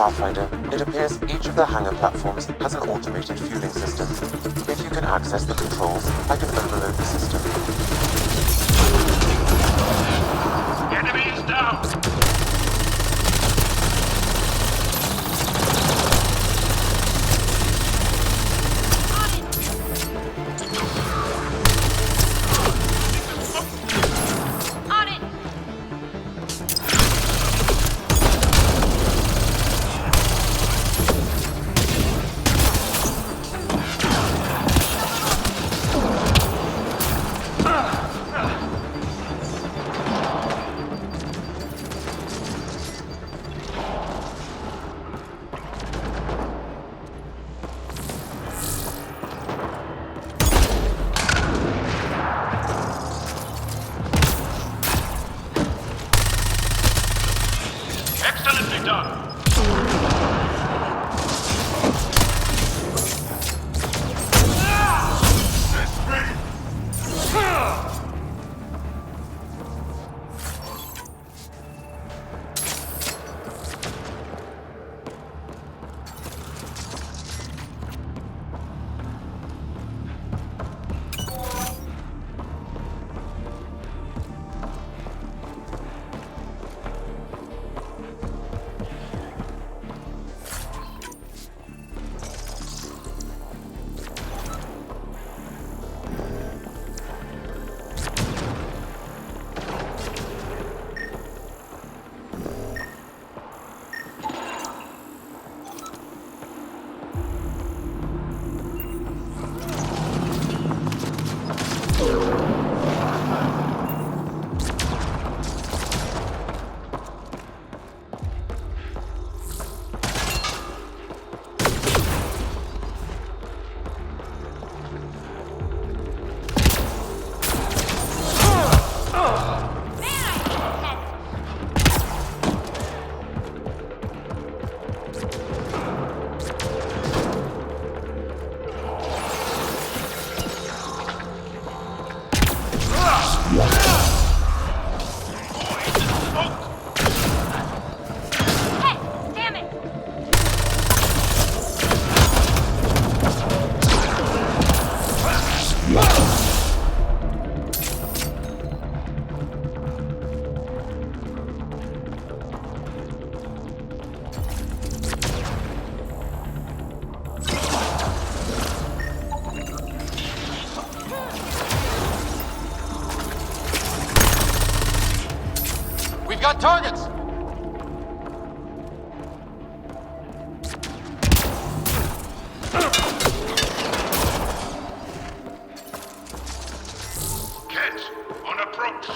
Pathfinder, it appears each of the hangar platforms has an automated fueling system. If you can access the controls, I can overload the system. Enemy is down! Excellently done! Got targets! Kett, on approach!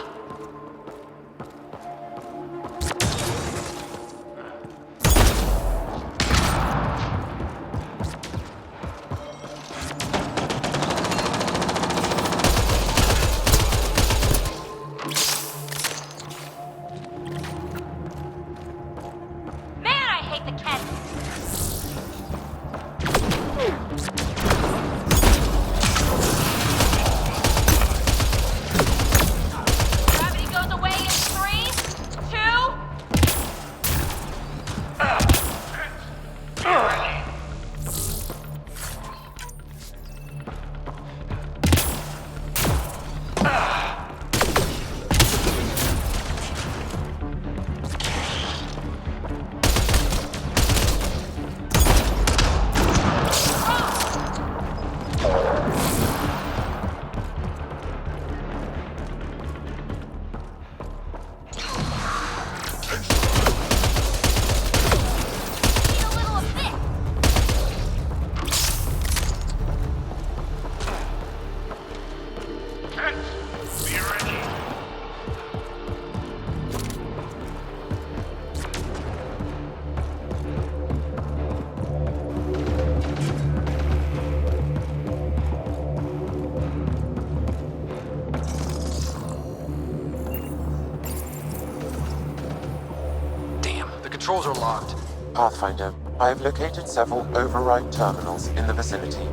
Controls are locked. Pathfinder, I have located several override terminals in the vicinity.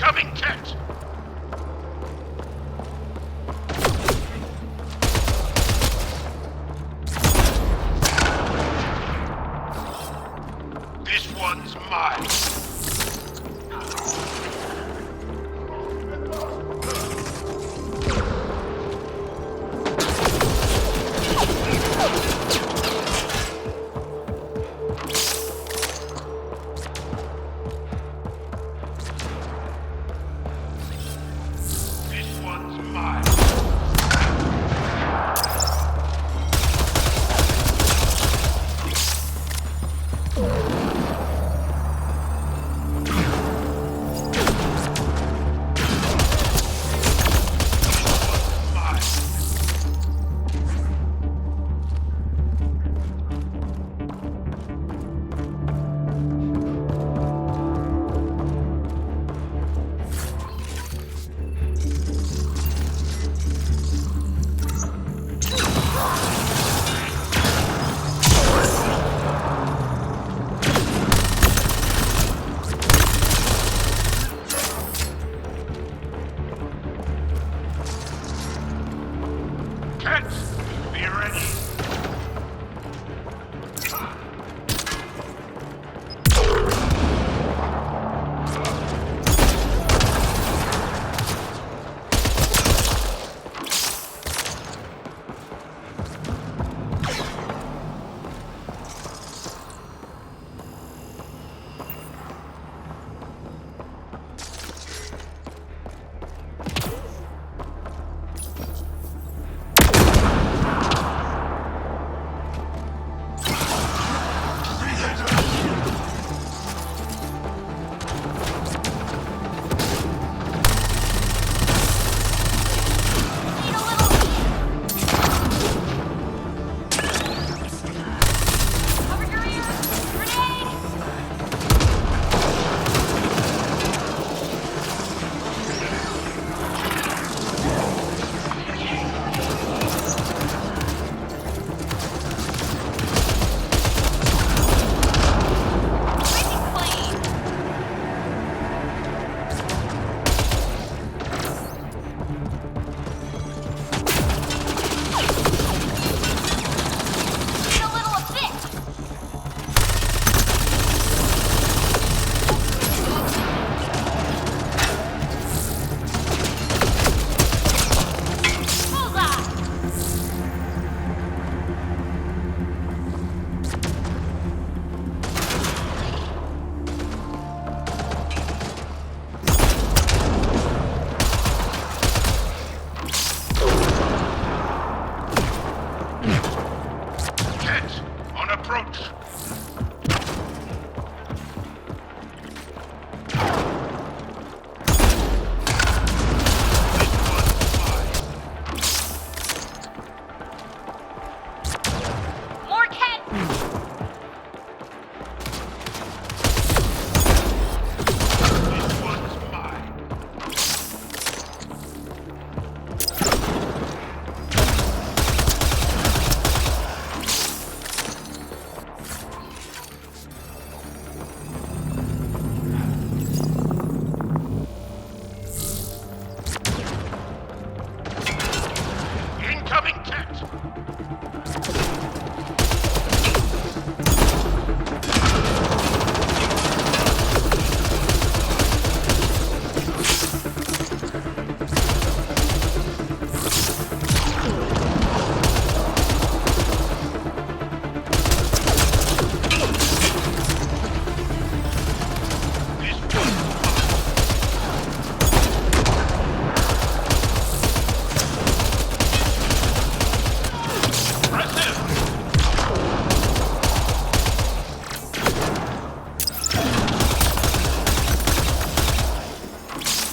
Incoming Kent! This one's mine. This one's mine. Kent, be ready. Kent, on approach. More Kent! This one's mine. Incoming Kent!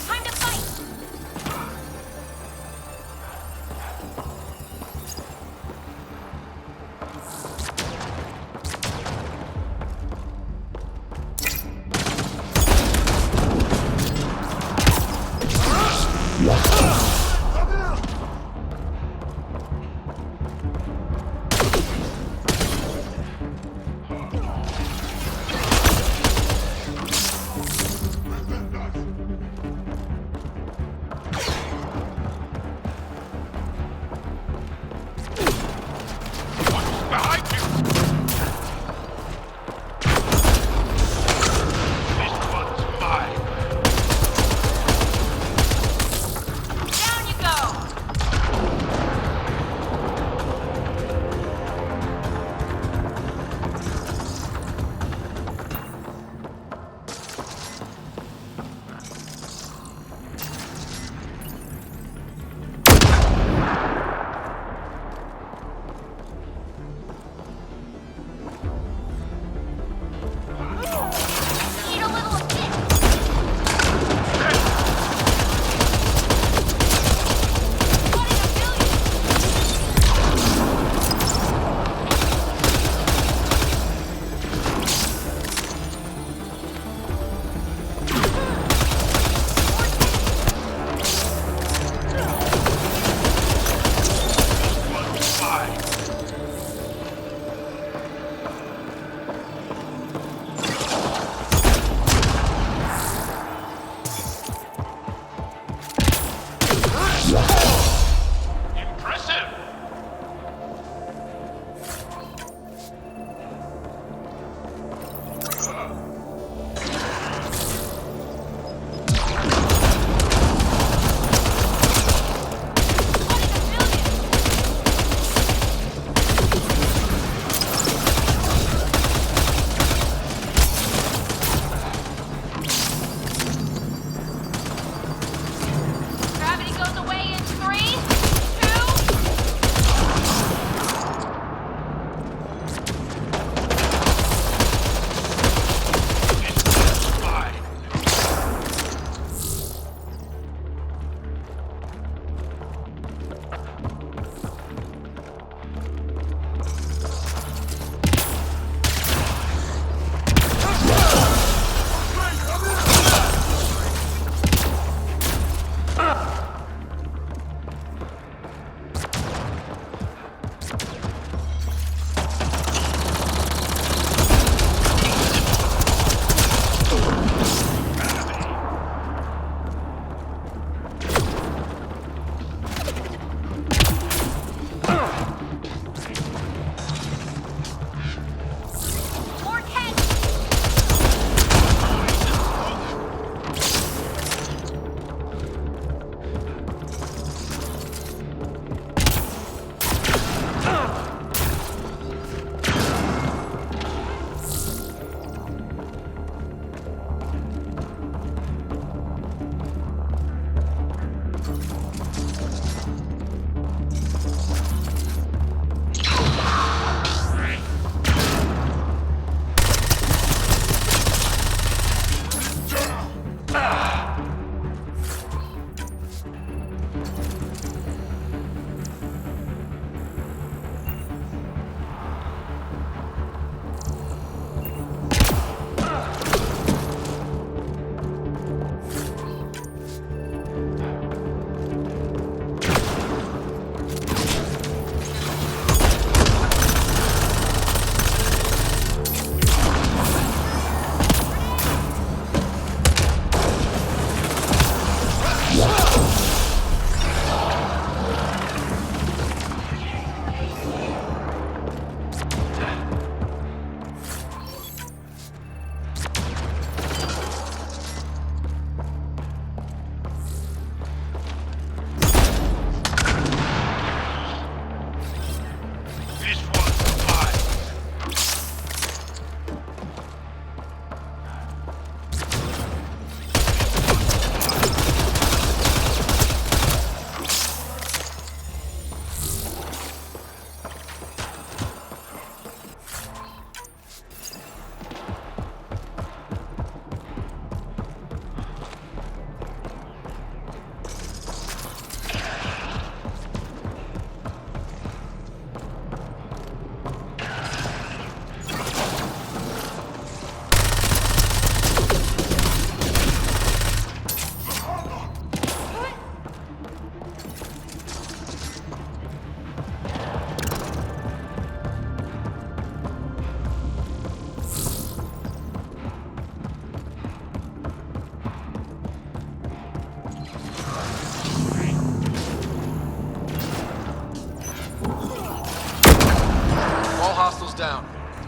Time to fight!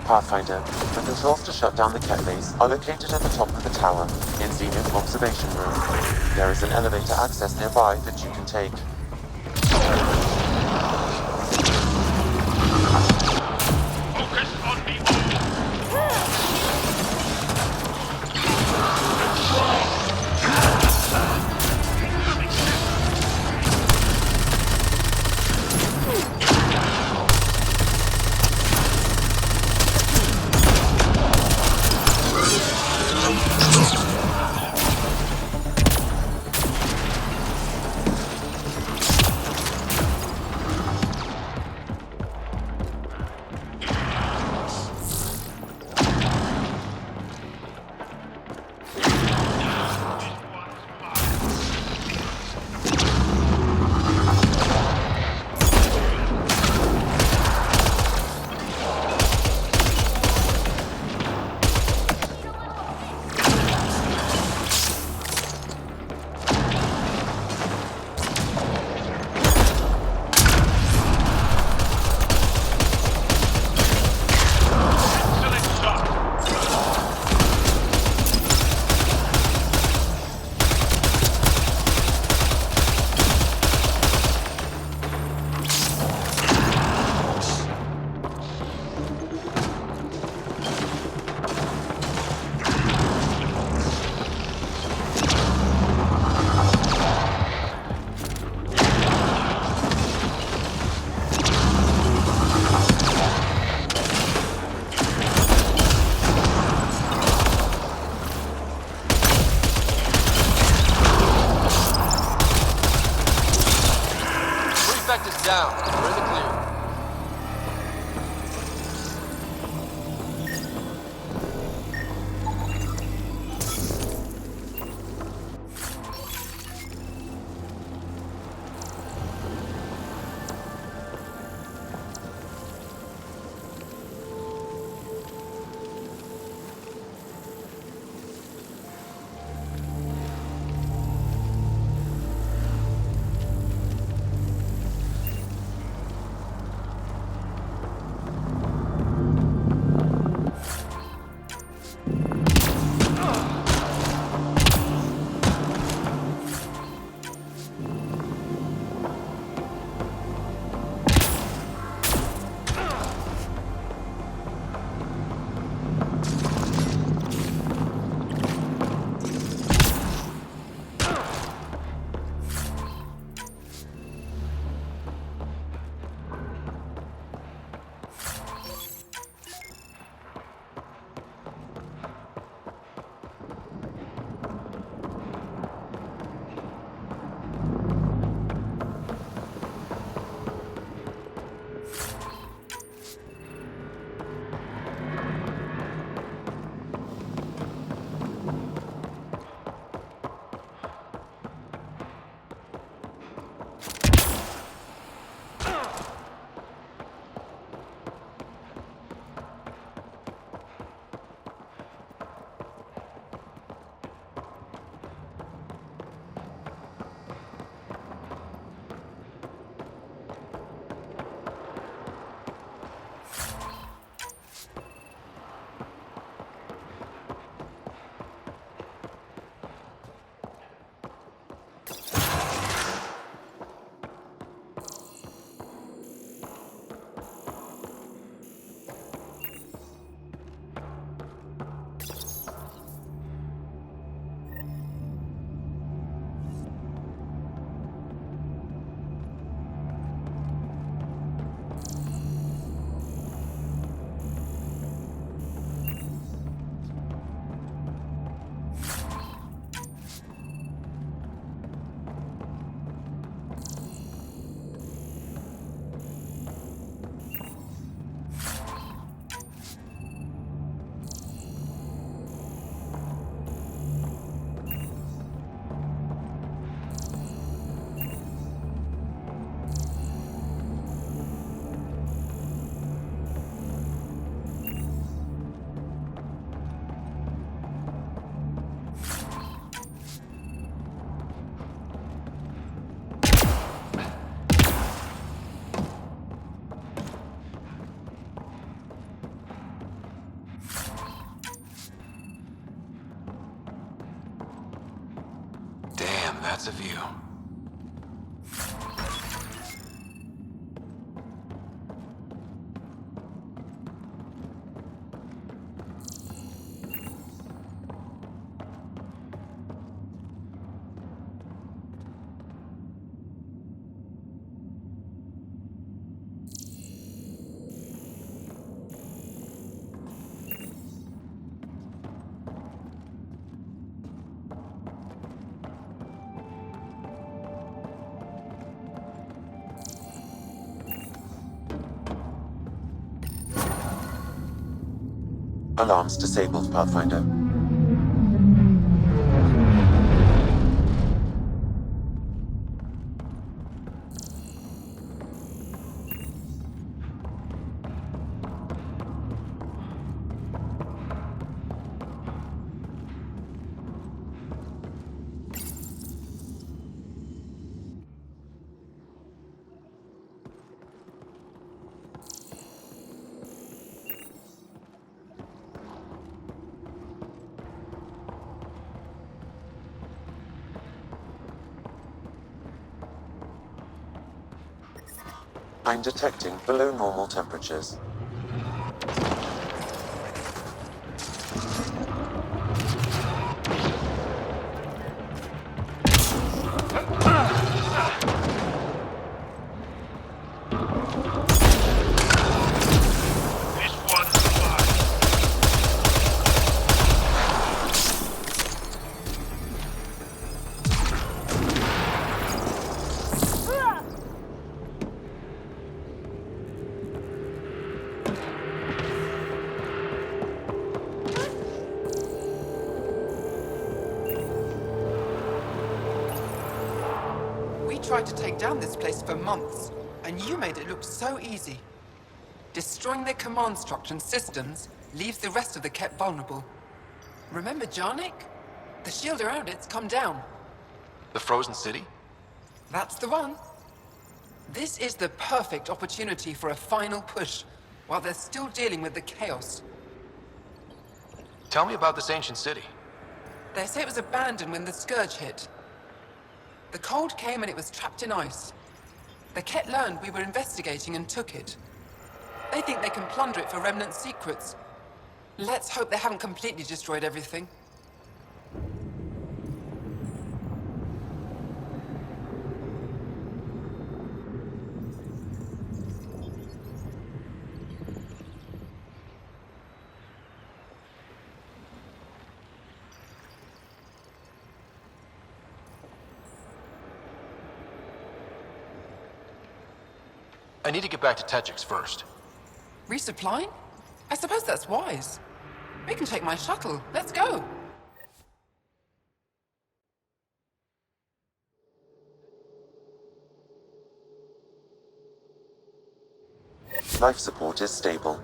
Pathfinder, the controls to shut down the cat base are located at the top of the tower, in Zenith Observation Room. There is an elevator access nearby that you can take. Focus on the all. Excellent shot. Prefect is down. We're in the clear. That's a view. Alarms disabled, Pathfinder. I'm detecting below normal temperatures. This one's mine. We tried to take down this place for months, and you made it look so easy. Destroying their command structure and systems leaves the rest of the Kett vulnerable. Remember Jarnik? The shield around it's come down. The frozen city? That's the one. This is the perfect opportunity for a final push, while they're still dealing with the chaos. Tell me about this ancient city. They say it was abandoned when the Scourge hit. The cold came and it was trapped in ice. The Kett learned we were investigating and took it. They think they can plunder it for remnant secrets. Let's hope they haven't completely destroyed everything. I need to get back to Tetchix first. Resupplying? I suppose that's wise. We can take my shuttle. Let's go. Life support is stable.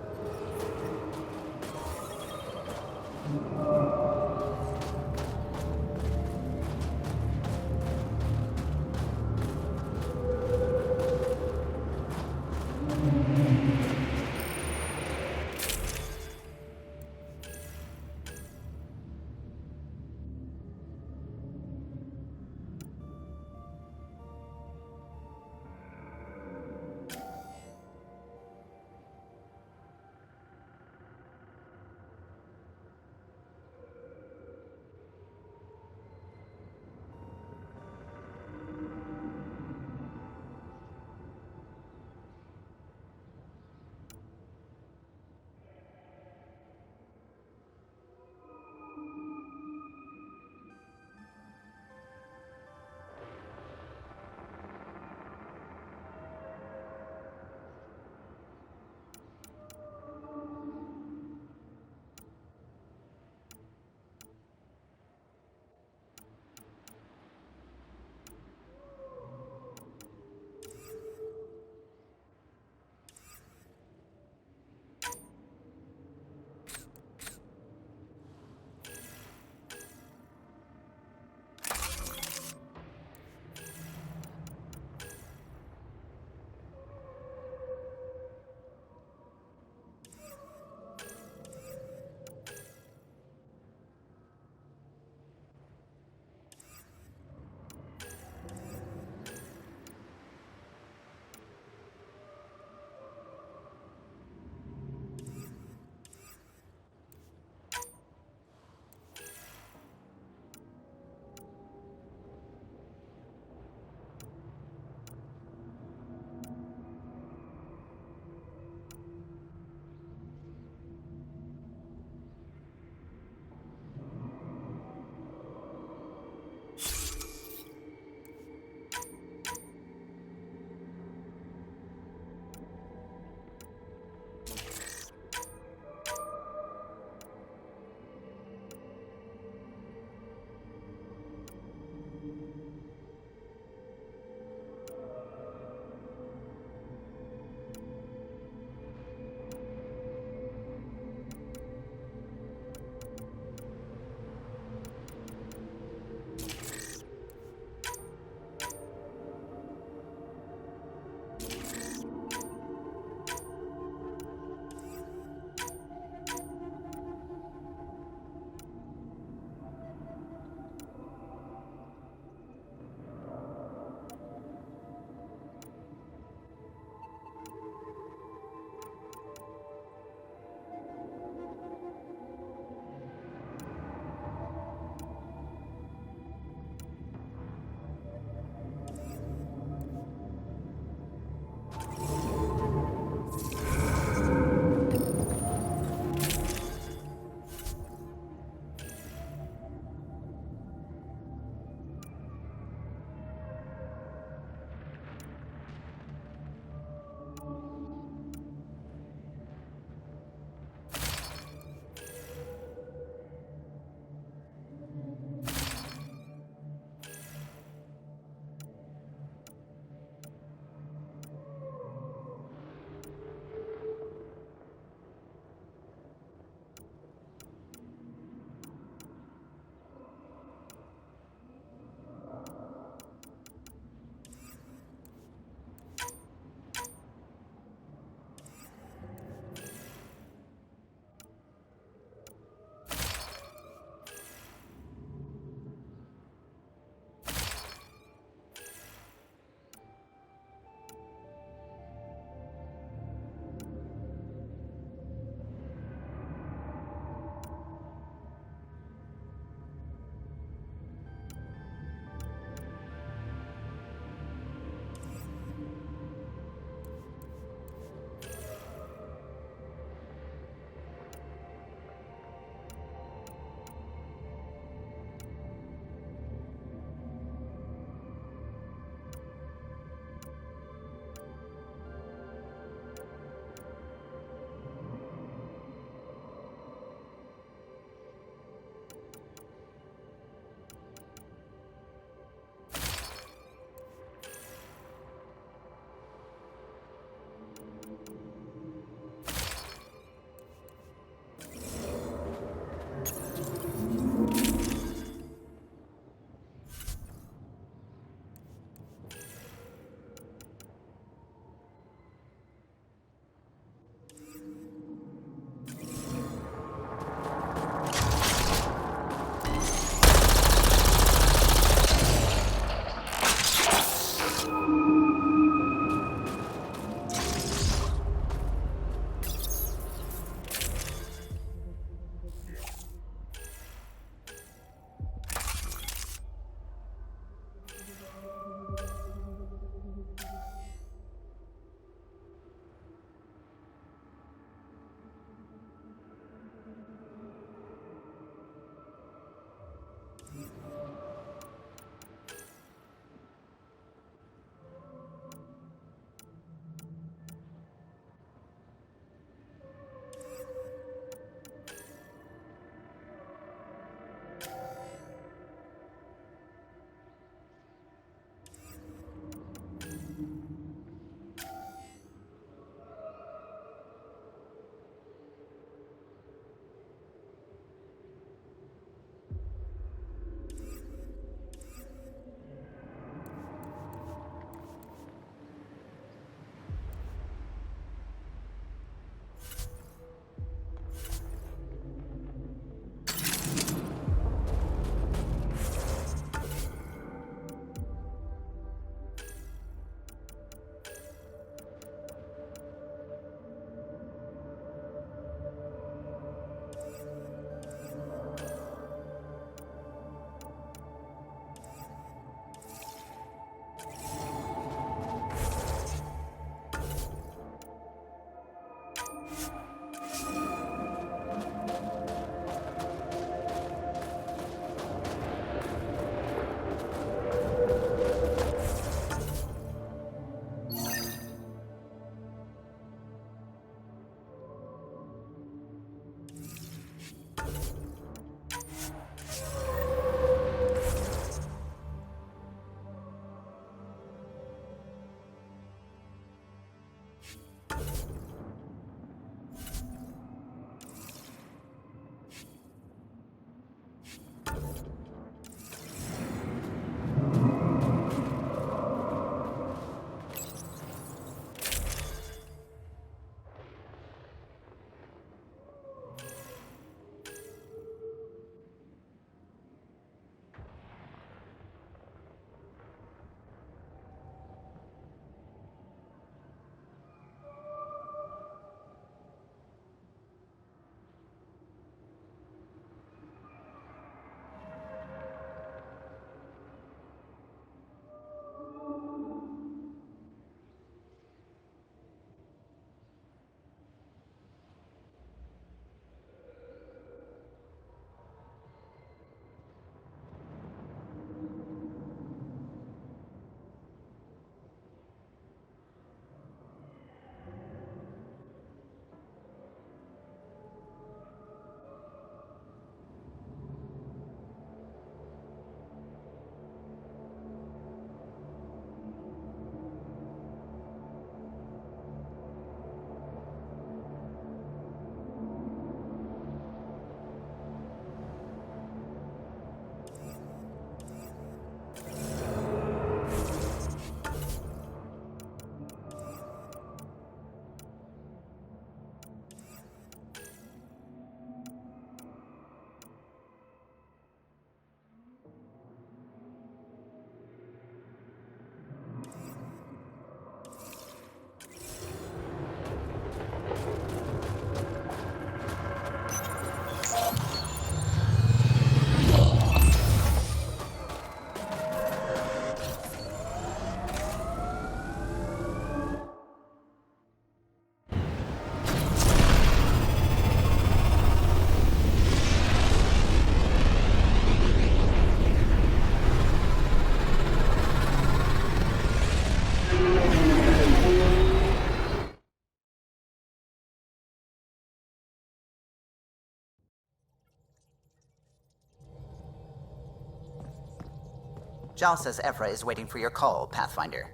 Jal says Ephra is waiting for your call, Pathfinder.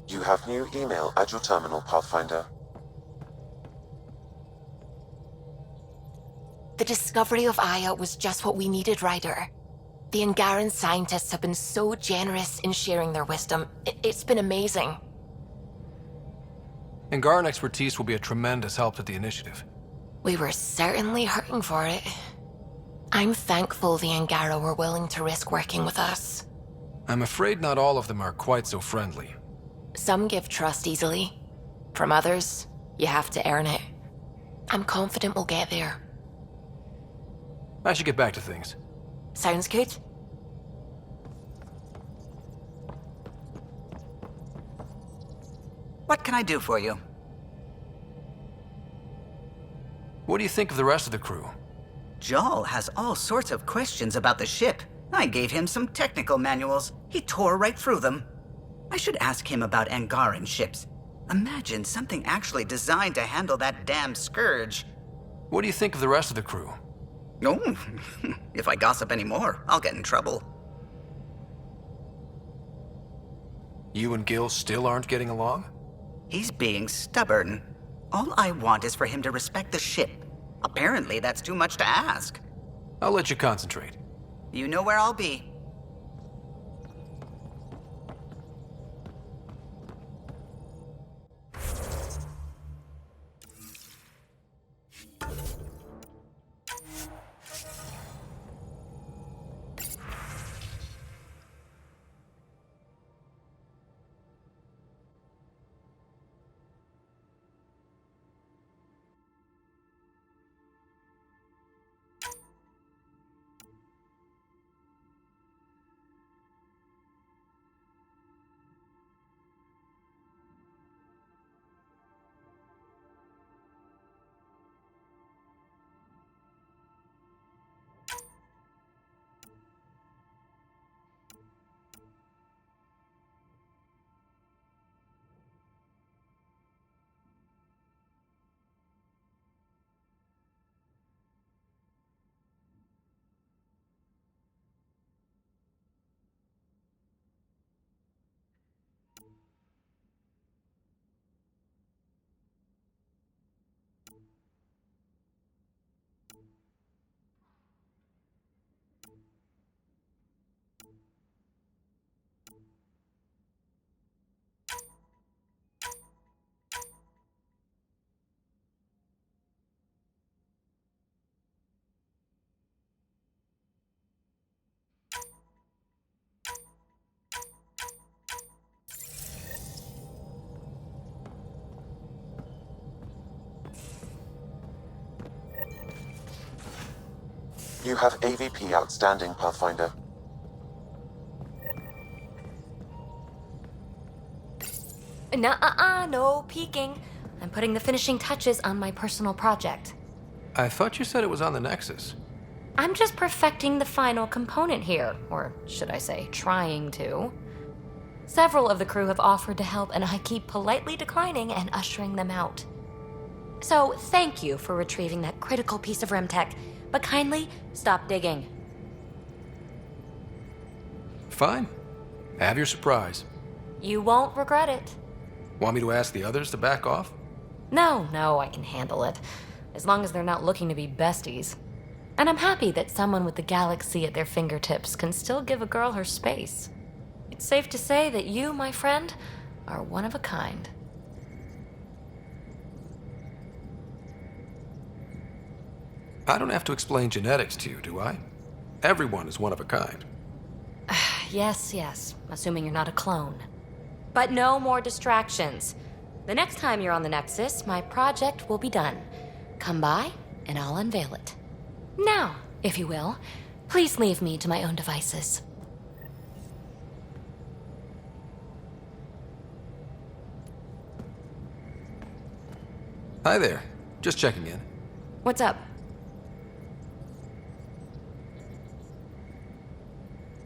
You have new email at your terminal, Pathfinder. The discovery of Aya was just what we needed, Ryder. The Angaran scientists have been so generous in sharing their wisdom. It's been amazing. Angaran expertise will be a tremendous help to the initiative. We were certainly hurting for it. I'm thankful the Angara were willing to risk working with us. I'm afraid not all of them are quite so friendly. Some give trust easily. From others, you have to earn it. I'm confident we'll get there. I should get back to things. Sounds good. What can I do for you? What do you think of the rest of the crew? Jal has all sorts of questions about the ship. I gave him some technical manuals. He tore right through them. I should ask him about Angaran ships. Imagine something actually designed to handle that damn scourge. What do you think of the rest of the crew? No, if I gossip anymore, I'll get in trouble. You and Gil still aren't getting along? He's being stubborn. All I want is for him to respect the ship. Apparently, that's too much to ask. I'll let you concentrate. You know where I'll be. You have AVP outstanding, Pathfinder. No peeking. I'm putting the finishing touches on my personal project. I thought you said it was on the Nexus. I'm just perfecting the final component here, or should I say, trying to. Several of the crew have offered to help, and I keep politely declining and ushering them out. So, thank you for retrieving that critical piece of Remtech, but kindly stop digging. Fine. Have your surprise. You won't regret it. Want me to ask the others to back off? No, I can handle it. As long as they're not looking to be besties. And I'm happy that someone with the galaxy at their fingertips can still give a girl her space. It's safe to say that you, my friend, are one of a kind. I don't have to explain genetics to you, do I? Everyone is one of a kind. Yes, assuming you're not a clone. But no more distractions. The next time you're on the Nexus, my project will be done. Come by, and I'll unveil it. Now, if you will, please leave me to my own devices. Hi there. Just checking in. What's up?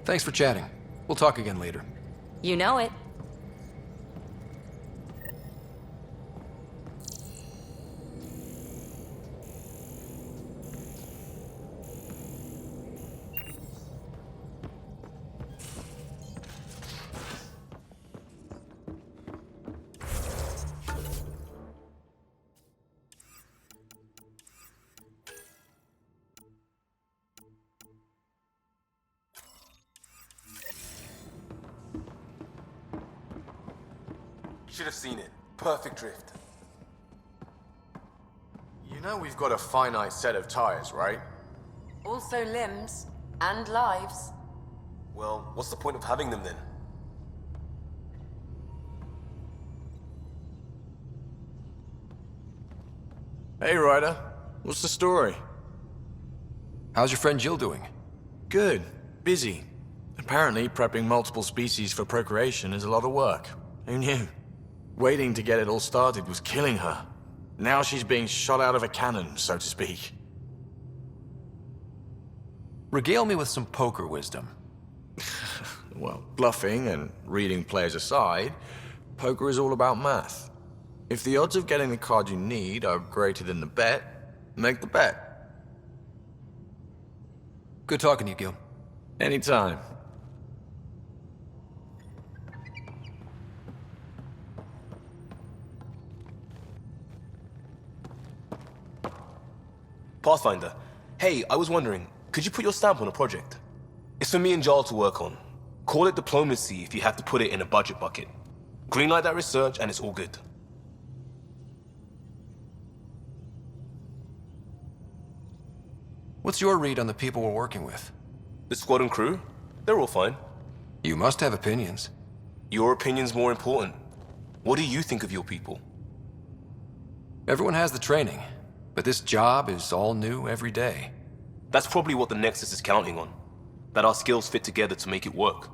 Thanks for chatting. We'll talk again later. You know it. Should have seen it. Perfect drift. You know we've got a finite set of tires, right? Also limbs and lives. Well, what's the point of having them then? Hey, Ryder. What's the story? How's your friend Jill doing? Good. Busy. Apparently, prepping multiple species for procreation is a lot of work. Who knew? Waiting to get it all started was killing her. Now she's being shot out of a cannon, so to speak. Regale me with some poker wisdom. Well, bluffing and reading players aside, poker is all about math. If the odds of getting the card you need are greater than the bet, make the bet. Good talking to you, Gil. Anytime. Pathfinder. Hey, I was wondering, could you put your stamp on a project? It's for me and Jarl to work on. Call it diplomacy if you have to put it in a budget bucket. Greenlight that research and it's all good. What's your read on the people we're working with? The squad and crew? They're all fine. You must have opinions. Your opinion's more important. What do you think of your people? Everyone has the training, but this job is all new every day. That's probably what the Nexus is counting on. That our skills fit together to make it work.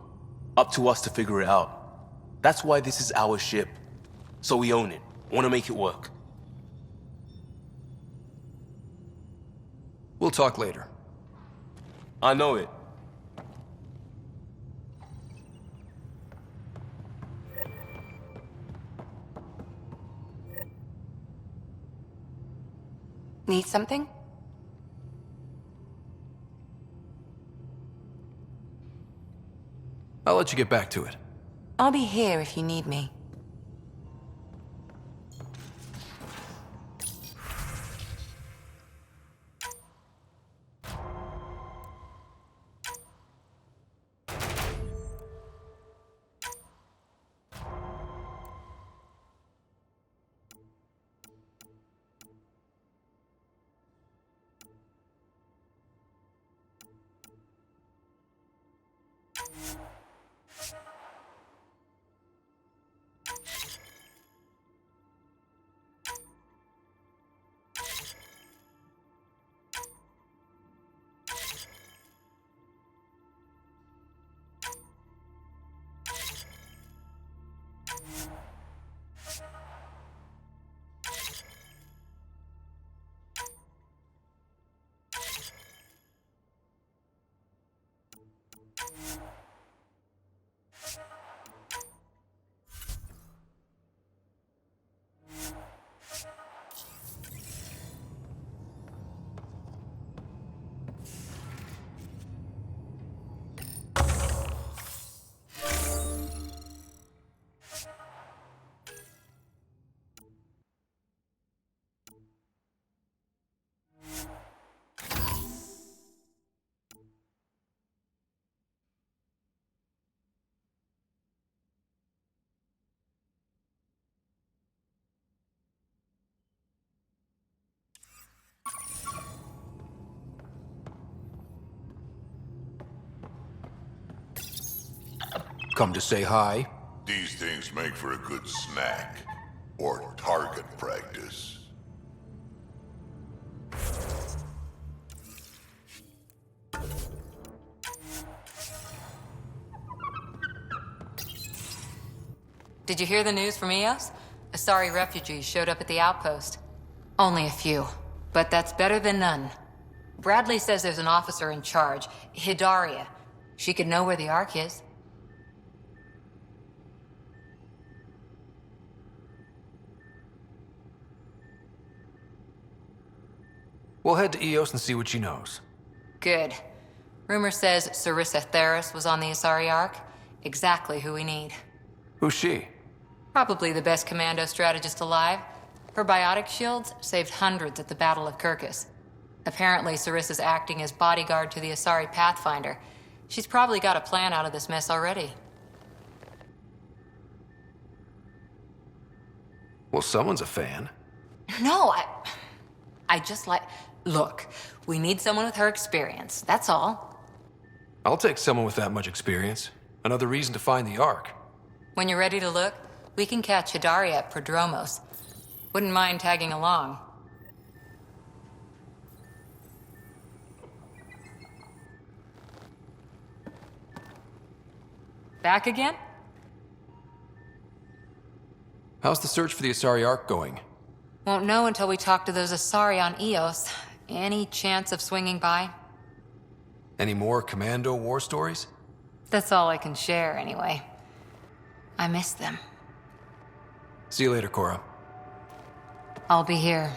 Up to us to figure it out. That's why this is our ship. So we own it. Want to make it work. We'll talk later. I know it. Need something? I'll let you get back to it. I'll be here if you need me. Come to say hi? These things make for a good snack. Or target practice. Did you hear the news from Eos? Asari refugees showed up at the outpost. Only a few, but that's better than none. Bradley says there's an officer in charge, Hidaria. She could know where the Ark is. We'll head to Eos and see what she knows. Good. Rumor says Sarissa Theris was on the Asari Ark. Exactly who we need. Who's she? Probably the best commando strategist alive. Her biotic shields saved hundreds at the Battle of Kirkus. Apparently, Sarissa's acting as bodyguard to the Asari Pathfinder. She's probably got a plan out of this mess already. Well, someone's a fan. No, I just like... Look, we need someone with her experience, that's all. I'll take someone with that much experience. Another reason to find the Ark. When you're ready to look, we can catch Hidaria at Prodromos. Wouldn't mind tagging along. Back again? How's the search for the Asari Ark going? Won't know until we talk to those Asari on Eos. Any chance of swinging by? Any more Commando war stories? That's all I can share, anyway. I miss them. See you later, Cora. I'll be here.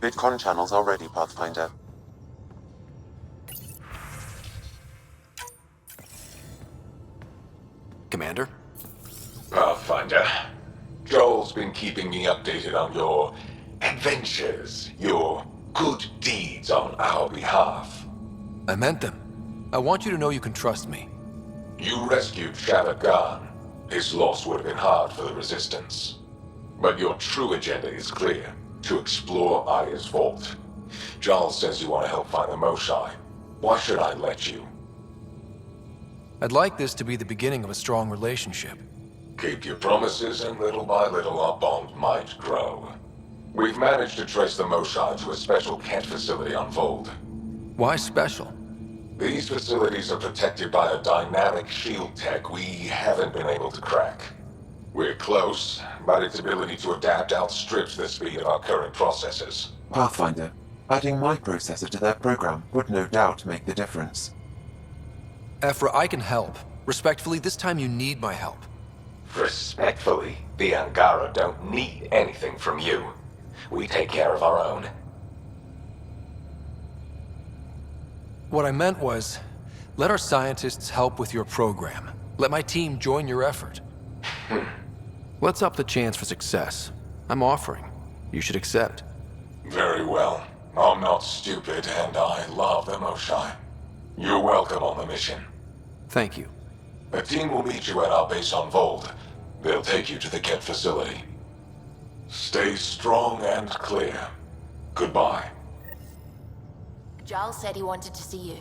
Bitcoin channels are ready, Pathfinder. Commander? Pathfinder, Joel's been keeping me updated on your adventures, your good deeds on our behalf. I meant them. I want you to know you can trust me. You rescued Shavad Khan. His loss would have been hard for the Resistance. But your true agenda is clear. To explore Aya's vault. Giles says you want to help find the Moshae. Why should I let you? I'd like this to be the beginning of a strong relationship. Keep your promises, and little by little our bond might grow. We've managed to trace the Moshae to a special Kent facility on Vold. Why special? These facilities are protected by a dynamic shield tech we haven't been able to crack. We're close, but its ability to adapt outstrips the speed of our current processors. Pathfinder, adding my processor to their program would no doubt make the difference. Ephra, I can help. Respectfully, this time you need my help. Respectfully, the Angara don't need anything from you. We take care of our own. What I meant was, let our scientists help with your program. Let my team join your effort. Let's up the chance for success. I'm offering. You should accept. Very well. I'm not stupid, and I love the Moshae. You're welcome on the mission. Thank you. The team will meet you at our base on Vold. They'll take you to the Kent facility. Stay strong and clear. Goodbye. Giles said he wanted to see you.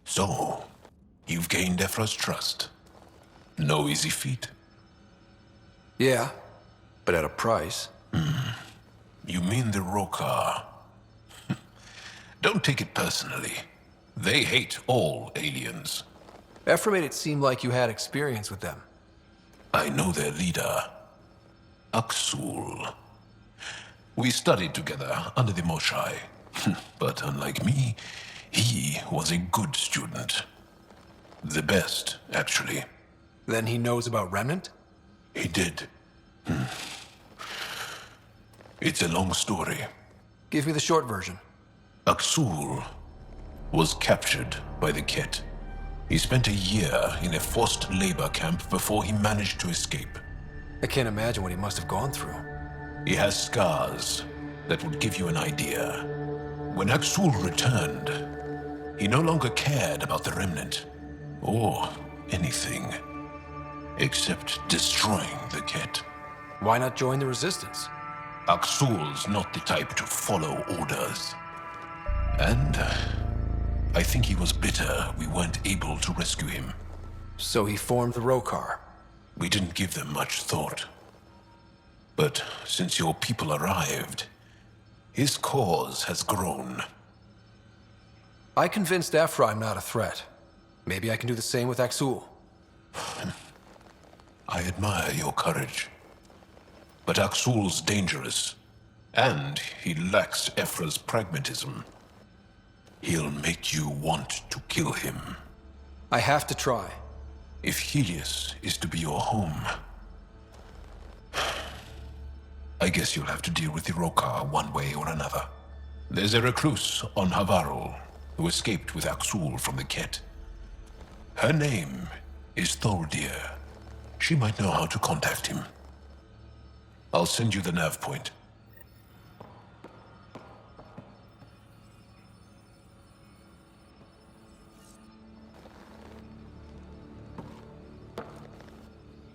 So, you've gained Ephra's trust. No easy feat. Yeah, but at a price. You mean the Rokar? Don't take it personally. They hate all aliens. Ephra made it seem like you had experience with them. I know their leader, Aksul. We studied together under the Moshai. But unlike me, he was a good student. The best, actually. Then he knows about Remnant? He did. It's a long story. Give me the short version. Aksul was captured by the Ket. He spent a year in a forced labor camp before he managed to escape. I can't imagine what he must have gone through. He has scars that would give you an idea. When Aksul returned, he no longer cared about the Remnant, or anything, except destroying the Ket. Why not join the Resistance? Aksul's not the type to follow orders. And I think he was bitter we weren't able to rescue him. So he formed the Rokar. We didn't give them much thought. But since your people arrived, his cause has grown. I convinced Ephra I'm not a threat. Maybe I can do the same with Aksul. I admire your courage. But Aksul's dangerous, and he lacks Ephra's pragmatism. He'll make you want to kill him. I have to try. If Helios is to be your home, I guess you'll have to deal with the Rokar one way or another. There's a recluse on Havarul who escaped with Aksul from the Ket. Her name is Thordir. She might know how to contact him. I'll send you the nav point.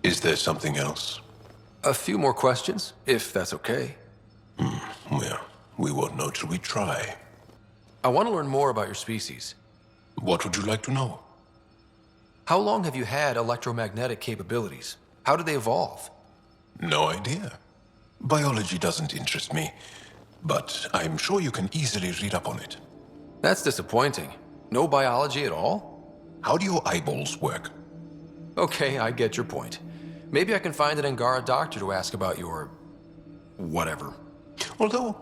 Is there something else? A few more questions, if that's okay. Well, we won't know till we try. I want to learn more about your species. What would you like to know? How long have you had electromagnetic capabilities? How did they evolve? No idea. Biology doesn't interest me, but I'm sure you can easily read up on it. That's disappointing. No biology at all? How do your eyeballs work? Okay, I get your point. Maybe I can find an Angara doctor to ask about your... whatever. Although,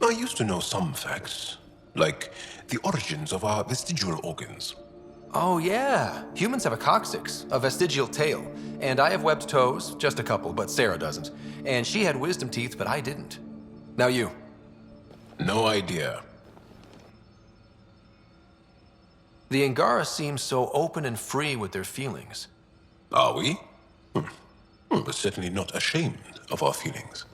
I used to know some facts, like the origins of our vestigial organs. Oh yeah, humans have a coccyx, a vestigial tail, and I have webbed toes, just a couple, but Sarah doesn't. And she had wisdom teeth, but I didn't. Now you. No idea. The Angara seem so open and free with their feelings. Are we? But certainly not ashamed of our feelings.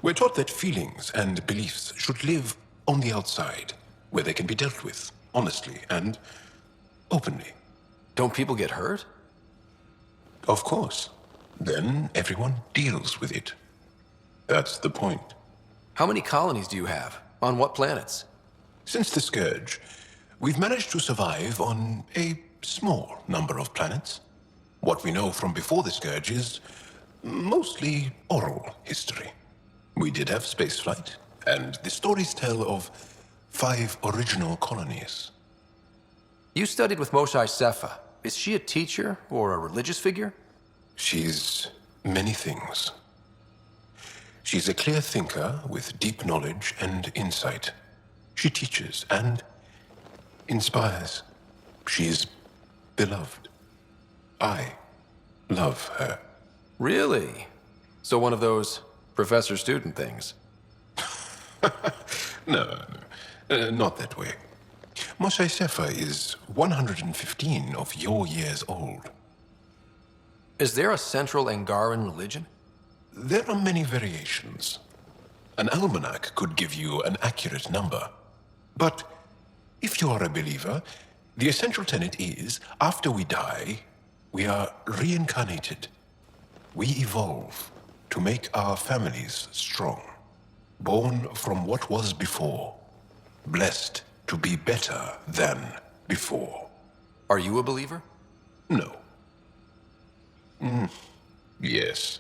We're taught that feelings and beliefs should live on the outside, where they can be dealt with, honestly and openly. Don't people get hurt? Of course. Then everyone deals with it. That's the point. How many colonies do you have? On what planets? Since the Scourge, we've managed to survive on a small number of planets. What we know from before the Scourge is mostly oral history. We did have spaceflight, and the stories tell of 5 original colonies. You studied with Moshae Sepha. Is she a teacher or a religious figure? She's many things. She's a clear thinker with deep knowledge and insight. She teaches and inspires. She's beloved. I love her. Really? So one of those professor-student things? No, not that way. Moshe Sefer is 115 of your years old. Is there a central Angaran religion? There are many variations. An almanac could give you an accurate number. But if you are a believer, the essential tenet is, after we die, we are reincarnated. We evolve to make our families strong. Born from what was before. Blessed to be better than before. Are you a believer? No. Yes.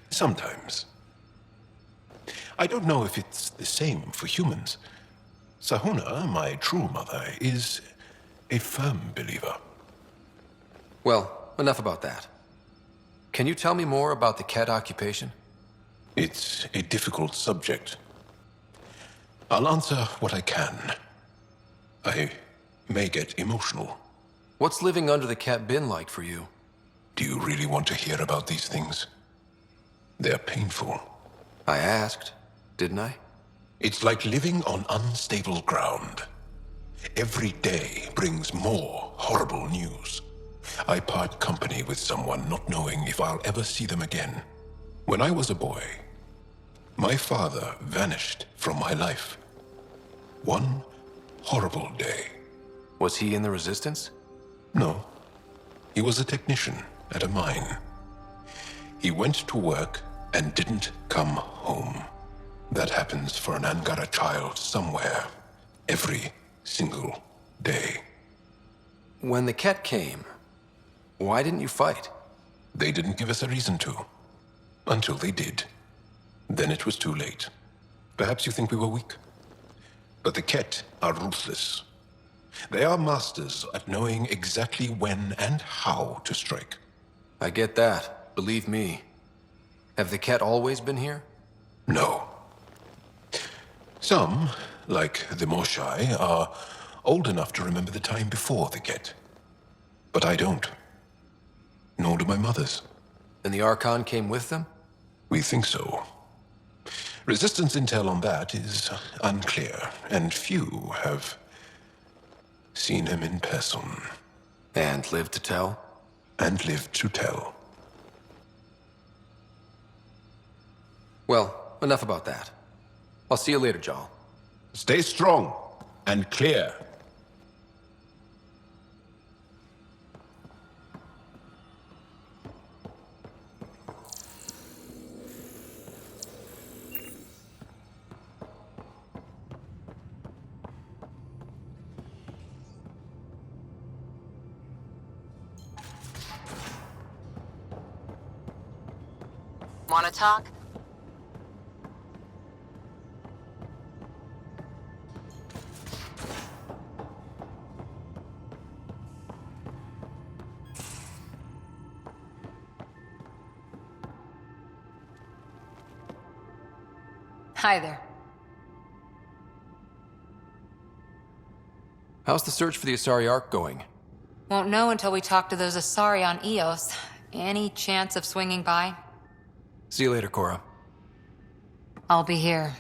Sometimes. I don't know if it's the same for humans. Sahuna, my true mother, is a firm believer. Well, enough about that. Can you tell me more about the Ket occupation? It's a difficult subject. I'll answer what I can. I may get emotional. What's living under the Ket been like for you? Do you really want to hear about these things? They're painful. I asked, didn't I? It's like living on unstable ground. Every day brings more horrible news. I part company with someone not knowing if I'll ever see them again. When I was a boy, my father vanished from my life. One horrible day. Was he in the Resistance? No. He was a technician at a mine. He went to work and didn't come home. That happens for an Angara child somewhere, every single day. When the Ket came, why didn't you fight? They didn't give us a reason to. Until they did. Then it was too late. Perhaps you think we were weak. But the Ket are ruthless. They are masters at knowing exactly when and how to strike. I get that, believe me. Have the Ket always been here? No. Some, like the Moshai, are old enough to remember the time before the Ket. But I don't. Nor do my mothers. And the Archon came with them? We think so. Resistance intel on that is unclear, and few have seen him in person. And lived to tell? And lived to tell. Well, enough about that. I'll see you later, Jarl. Stay strong and clear. Wanna talk? Hi there. How's the search for the Asari Ark going? Won't know until we talk to those Asari on Eos. Any chance of swinging by? See you later, Cora. I'll be here.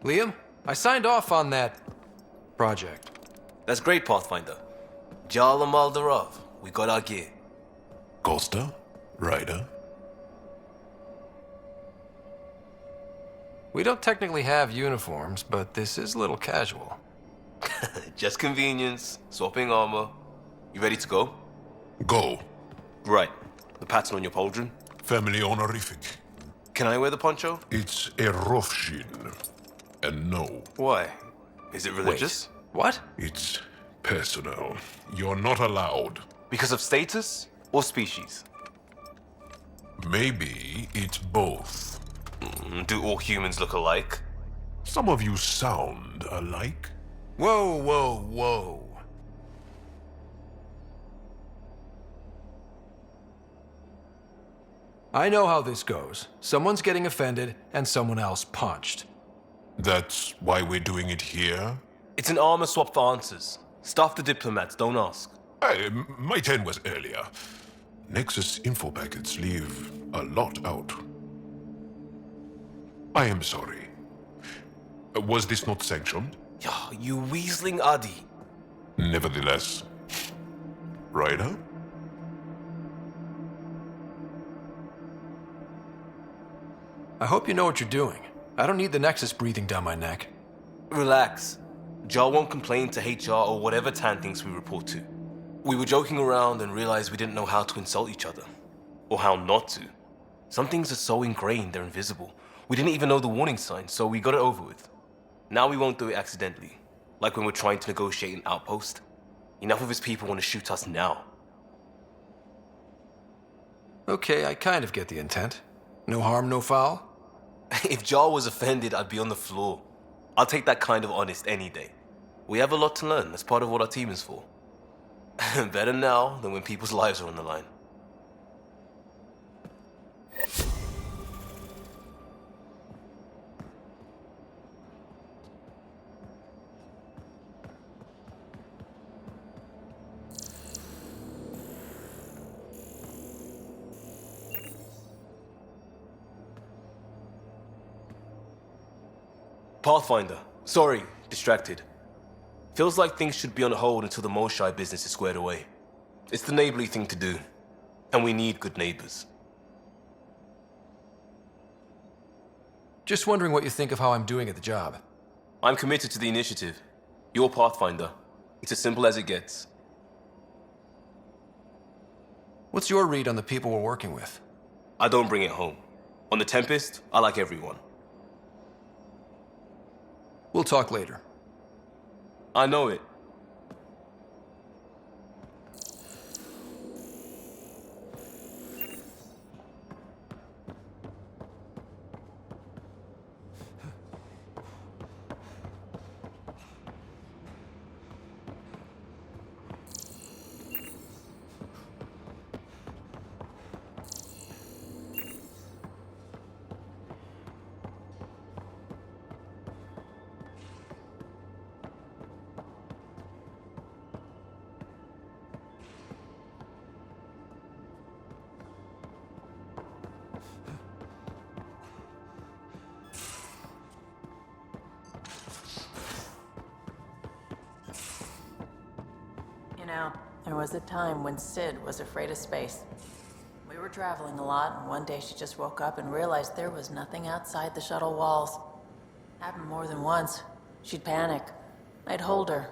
Liam, I signed off on that project. That's great, Pathfinder. Jarl and Maldarov, we got our gear. Costa? Ryder? We don't technically have uniforms, but this is a little casual. Just convenience, swapping armor. You ready to go? Go. Right. The pattern on your pauldron? Family honorific. Can I wear the poncho? It's a Rofshin. And no. Why? Is it religious? Wait, what? It's personal. You're not allowed. Because of status or species? Maybe it's both. Do all humans look alike? Some of you sound alike. Whoa, whoa, whoa. I know how this goes. Someone's getting offended, and someone else punched. That's why we're doing it here? It's an armor swap for answers. Stuff the diplomats, don't ask. My turn was earlier. Nexus info packets leave a lot out. I am sorry. Was this not sanctioned? You weaseling Adi. Nevertheless. Ryder? I hope you know what you're doing. I don't need the Nexus breathing down my neck. Relax. Jar won't complain to HR or whatever Tan thinks we report to. We were joking around and realized we didn't know how to insult each other. Or how not to. Some things are so ingrained they're invisible. We didn't even know the warning sign, so we got it over with. Now we won't do it accidentally. Like when we're trying to negotiate an outpost. Enough of his people want to shoot us now. Okay, I kind of get the intent. No harm, no foul. If Jar was offended, I'd be on the floor. I'll take that kind of honest any day. We have a lot to learn. That's part of what our team is for. Better now than when people's lives are on the line. Pathfinder. Sorry, distracted. Feels like things should be on hold until the Moshai business is squared away. It's the neighborly thing to do. And we need good neighbors. Just wondering what you think of how I'm doing at the job. I'm committed to the initiative. You're Pathfinder. It's as simple as it gets. What's your read on the people we're working with? I don't bring it home. On the Tempest, I like everyone. We'll talk later. I know it. There was a time when Sid was afraid of space. We were traveling a lot, and one day she just woke up and realized there was nothing outside the shuttle walls. Happened more than once. She'd panic. I'd hold her,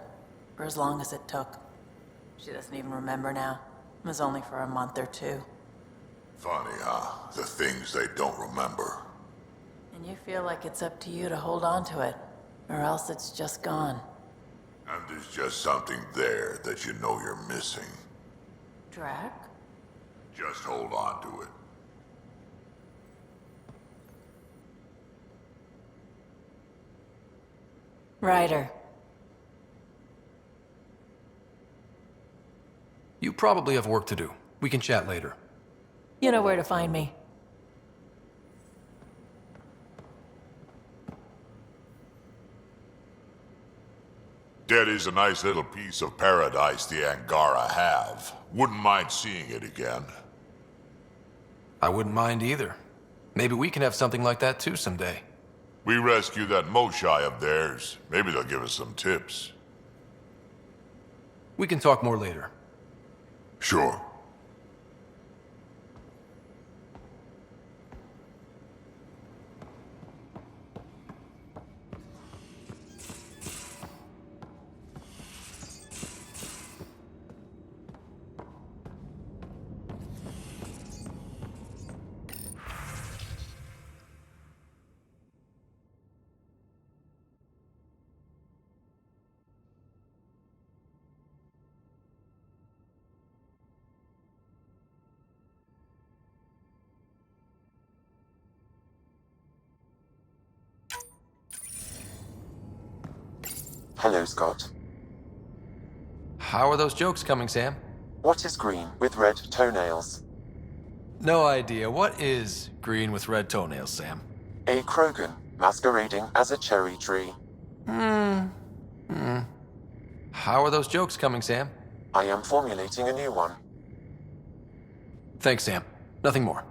for as long as it took. She doesn't even remember now. It was only for a month or two. Funny, huh? The things they don't remember. And you feel like it's up to you to hold on to it, or else it's just gone. And there's just something there that you know you're missing. Drac? Just hold on to it. Ryder. You probably have work to do. We can chat later. You know where to find me. That is a nice little piece of paradise the Angara have. Wouldn't mind seeing it again. I wouldn't mind either. Maybe we can have something like that too someday. We rescue that Moshai of theirs. Maybe they'll give us some tips. We can talk more later. Sure. Hello, Scott. How are those jokes coming, Sam? What is green with red toenails? No idea. What is green with red toenails, Sam? A Krogan, masquerading as a cherry tree. How are those jokes coming, Sam? I am formulating a new one. Thanks, Sam. Nothing more.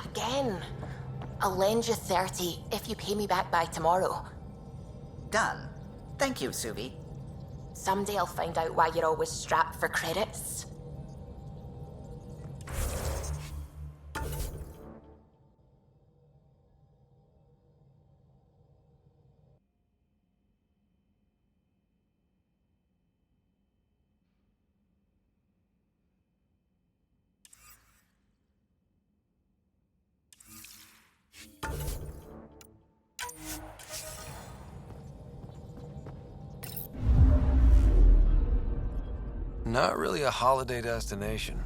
Again. I'll lend you 30 if you pay me back by tomorrow. Done. Thank you, Suvi. Someday I'll find out why you're always strapped for credits. Not really a holiday destination.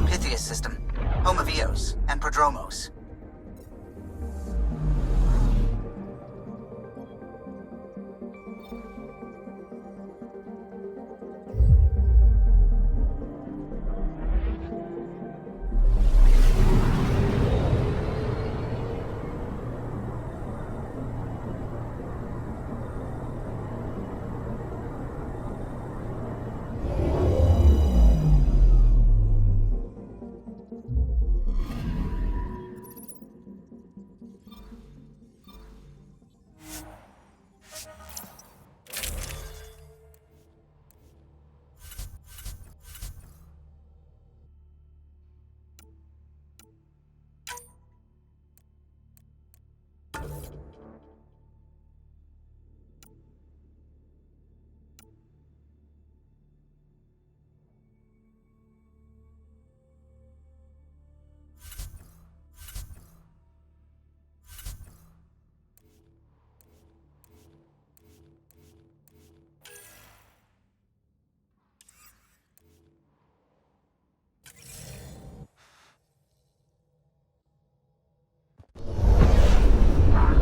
Pythias system, home of Eos and Prodromos.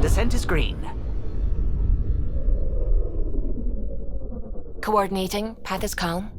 Descent is green. Coordinating. Path is calm.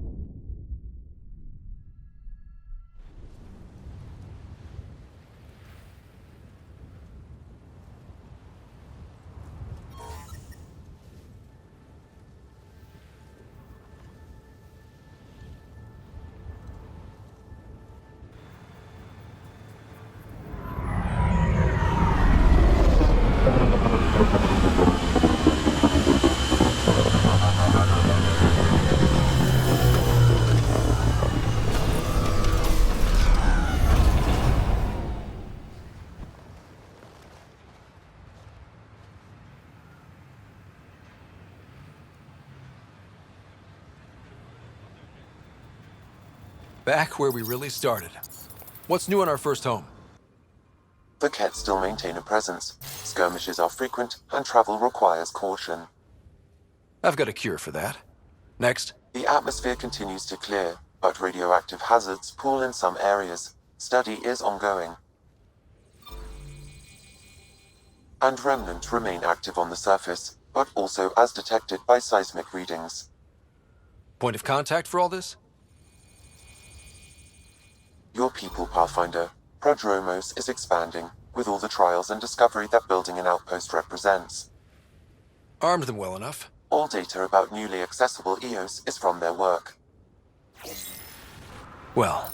Back where we really started. What's new in our first home? The Kett still maintain a presence. Skirmishes are frequent, and travel requires caution. I've got a cure for that. Next. The atmosphere continues to clear, but radioactive hazards pool in some areas. Study is ongoing. And remnants remain active on the surface, but also as detected by seismic readings. Point of contact for all this? Your people, Pathfinder. Prodromos is expanding, with all the trials and discovery that building an outpost represents. Armed them well enough. All data about newly accessible Eos is from their work. Well,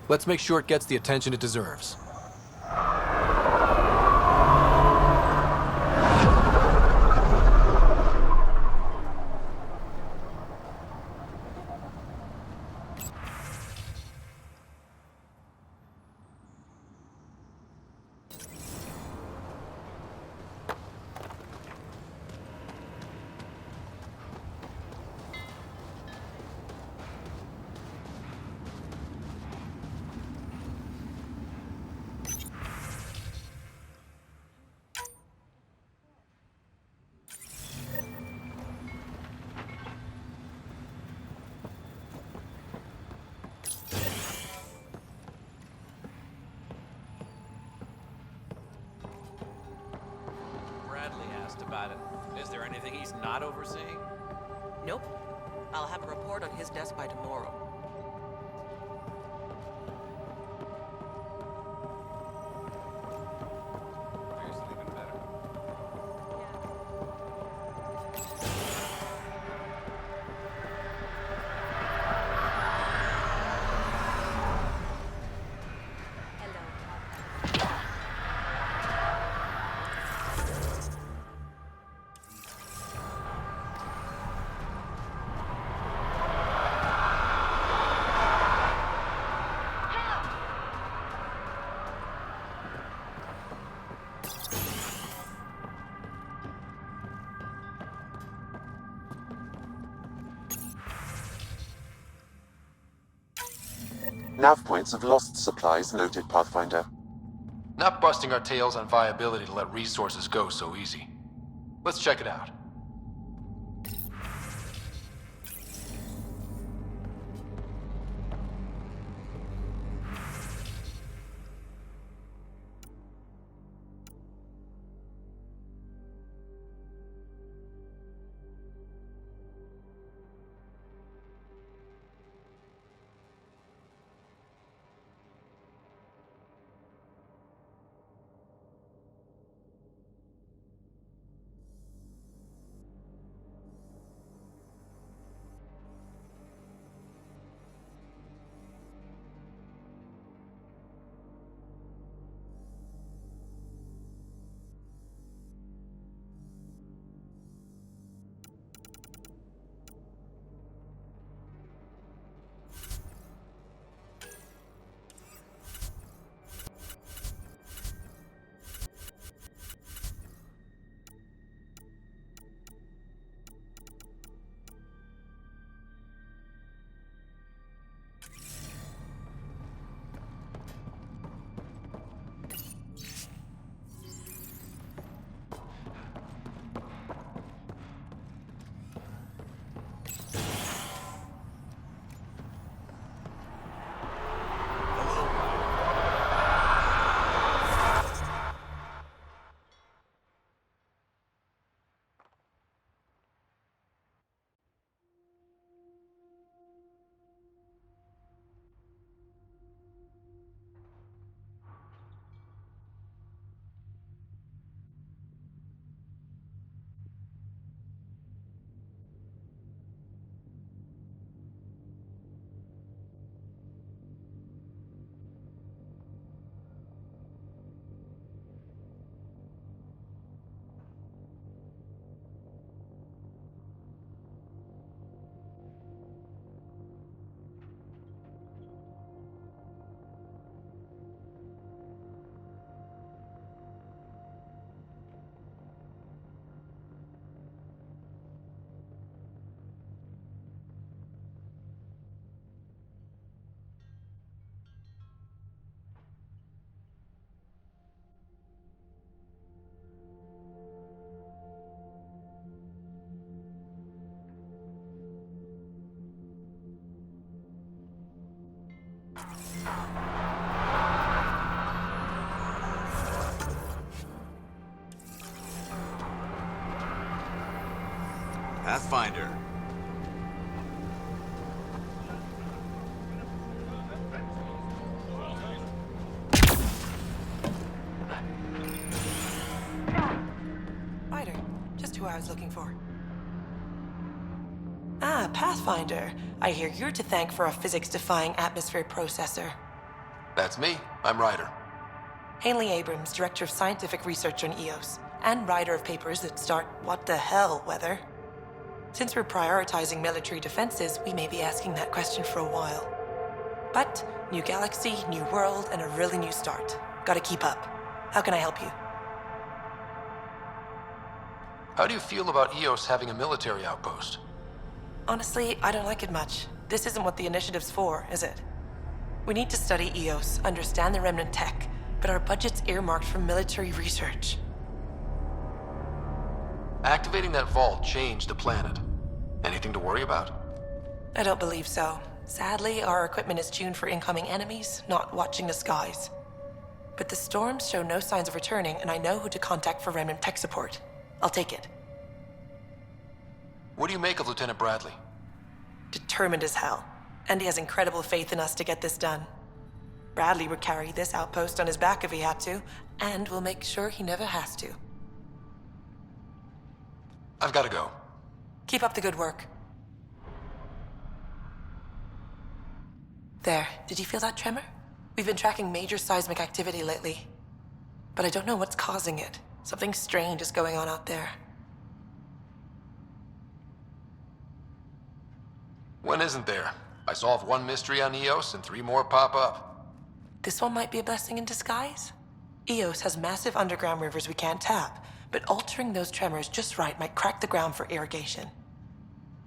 let's make sure it gets the attention it deserves. About it. Is there anything he's not overseeing? Nope. I'll have a report on his desk by tomorrow. Nav points of lost supplies noted, Pathfinder. Not busting our tails on viability to let resources go so easy. Let's check it out. Pathfinder. Ryder, just who I was looking for. Ah, Pathfinder. I hear you're to thank for a physics-defying atmosphere processor. That's me. I'm Ryder. Hanley Abrams, Director of Scientific Research on EOS, and writer of papers that start what the hell weather. Since we're prioritizing military defenses, we may be asking that question for a while. But, new galaxy, new world, and a really new start. Gotta keep up. How can I help you? How do you feel about EOS having a military outpost? Honestly, I don't like it much. This isn't what the initiative's for, is it? We need to study EOS, understand the remnant tech, but our budget's earmarked for military research. Activating that vault changed the planet. Anything to worry about? I don't believe so. Sadly, our equipment is tuned for incoming enemies, not watching the skies. But the storms show no signs of returning, and I know who to contact for remnant tech support. I'll take it. What do you make of Lieutenant Bradley? Determined as hell. And he has incredible faith in us to get this done. Bradley would carry this outpost on his back if he had to, and we'll make sure he never has to. I've got to go. Keep up the good work. There, did you feel that tremor? We've been tracking major seismic activity lately. But I don't know what's causing it. Something strange is going on out there. When isn't there? I solved one mystery on EOS and 3 more pop up. This one might be a blessing in disguise. EOS has massive underground rivers we can't tap, but altering those tremors just right might crack the ground for irrigation.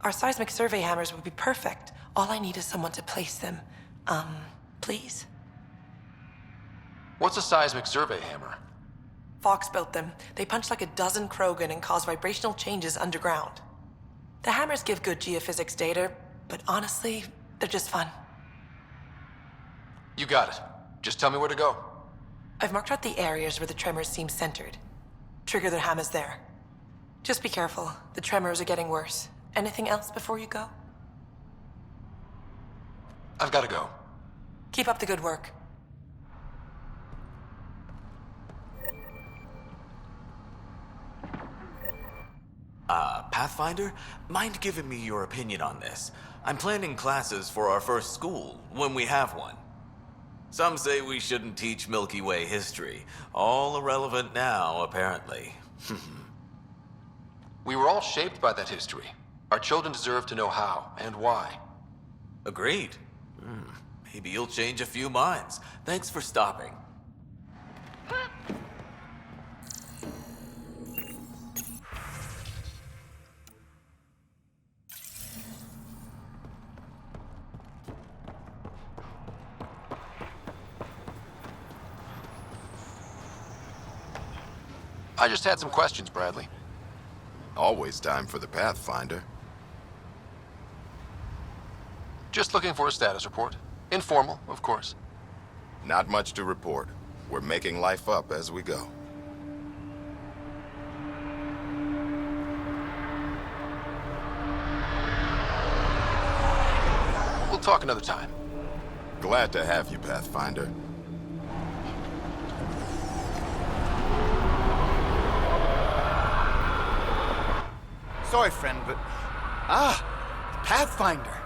Our seismic survey hammers would be perfect. All I need is someone to place them, Please? What's a seismic survey hammer? Fox built them. They punch like a dozen Krogan and cause vibrational changes underground. The hammers give good geophysics data, but honestly, they're just fun. You got it. Just tell me where to go. I've marked out the areas where the tremors seem centered. Trigger the hammers there. Just be careful. The tremors are getting worse. Anything else before you go? I've got to go. Keep up the good work. Pathfinder? Mind giving me your opinion on this? I'm planning classes for our first school, when we have one. Some say we shouldn't teach Milky Way history. All irrelevant now, apparently. We were all shaped by that history. Our children deserve to know how and why. Agreed. Maybe you'll change a few minds. Thanks for stopping. I just had some questions, Bradley. Always time for the Pathfinder. Just looking for a status report. Informal, of course. Not much to report. We're making life up as we go. We'll talk another time. Glad to have you, Pathfinder. Sorry, friend, but... Pathfinder.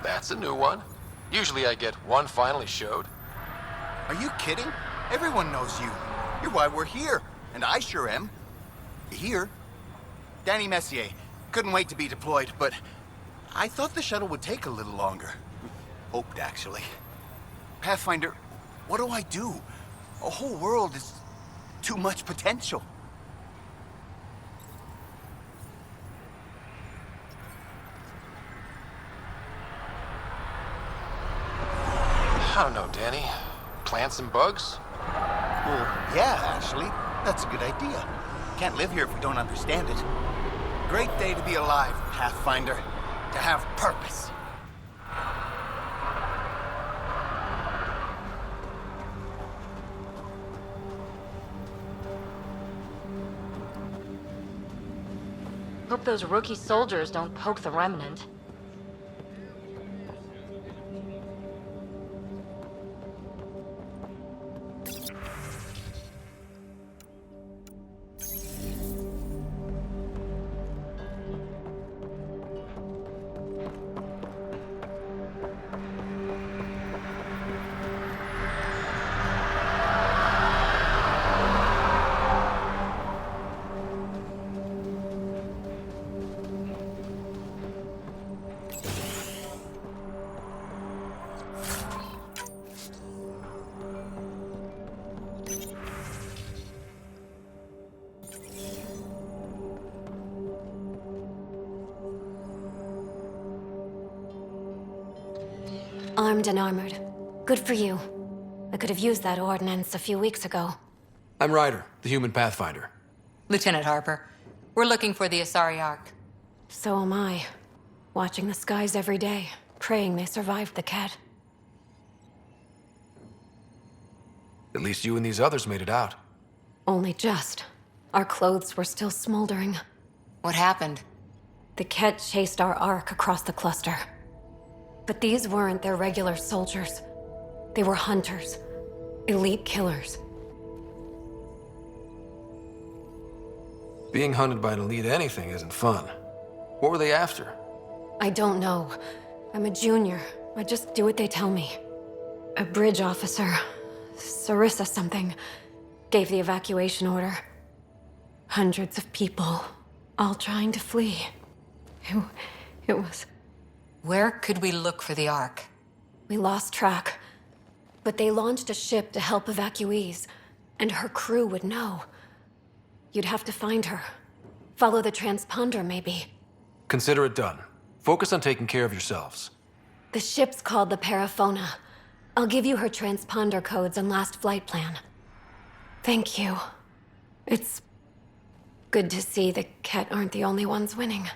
That's a new one. Usually I get one finally showed. Are you kidding? Everyone knows you. You're why we're here. And I sure am. Here. Danny Messier. Couldn't wait to be deployed, but... I thought the shuttle would take a little longer. Hoped, actually. Pathfinder, what do I do? A whole world is... too much potential. I don't know, Danny. Plant some bugs? Well, yeah, actually. That's a good idea. Can't live here if we don't understand it. Great day to be alive, Pathfinder. To have purpose. Hope those rookie soldiers don't poke the remnant. Armed and armored. Good for you. I could have used that ordnance a few weeks ago. I'm Ryder, the human Pathfinder. Lieutenant Harper, we're looking for the Asari Ark. So am I. Watching the skies every day, praying they survived the cat. At least you and these others made it out. Only just. Our clothes were still smoldering. What happened? The Ket chased our Ark across the cluster. But these weren't their regular soldiers. They were hunters. Elite killers. Being hunted by an elite anything isn't fun. What were they after? I don't know. I'm a junior. I just do what they tell me. A bridge officer, Sarissa something, gave the evacuation order. Hundreds of people, all trying to flee. It was... Where could we look for the Ark? We lost track. But they launched a ship to help evacuees, and her crew would know. You'd have to find her. Follow the transponder, maybe. Consider it done. Focus on taking care of yourselves. The ship's called the Paraphona. I'll give you her transponder codes and last flight plan. Thank you. It's good to see the Ket aren't the only ones winning.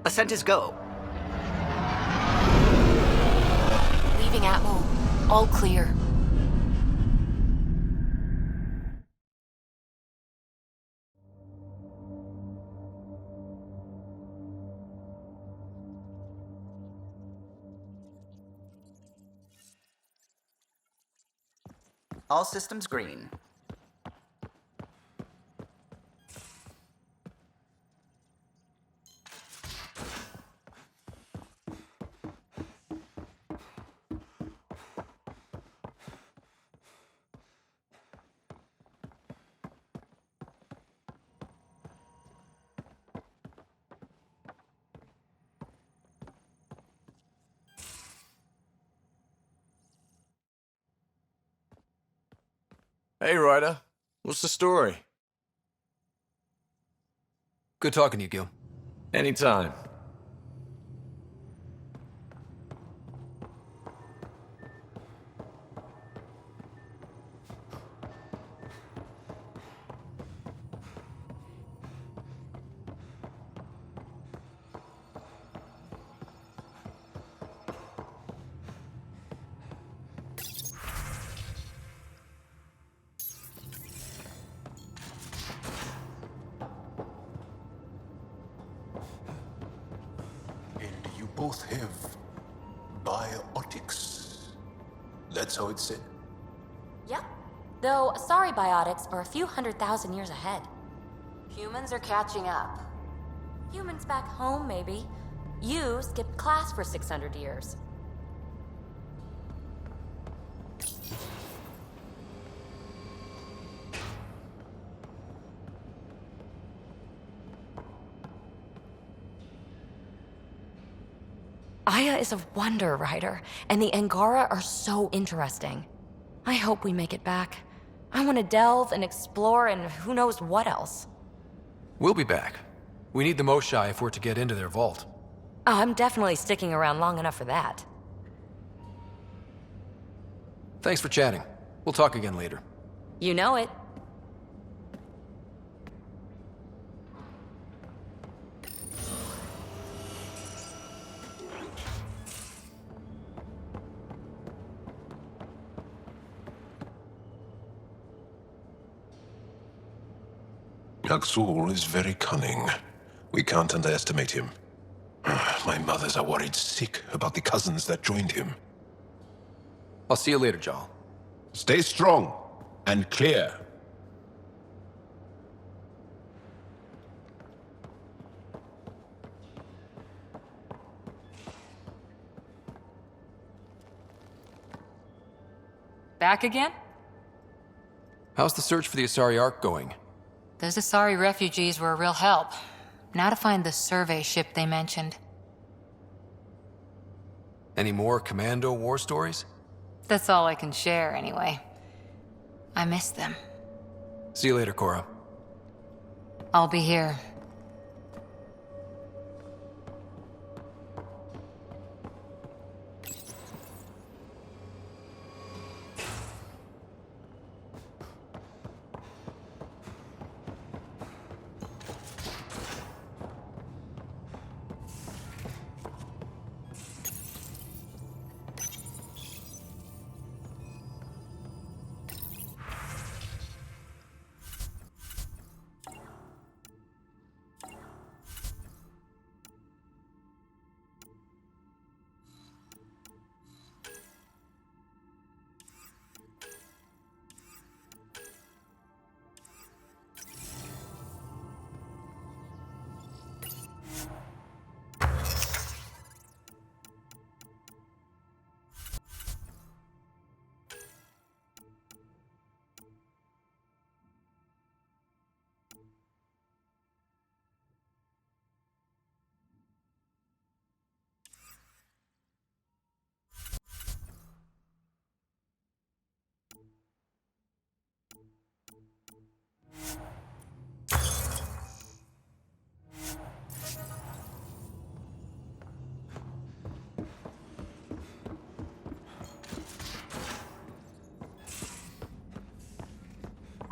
Ascent is go. Leaving Atmo. All clear. All systems green. Hey, Ryder. What's the story? Good talking to you, Gil. Anytime. And you both have biotics. That's how it's said. Yep. Though sorry biotics are a few 100,000 years ahead. Humans are catching up. Humans back home, maybe. You skipped class for 600 years. Aya is a wonder, Ryder, and the Angara are so interesting. I hope we make it back. I want to delve and explore and who knows what else. We'll be back. We need the Moshai if we're to get into their vault. I'm definitely sticking around long enough for that. Thanks for chatting. We'll talk again later. You know it. Aksul is very cunning. We can't underestimate him. My mothers are worried sick about the cousins that joined him. I'll see you later, Jarl. Stay strong and clear. Back again? How's the search for the Asari Ark going? Those Asari refugees were a real help. Now to find the survey ship they mentioned. Any more Commando war stories? That's all I can share, anyway. I miss them. See you later, Cora. I'll be here.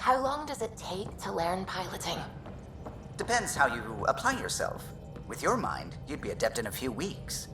How long does it take to learn piloting? Depends how you apply yourself. With your mind, you'd be adept in a few weeks.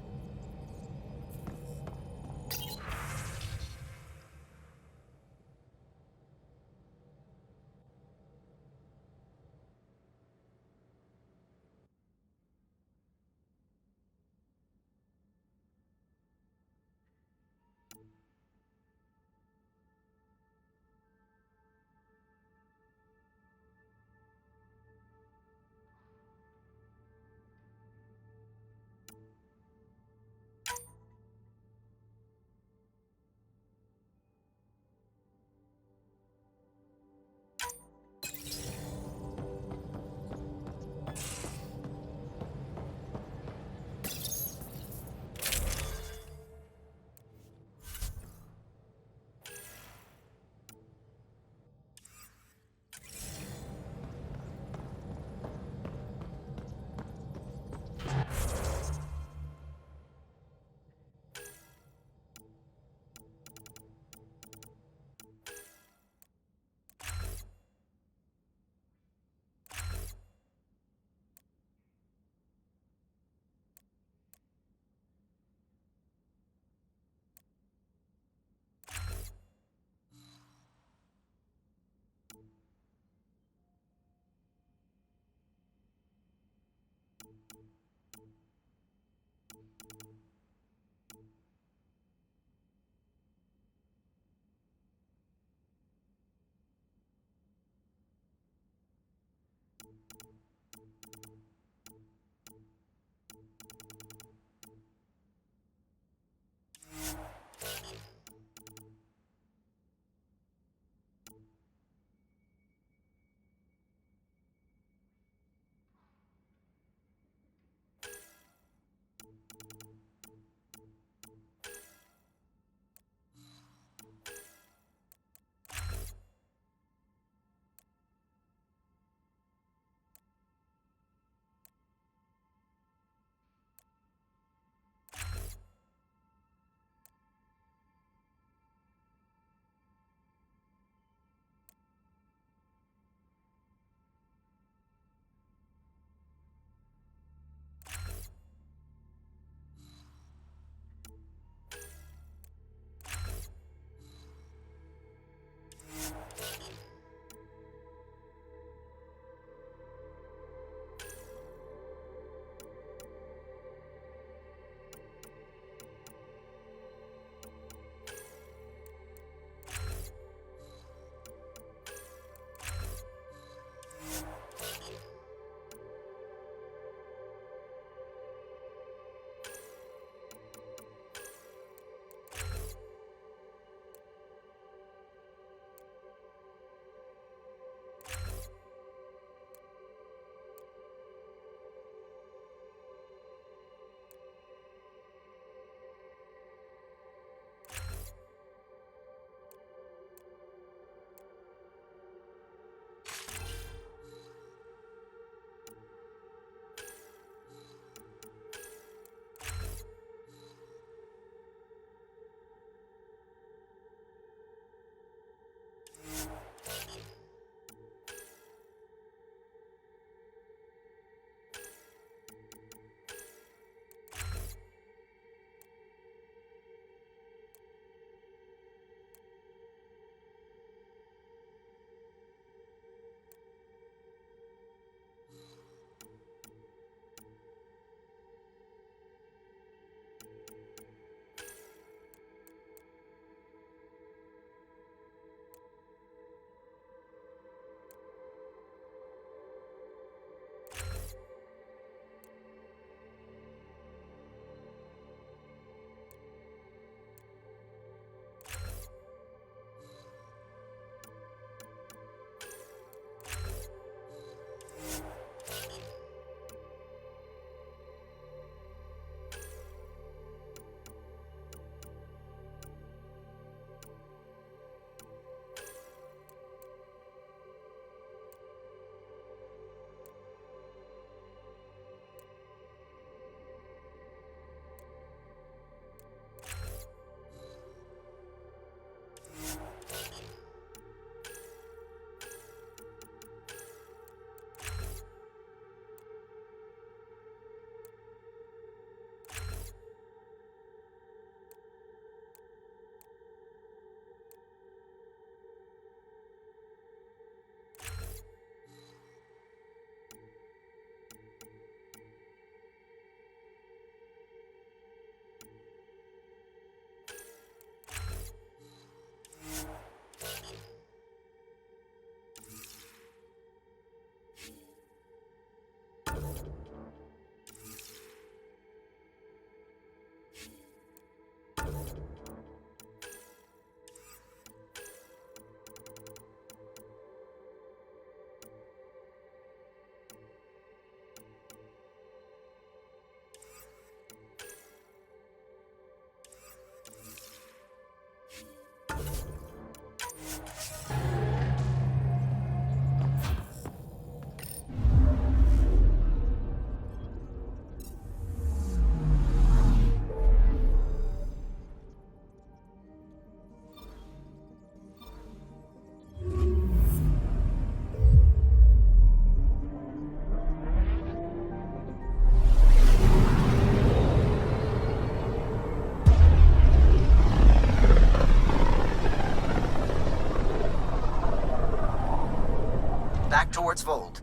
back towards Vold.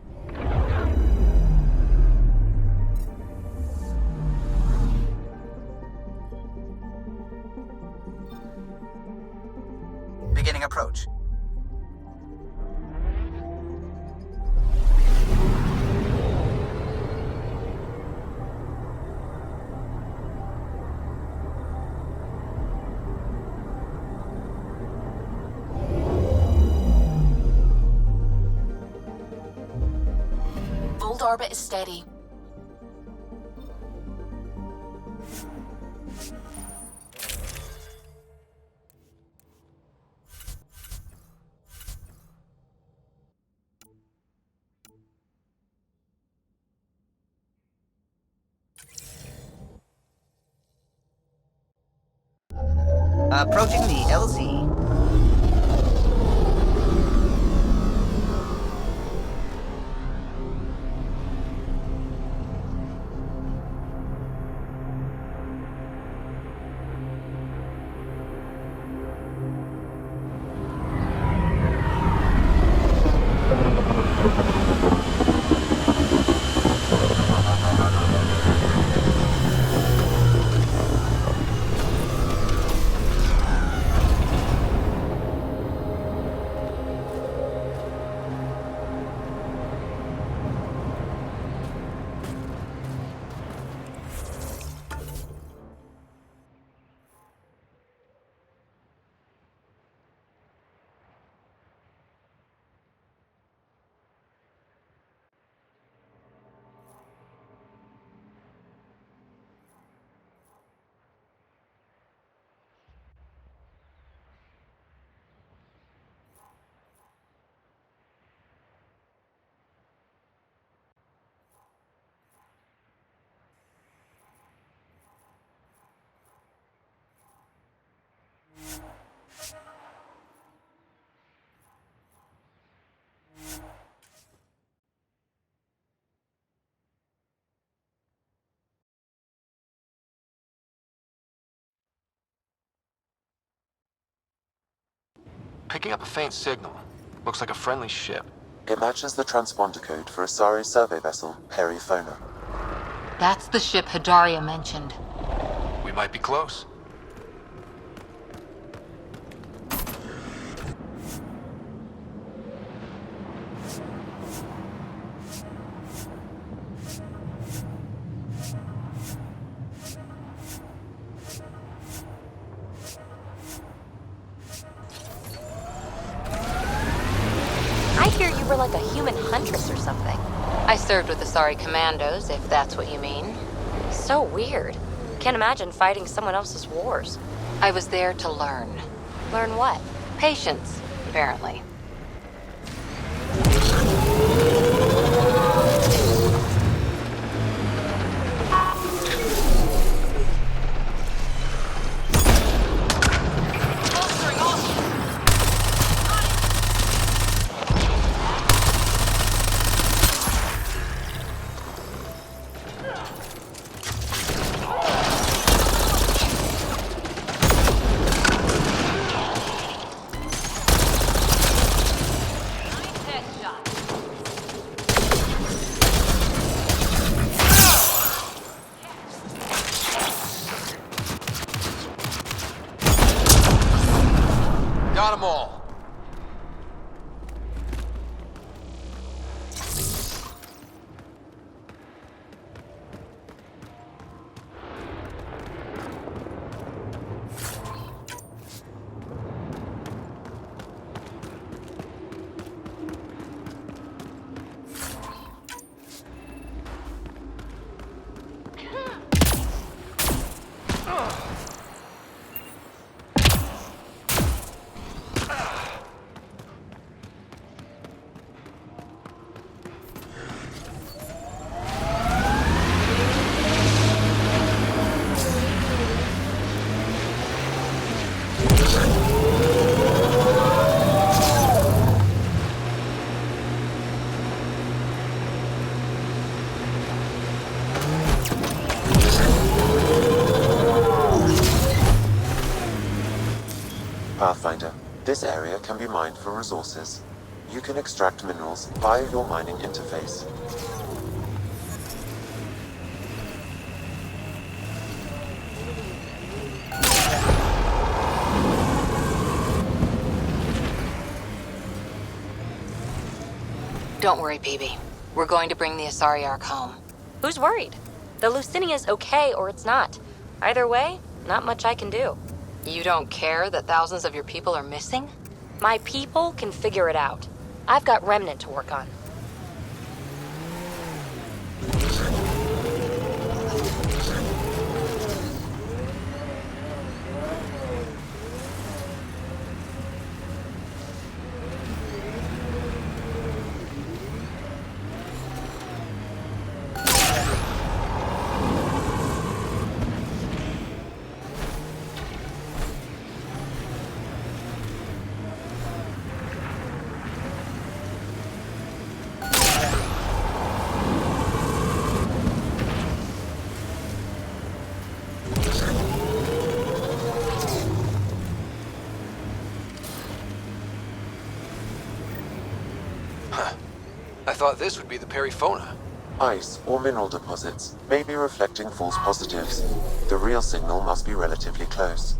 Beginning approach. Vold orbit is steady. Approaching the LZ. Picking up a faint signal. Looks like a friendly ship. It matches the transponder code for Asari survey vessel, Perifona. That's the ship Hadaria mentioned. We might be close. I hear you were like a human huntress or something. I served with the Asari commandos, if that's what you mean. So weird. Can't imagine fighting someone else's wars. I was there to learn. Learn what? Patience, apparently. Got them all. Pathfinder, this area can be mined for resources. You can extract minerals via your mining interface. Don't worry, PB. We're going to bring the Asari Ark home. Who's worried? The Lucinia's okay or it's not. Either way, not much I can do. You don't care that thousands of your people are missing? My people can figure it out. I've got Remnant to work on. I thought this would be the Perifona. Ice or mineral deposits may be reflecting false positives. The real signal must be relatively close.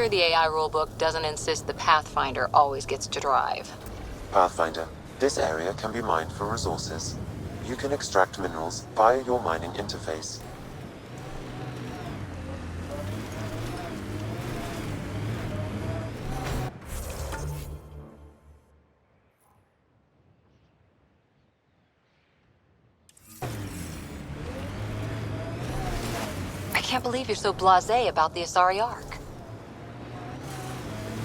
The AI rulebook doesn't insist the Pathfinder always gets to drive. Pathfinder, this area can be mined for resources. You can extract minerals via your mining interface. I can't believe you're so blasé about the Asari Ark.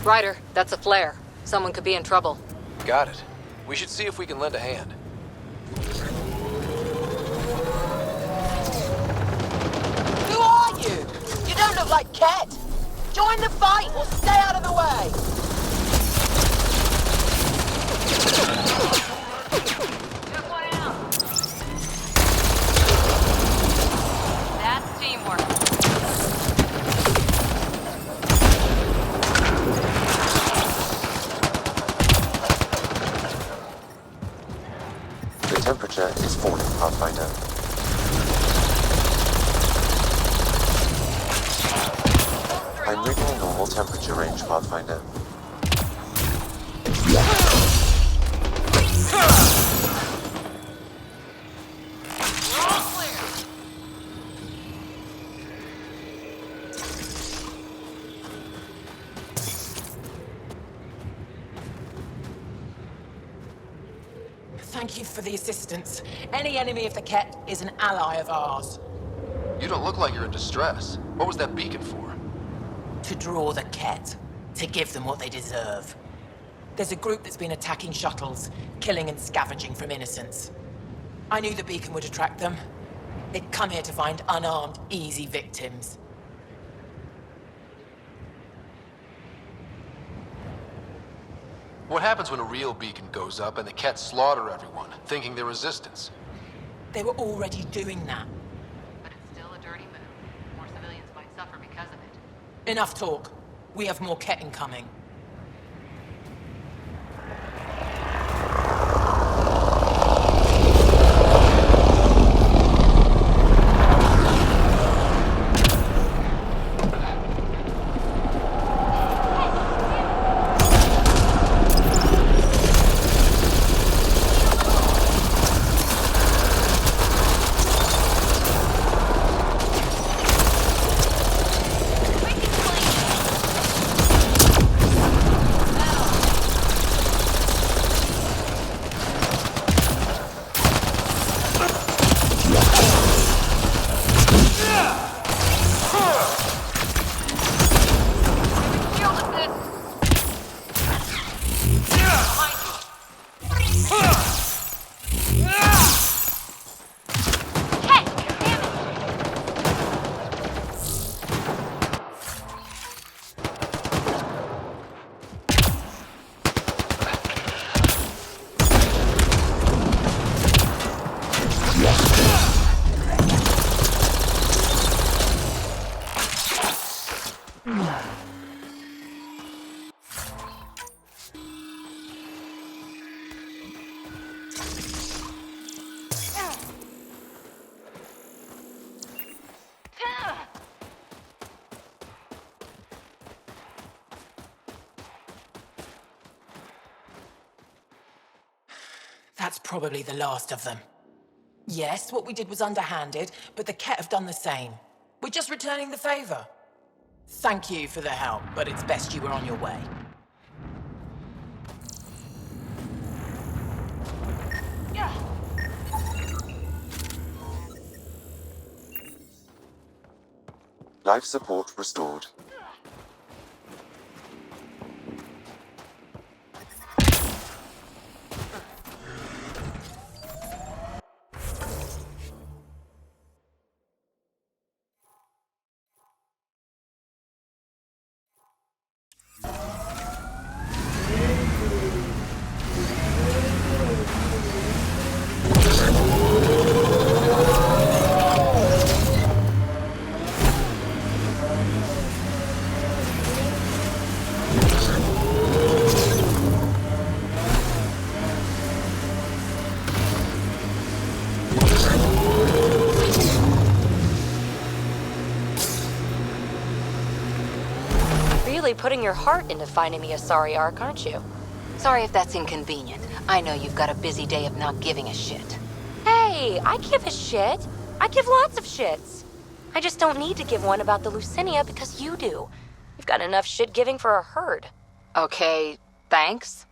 Ryder, that's a flare. Someone could be in trouble. Got it. We should see if we can lend a hand. Who are you? You don't look like Ket. Join the fight or stay out of the way. Took one out. That's teamwork. The temperature is falling, Pathfinder. I'm reading a normal temperature range, Pathfinder. Thank you for the assistance. Any enemy of the Ket is an ally of ours. You don't look like you're in distress. What was that beacon for? To draw the Ket. To give them what they deserve. There's a group that's been attacking shuttles, killing and scavenging from innocents. I knew the beacon would attract them. They'd come here to find unarmed, easy victims. What happens when a real beacon goes up and the Ket slaughter everyone, thinking they're resistance? They were already doing that. But it's still a dirty move. More civilians might suffer because of it. Enough talk. We have more Ket incoming. That's probably the last of them. Yes, what we did was underhanded, but the Ket have done the same. We're just returning the favor. Thank you for the help, but it's best you were on your way. Life support restored. Really putting your heart into finding the Asari Ark, aren't you? Sorry if that's inconvenient. I know you've got a busy day of not giving a shit. Hey, I give a shit. I give lots of shits. I just don't need to give one about the Lucinia because you do. You've got enough shit giving for a herd. Okay, thanks.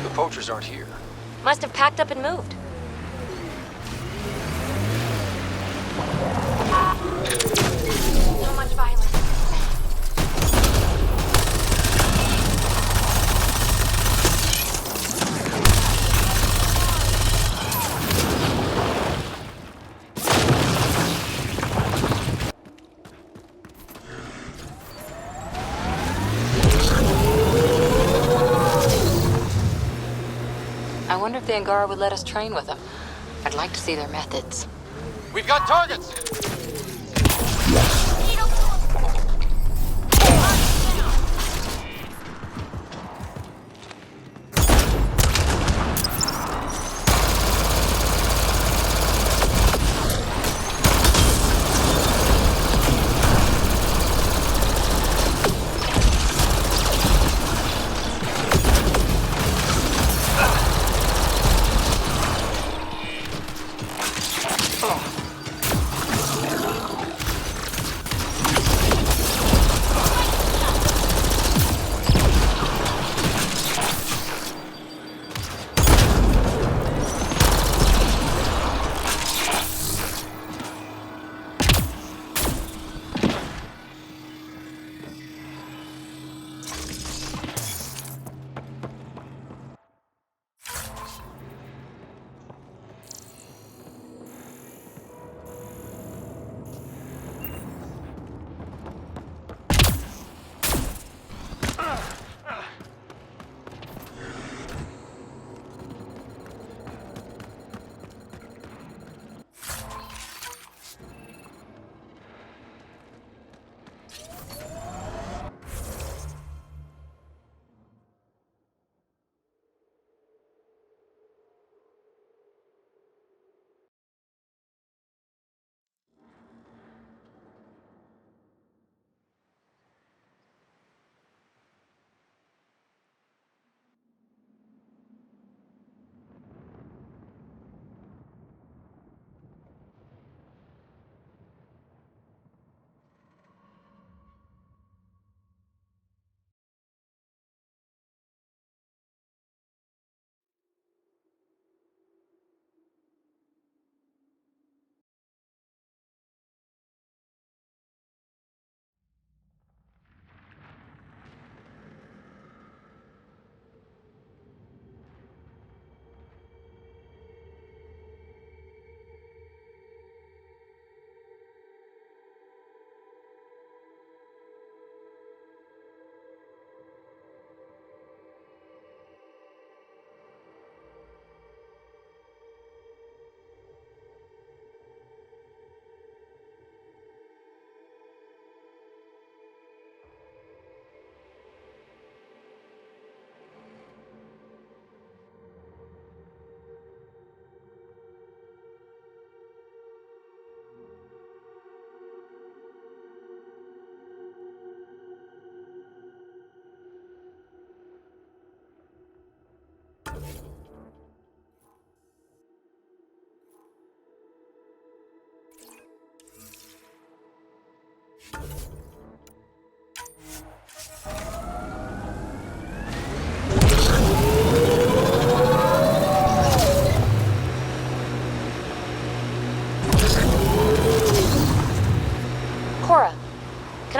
The poachers aren't here. Must have packed up and moved. So much violence. I wonder if the Angara would let us train with them. I'd like to see their methods. We've got targets!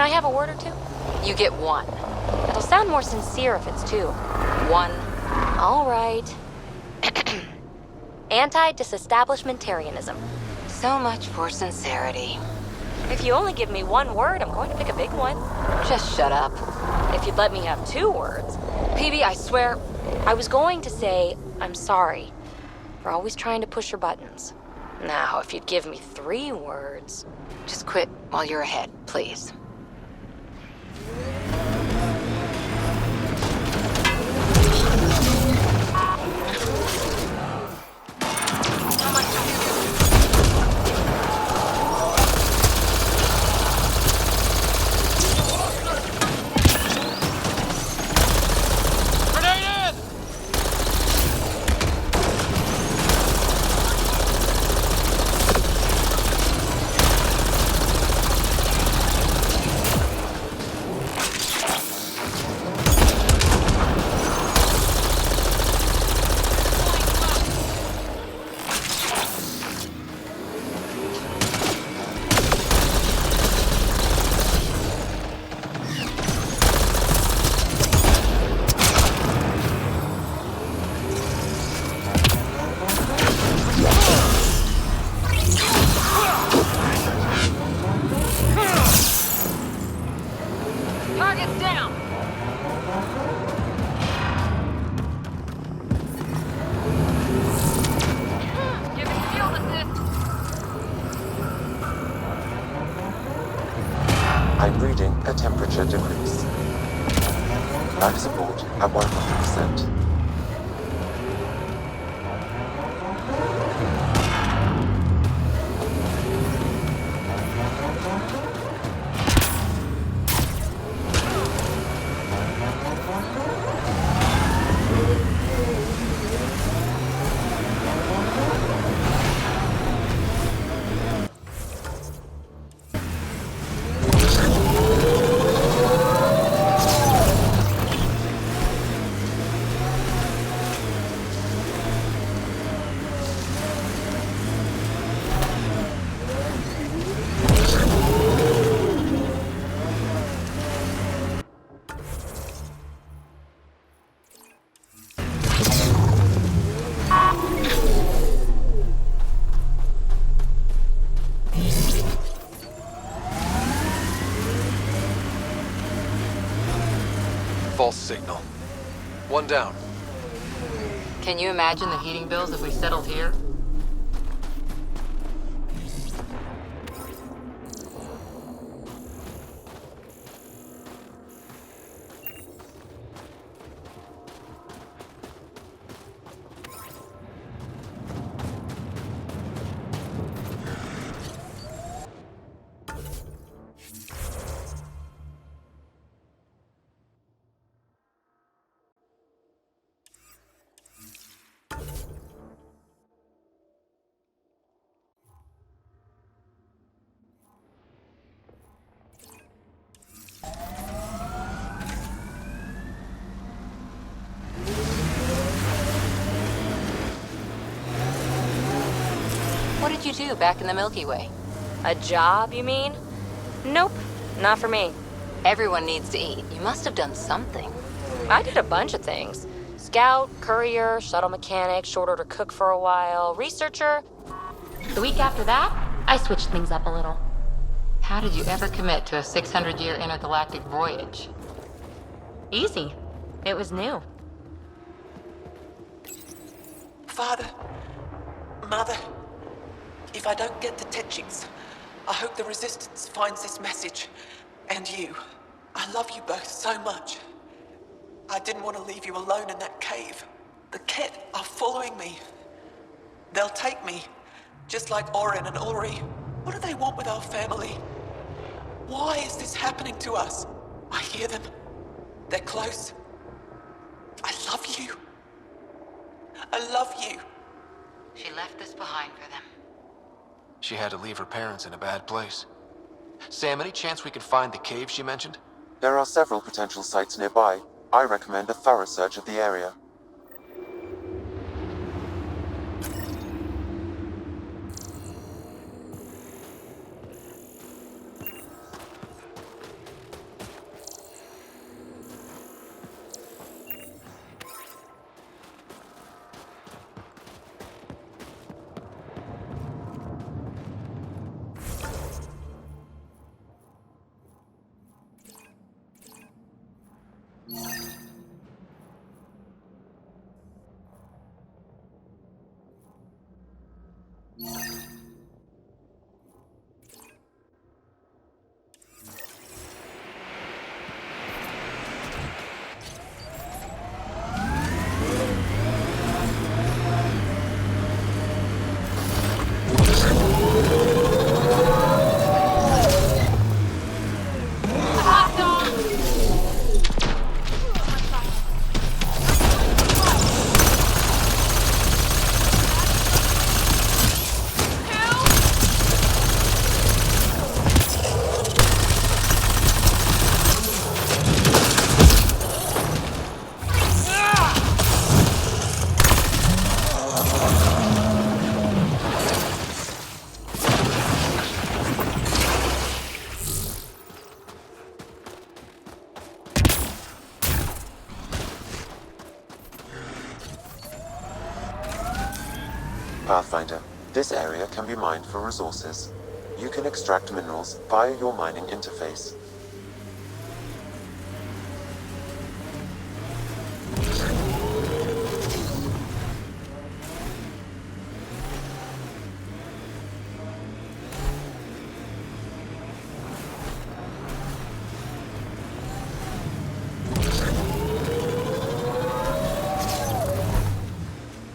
I have a word or two? You get one. It'll sound more sincere if it's two. One. All right. Anti-disestablishmentarianism. So much for sincerity. If you only give me one word, I'm going to pick a big one. Just shut up. If you'd let me have 2 words. PB, I swear, I was going to say I'm sorry for always trying to push your buttons. Now, if you'd give me 3 words... Just quit while you're ahead, please. Target's down! Giving field assist! I'm reading a temperature decrease. Life support at 100%. False signal. 1 down. Can you imagine the heating bills if we settled here? What did you do back in the Milky Way? A job, you mean? Nope, not for me. Everyone needs to eat. You must have done something. I did a bunch of things. Scout, courier, shuttle mechanic, short order cook for a while, researcher. The week after that, I switched things up a little. How did you ever commit to a 600-year intergalactic voyage? Easy. It was new. Father, Mother, if I don't get the teachings, I hope the Resistance finds this message. And you. I love you both so much. I didn't want to leave you alone in that cave. The Ket are following me. They'll take me, just like Orin and Ulri. What do they want with our family? Why is this happening to us? I hear them. They're close. I love you. I love you. She left this behind for them. She had to leave her parents in a bad place. Sam, any chance we could find the cave she mentioned? There are several potential sites nearby. I recommend a thorough search of the area. Pathfinder, this area can be mined for resources. You can extract minerals via your mining interface.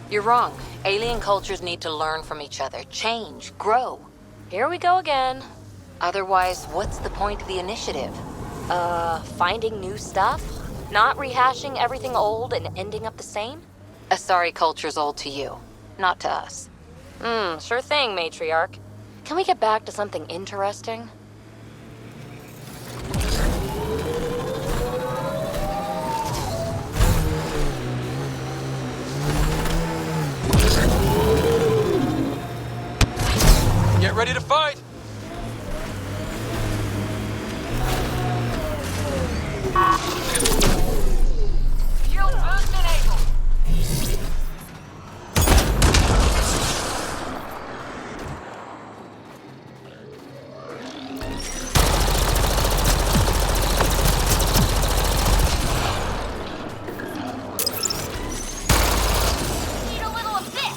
You're wrong. Alien cultures need to learn from each other, change, grow. Here we go again. Otherwise, what's the point of the initiative? Finding new stuff? Not rehashing everything old and ending up the same? Asari culture's old to you, not to us. Sure thing, matriarch. Can we get back to something interesting? Get ready to fight! Shield burst enabled. Need a little of this!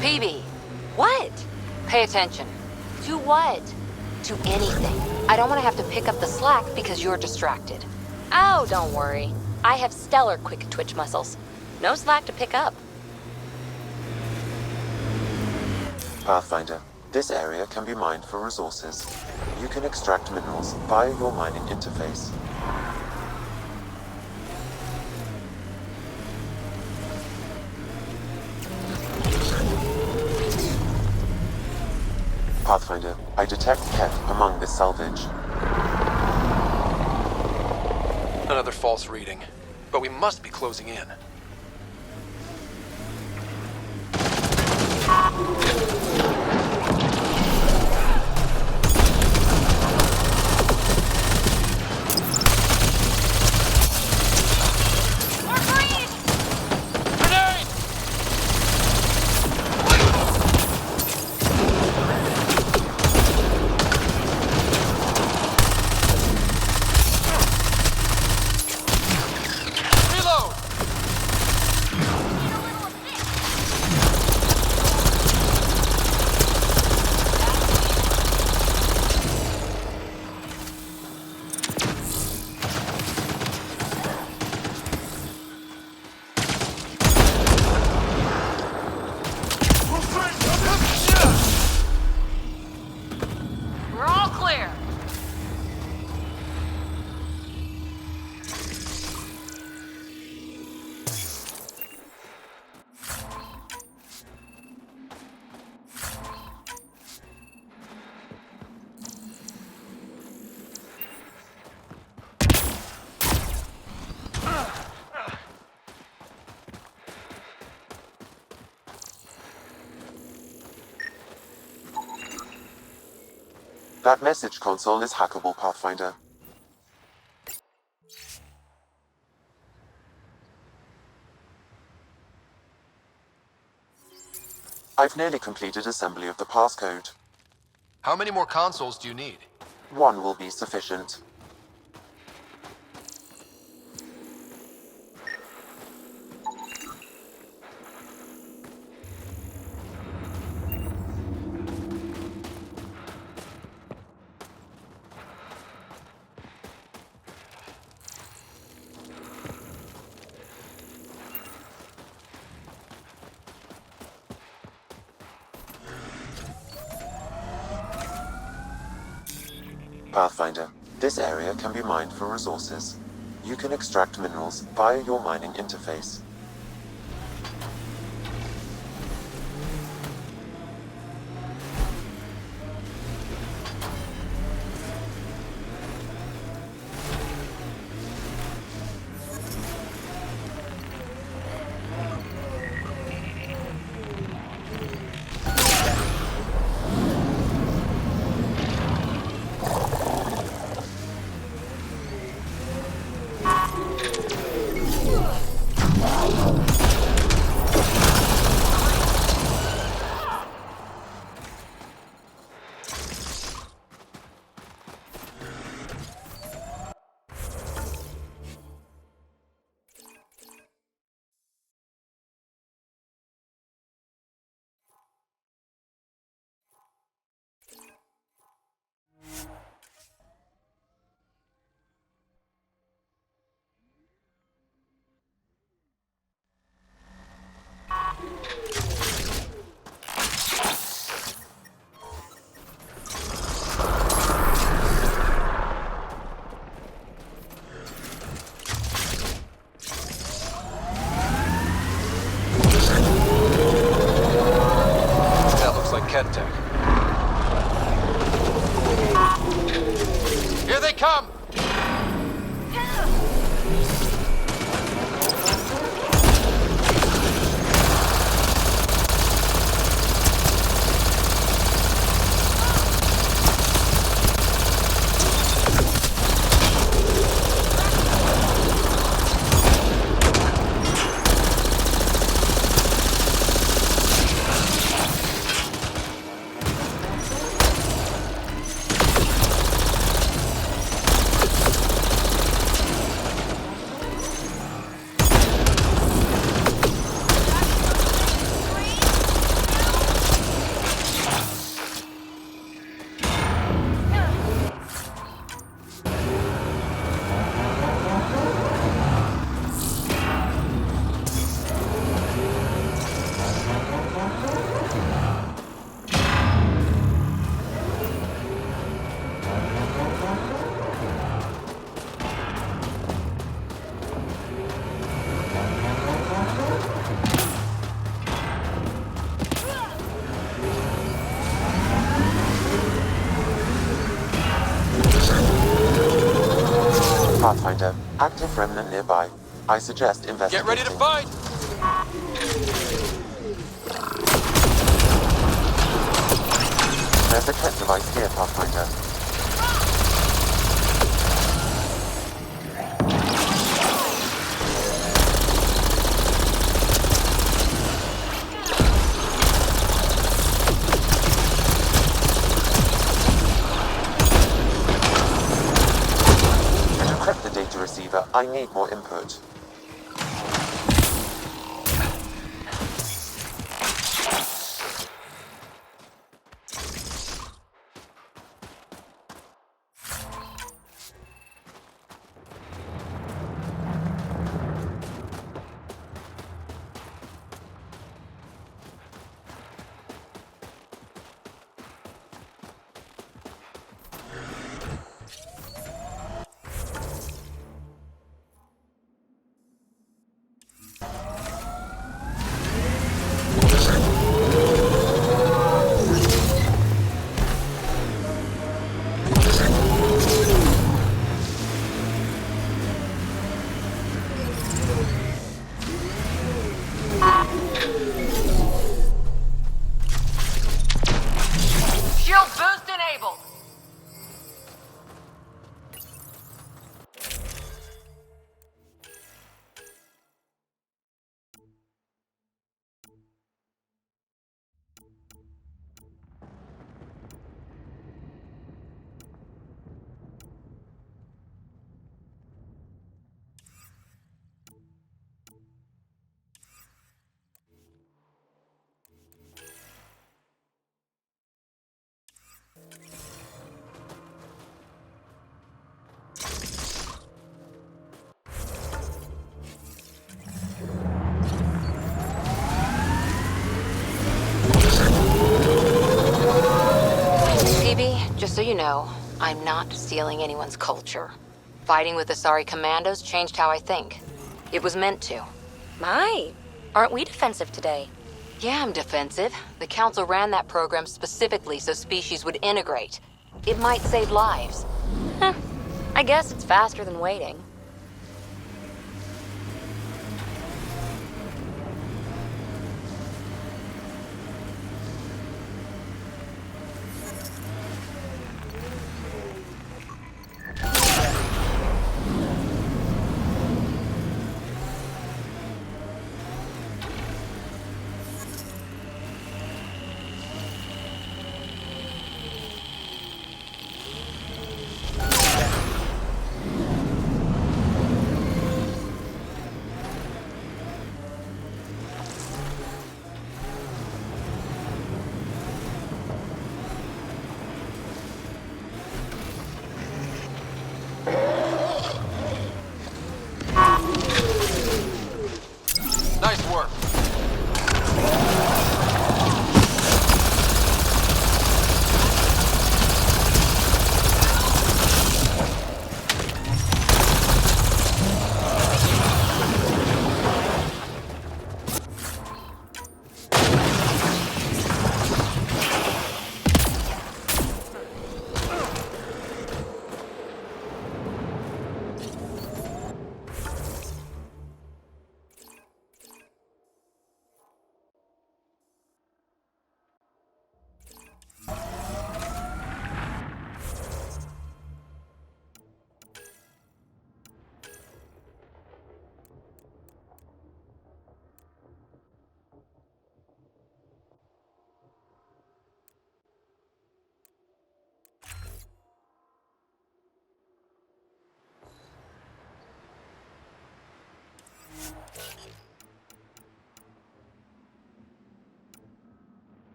PB, What? pay attention. To what? To anything. I don't want to have to pick up the slack because you're distracted. Oh, don't worry. I have stellar quick twitch muscles. No slack to pick up. Pathfinder, this area can be mined for resources. You can extract minerals via your mining interface. Pathfinder, I detect Ket among this salvage. Another false reading. But we must be closing in. We're all clear. That message console is hackable, Pathfinder. I've nearly completed assembly of the passcode. How many more consoles do you need? One will be sufficient. Pathfinder, this area can be mined for resources. You can extract minerals via your mining interface. That looks like Ket tech. Here they come! Pathfinder, active remnant nearby. I suggest investigating. Get ready to fight! There's a Ket device here, Pathfinder. To encrypt the data receiver, I need more input. you know, I'm not stealing anyone's culture. Fighting with the Asari commandos changed how I think. It was meant to. My, aren't we defensive today? Yeah, I'm defensive. The Council ran that program specifically so species would integrate. It might save lives. Huh. I guess it's faster than waiting. Nice work.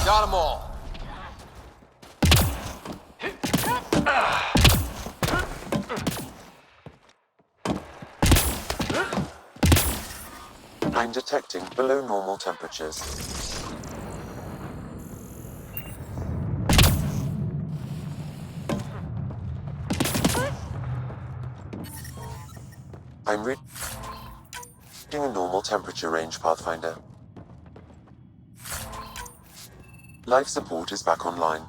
Got them all. I'm detecting below normal temperatures. I'm reading a normal temperature range, Pathfinder. Life support is back online.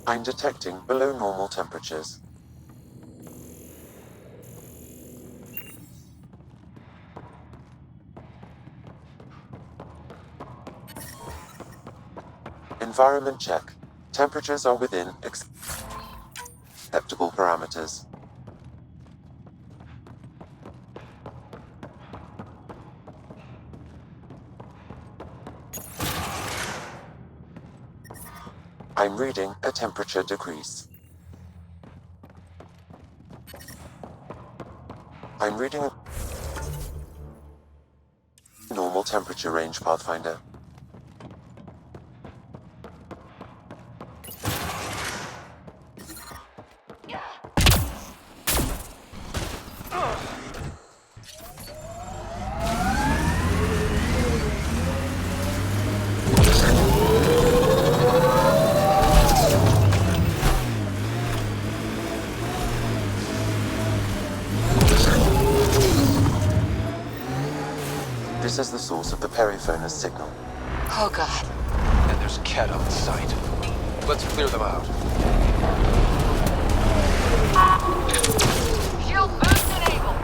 I'm detecting below normal temperatures. Environment check. Temperatures are within acceptable parameters. I'm reading a temperature decrease. I'm reading a normal temperature range, Pathfinder. This is the source of the periphone's signal. Oh god. And there's Ket on site. Let's clear them out. Shield boost enabled.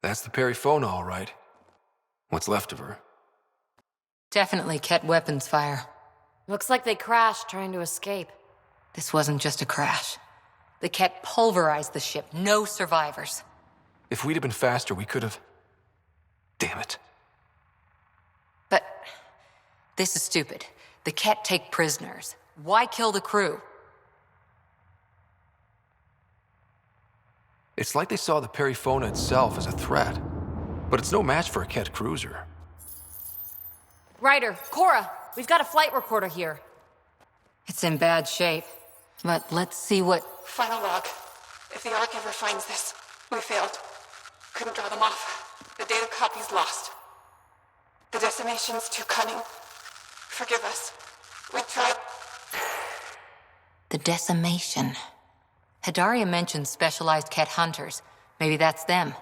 That's the Perifona, all right. What's left of her? Definitely Ket weapons fire. Looks like they crashed trying to escape. This wasn't just a crash. The Ket pulverized the ship. No survivors. If we'd have been faster, we could have... Damn it. But this is stupid. The Ket take prisoners. Why kill the crew? It's like they saw the Perifona itself as a threat. But it's no match for a Ket cruiser. Ryder, Cora, we've got a flight recorder here. It's in bad shape. But let's see what... Final log. If the Ark ever finds this, we failed. Couldn't draw them off. The data copy's lost. The decimation's too cunning. Forgive us. We tried. The decimation. Hidaria mentioned specialized Ket hunters. Maybe that's them.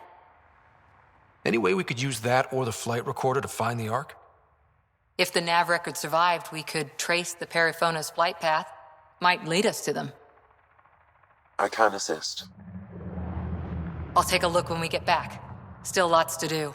Any way we could use that or the flight recorder to find the Ark? If the nav record survived, we could trace the Perifona's flight path. Might lead us to them. I can assist. I'll take a look when we get back. Still lots to do.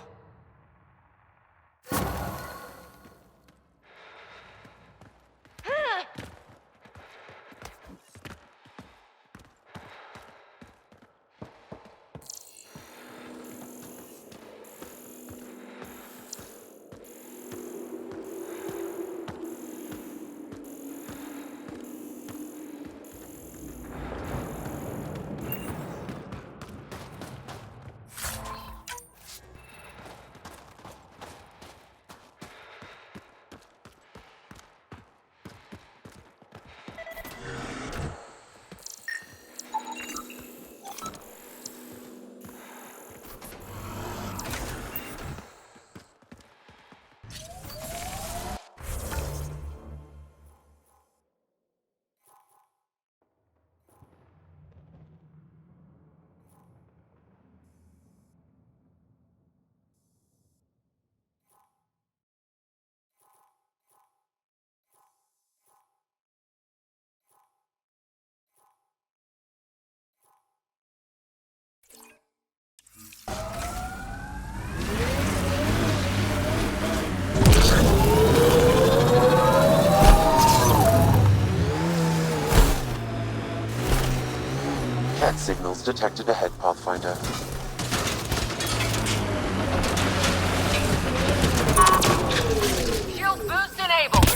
Signals detected ahead, Pathfinder. Shield boost enabled.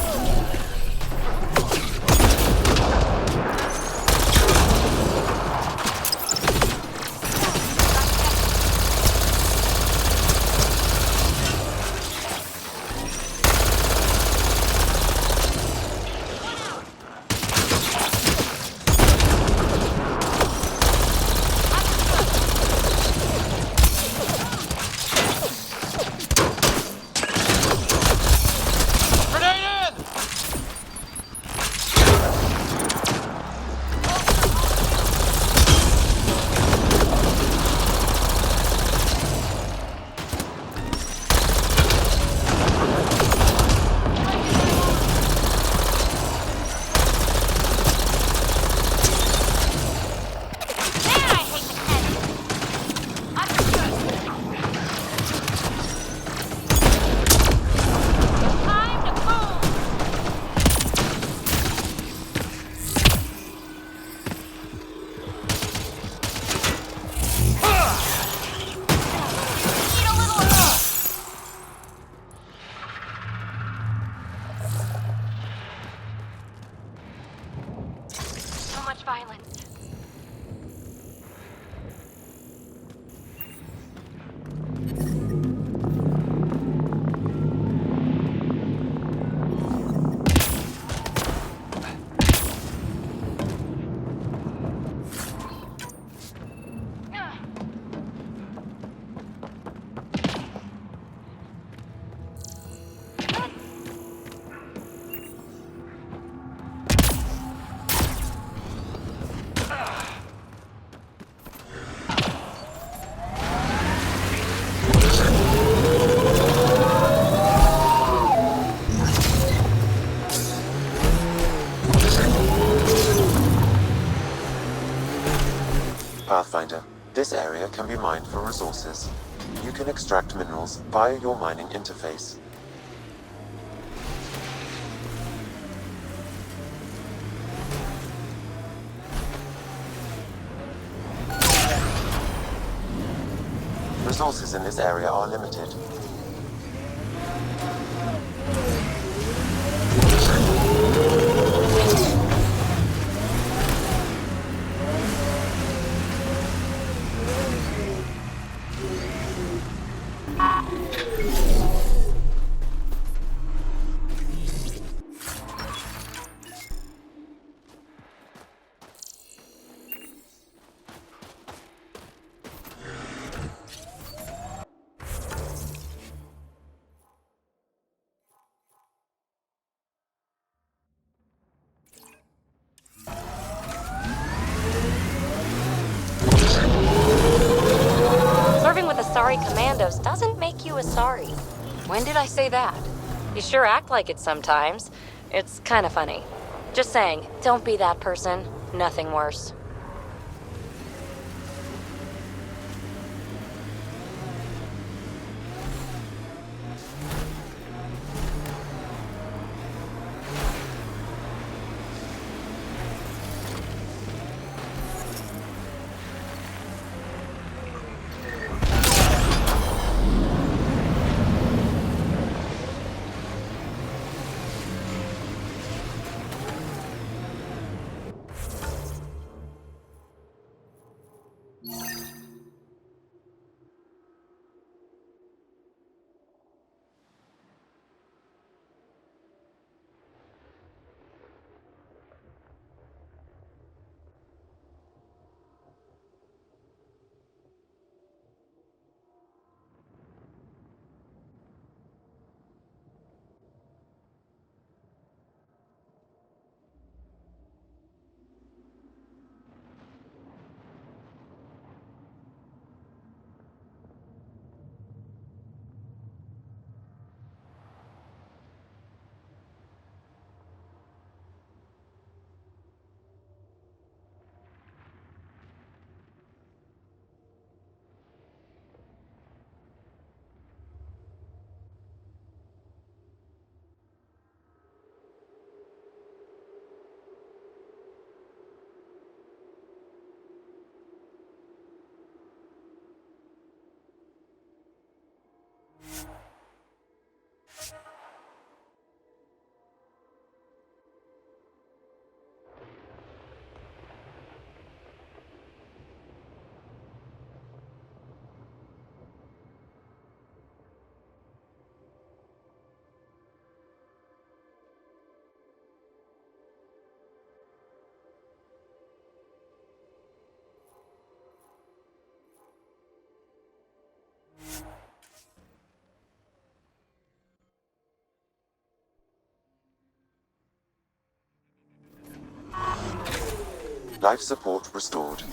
So much violence. Pathfinder, this area can be mined for resources. You can extract minerals via your mining interface. Resources in this area are limited. Serving with Asari commandos doesn't make you Asari. When did I say that? You sure act like it sometimes. It's kind of funny. Just saying, don't be that person. Nothing worse. Life support restored.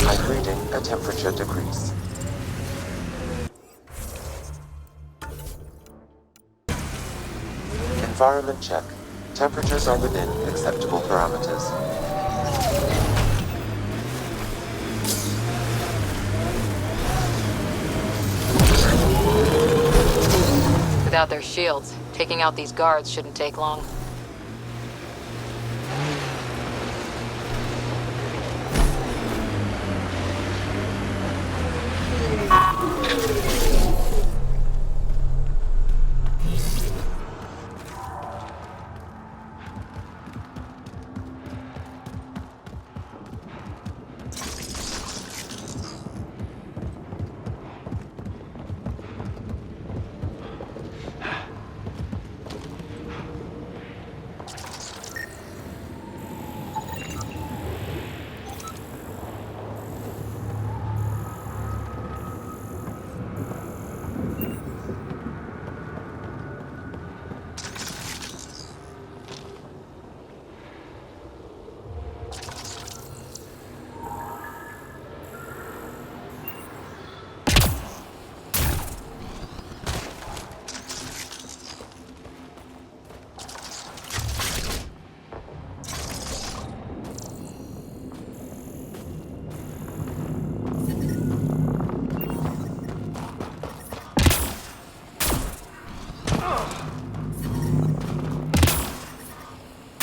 I'm reading a temperature decrease. Environment check. Temperatures are within acceptable parameters. Without their shields, taking out these guards shouldn't take long.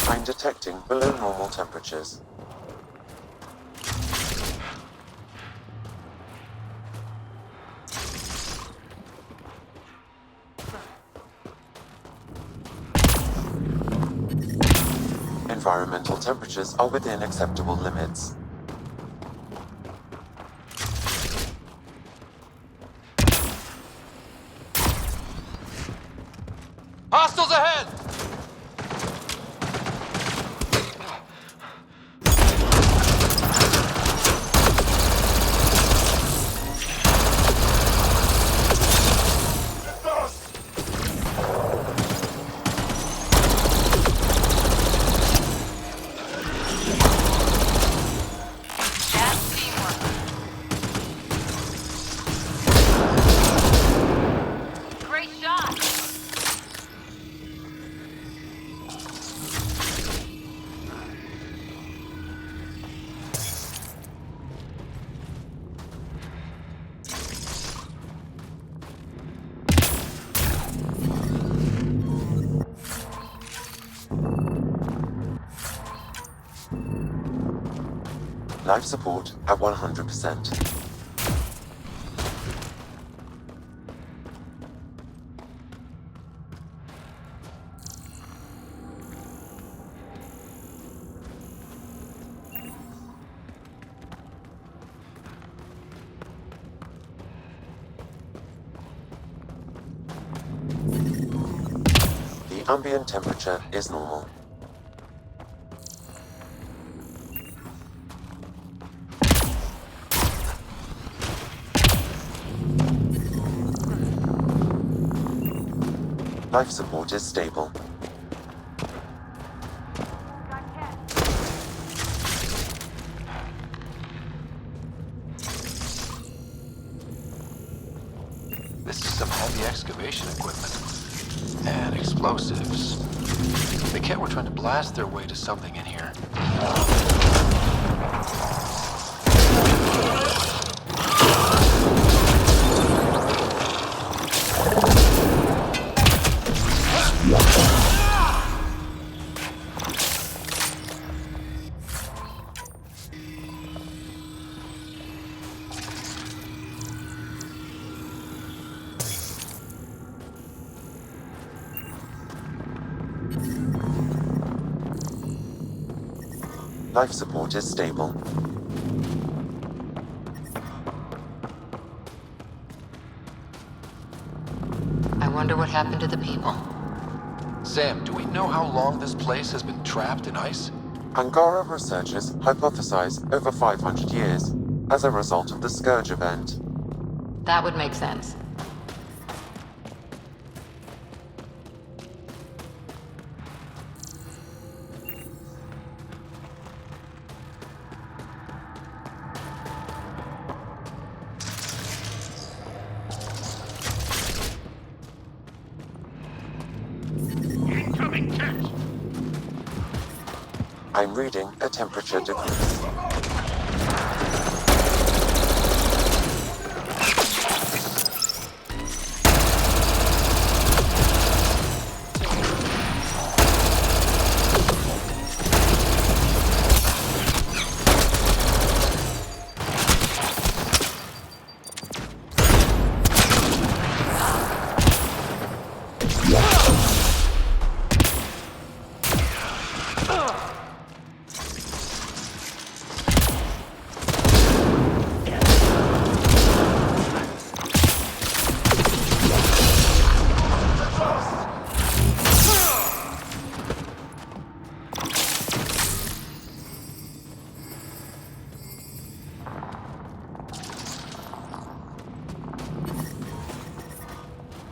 I'm detecting below normal temperatures. Environmental temperatures are within acceptable limits. Hostiles ahead! Great shot! Life support at 100%. The ambient temperature is normal. Life support is stable. This is some heavy excavation equipment. And explosives. The Kett were trying to blast their way to something in here. Life support is stable. I wonder what happened to the people. Sam, do we know how long this place has been trapped in ice? Angara researchers hypothesize over 500 years as a result of the Scourge event. That would make sense. I'm reading a temperature decrease.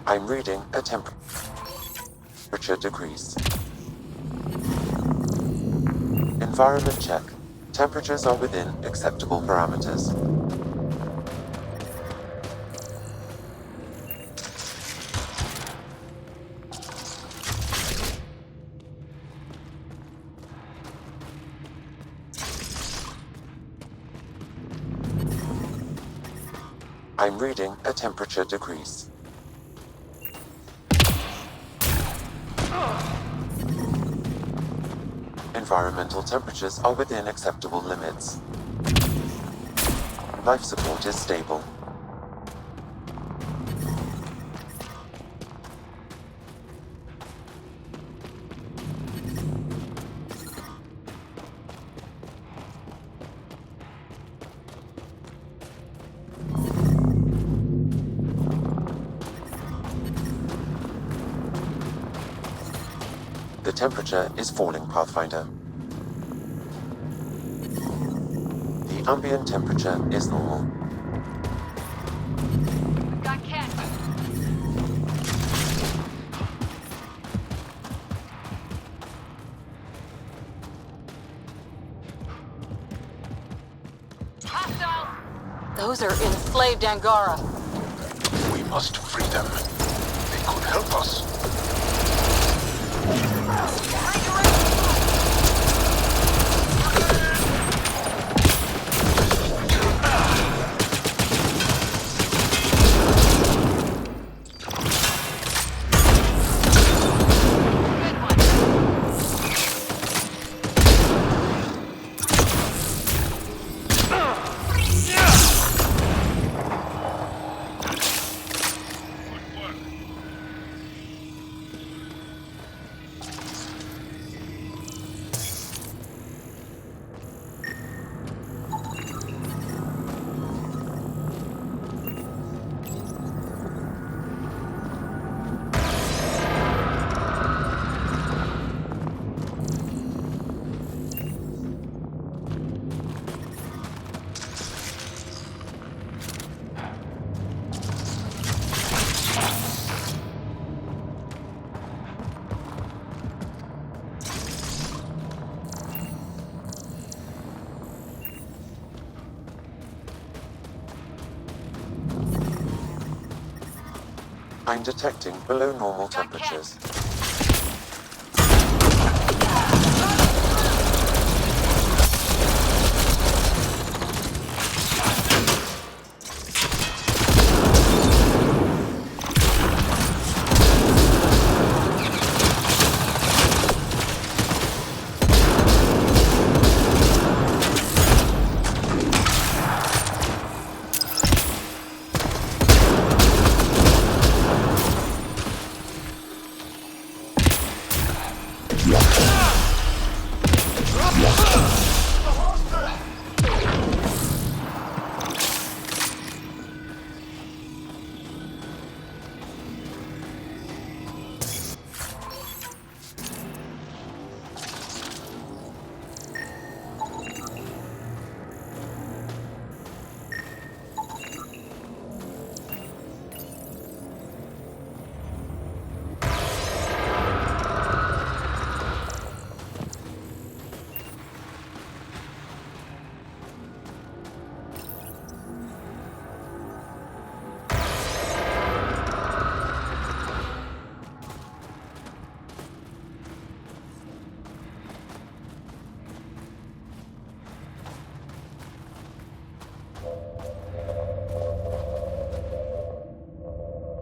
I'm reading a temperature decrease. Environment check. Temperatures are within acceptable parameters. I'm reading a temperature decrease. Environmental temperatures are within acceptable limits. Life support is stable. The temperature is falling, Pathfinder. The ambient temperature is normal. Got Kett. Hostile! Those are enslaved Angara. We must free them. They could help us. I'm detecting below normal temperatures.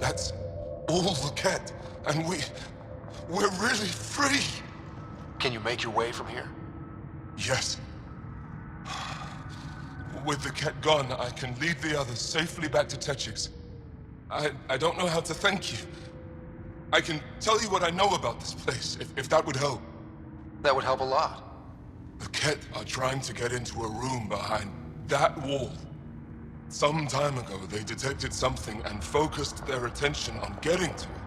That's all the Ket, and we're really free. Can you make your way from here? Yes. With the Ket gone, I can lead the others safely back to Techix. I don't know how to thank you. I can tell you what I know about this place, if that would help. That would help a lot. The Ket are trying to get into a room behind that wall. Some time ago, they detected something and focused their attention on getting to it.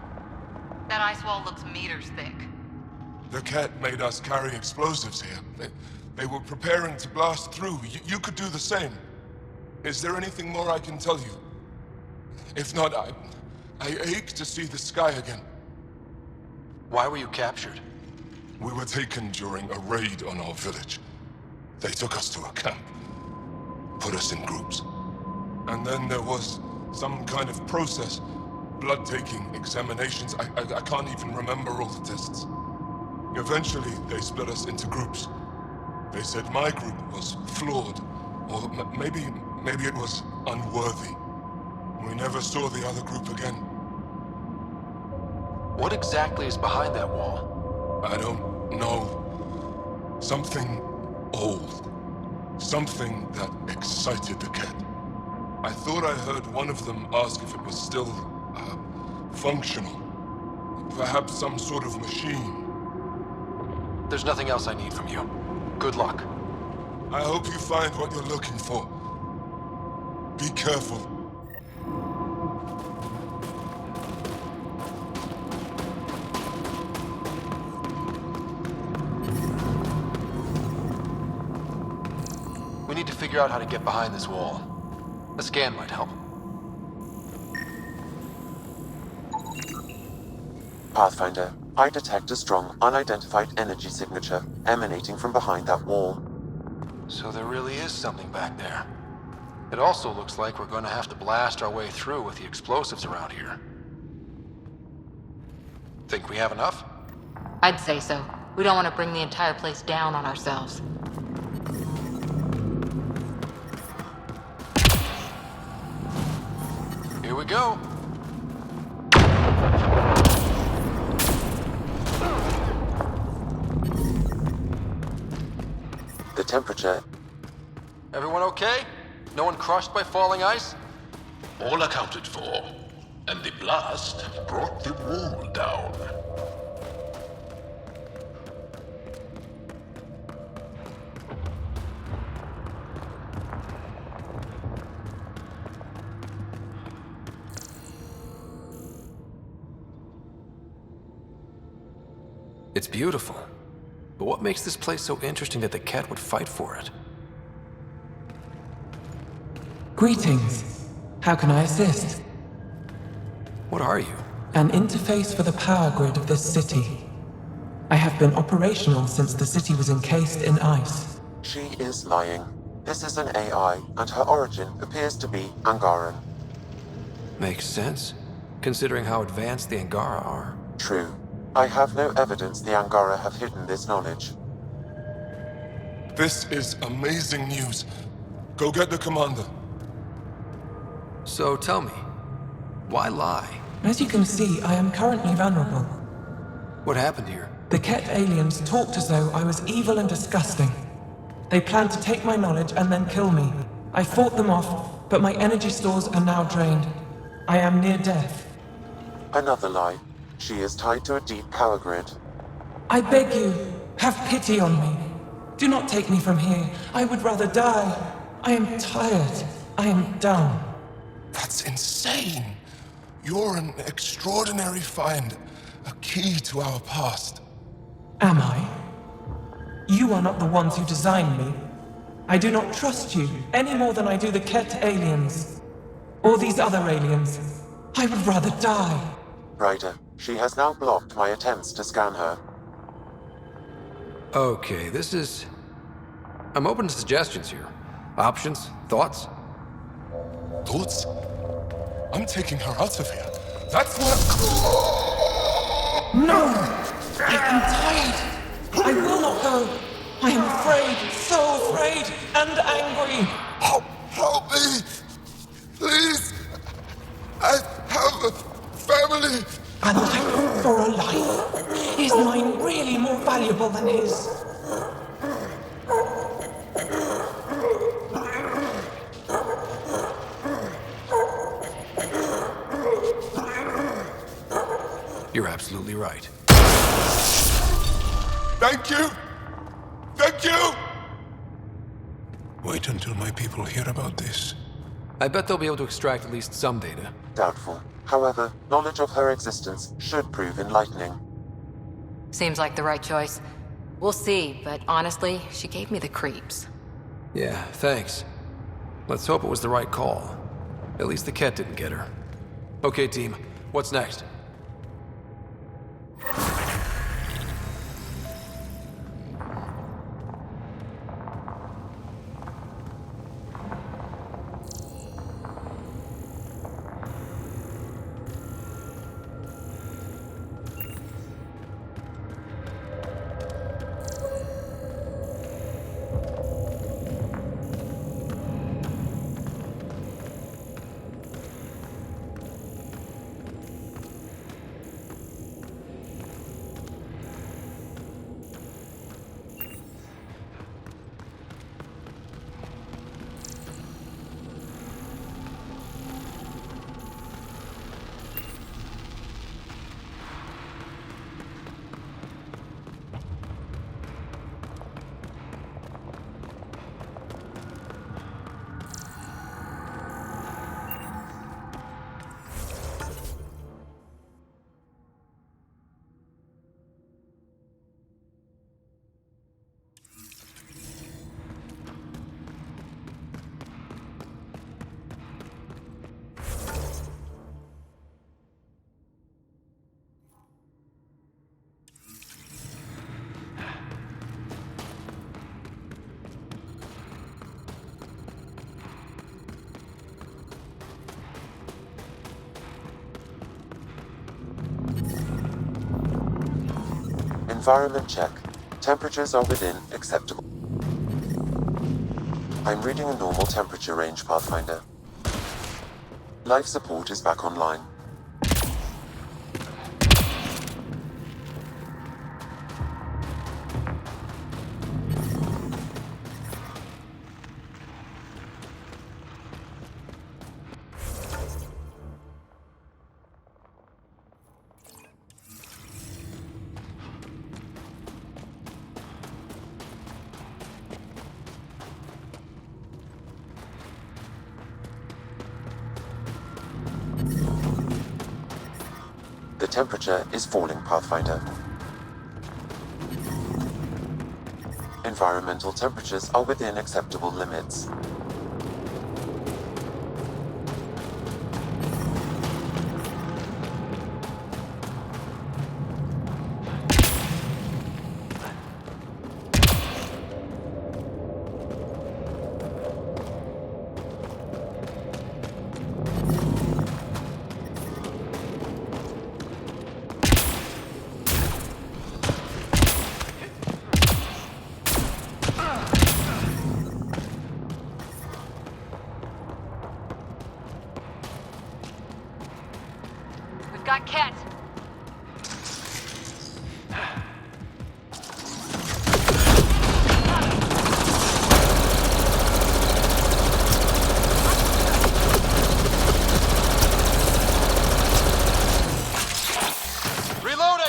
That ice wall looks meters thick. The Ket made us carry explosives here. They were preparing to blast through. You could do the same. Is there anything more I can tell you? If not, I ache to see the sky again. Why were you captured? We were taken during a raid on our village. They took us to a camp, put us in groups. And then there was some kind of process. Blood-taking, examinations, I can't even remember all the tests. Eventually, they split us into groups. They said my group was flawed, or maybe it was unworthy. We never saw the other group again. What exactly is behind that wall? I don't know. Something old. Something that excited the Ket. I thought I heard one of them ask if it was still, functional. Perhaps some sort of machine. There's nothing else I need from you. Good luck. I hope you find what you're looking for. Be careful. We need to figure out how to get behind this wall. A scan might help. Pathfinder, I detect a strong, unidentified energy signature emanating from behind that wall. So there really is something back there. It also looks like we're going to have to blast our way through with the explosives around here. Think we have enough? I'd say so. We don't want to bring the entire place down on ourselves. Here we go. The temperature... Everyone okay? No one crushed by falling ice? All accounted for. And the blast brought the wall down. It's beautiful. But what makes this place so interesting that the Ket would fight for it? Greetings. How can I assist? What are you? An interface for the power grid of this city. I have been operational since the city was encased in ice. She is lying. This is an AI, and her origin appears to be Angaran. Makes sense. considering how advanced the Angara are. True. I have no evidence the Angara have hidden this knowledge. This is amazing news. Go get the commander. So tell me, why lie? As you can see, I am currently vulnerable. What happened here? The Ket aliens talked as though I was evil and disgusting. They planned to take my knowledge and then kill me. I fought them off, but my energy stores are now drained. I am near death. Another lie. She is tied to a deep power grid. I beg you, have pity on me. Do not take me from here. I would rather die. I am tired. I am done. That's insane. You're an extraordinary find. A key to our past. Am I? You are not the ones who designed me. I do not trust you any more than I do the Ket aliens. Or these other aliens. I would rather die. Ryder, she has now blocked my attempts to scan her. Okay, I'm open to suggestions here. Options? Thoughts? Thoughts? I'm taking her out of here. That's what... No! I am tired. I will not go. I am afraid, so afraid and angry. Help me! Please! I have a family! A life for a life. Is mine really more valuable than his? You're absolutely right. Thank you! Thank you! Wait until my people hear about this. I bet they'll be able to extract at least some data. Doubtful. However, knowledge of her existence should prove enlightening. Seems like the right choice. We'll see, but honestly, she gave me the creeps. Yeah, thanks. Let's hope it was the right call. At least the Ket didn't get her. Okay, team. What's next? Environment check. Temperatures are within acceptable. I'm reading a normal temperature range, Pathfinder. Life support is back online. The temperature is falling, Pathfinder. Environmental temperatures are within acceptable limits. got Ket. Reloading!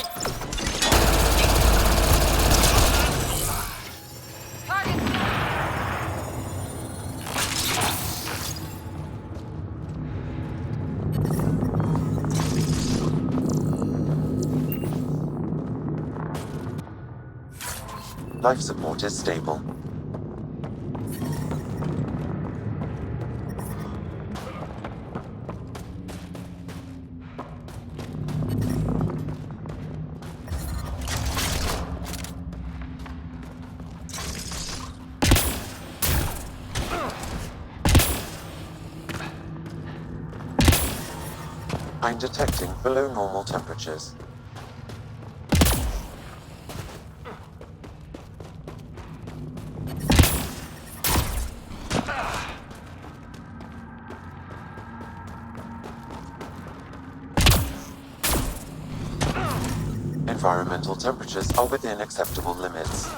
Life support is stable. I'm detecting below normal temperatures. Environmental temperatures are within acceptable limits.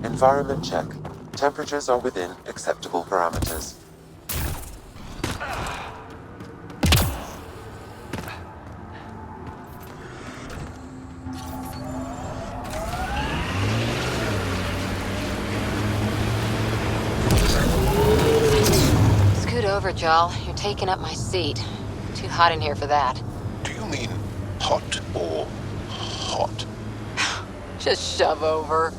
Environment check. Temperatures are within acceptable parameters. Scoot over, Jal. You're taking up my seat. Too hot in here for that. Do you mean hot or hot? Just shove over.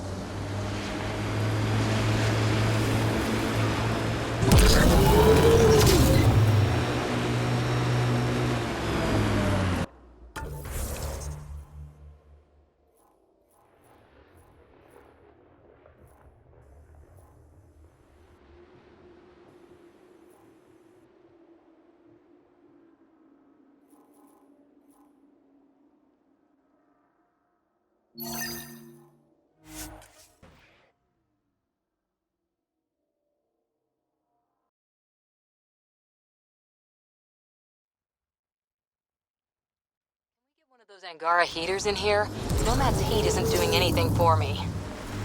Those Angara heaters in here? Nomad's heat isn't doing anything for me.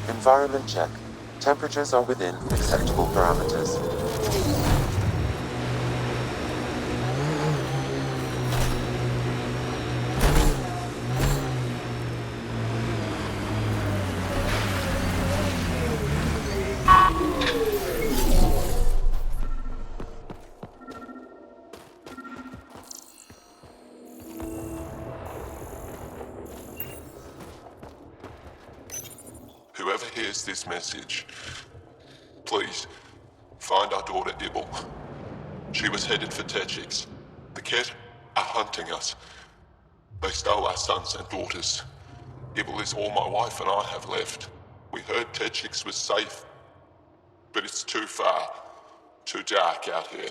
Environment check. Temperatures are within acceptable parameters. Whoever hears this message, please find our daughter Ibel. She was headed for Techix. The Ket are hunting us. They stole our sons and daughters. Ibel is all my wife and I have left. We heard Techix was safe, but it's too far, too dark out here.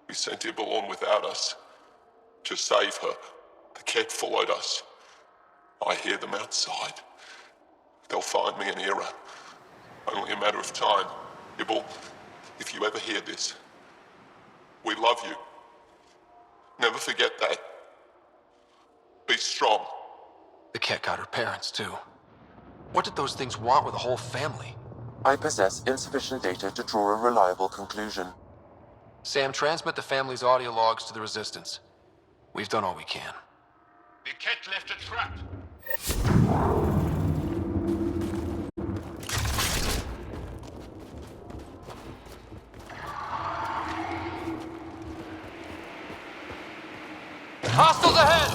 We sent Ibel on without us. To save her, the Ket followed us. I hear them outside. They'll find me in Era. Only a matter of time. Ibel, if you ever hear this, we love you. Never forget that. Be strong. The Ket got her parents, too. What did those things want with a whole family? I possess insufficient data to draw a reliable conclusion. Sam, transmit the family's audio logs to the Resistance. We've done all we can. The Ket left a trap. Hostiles ahead!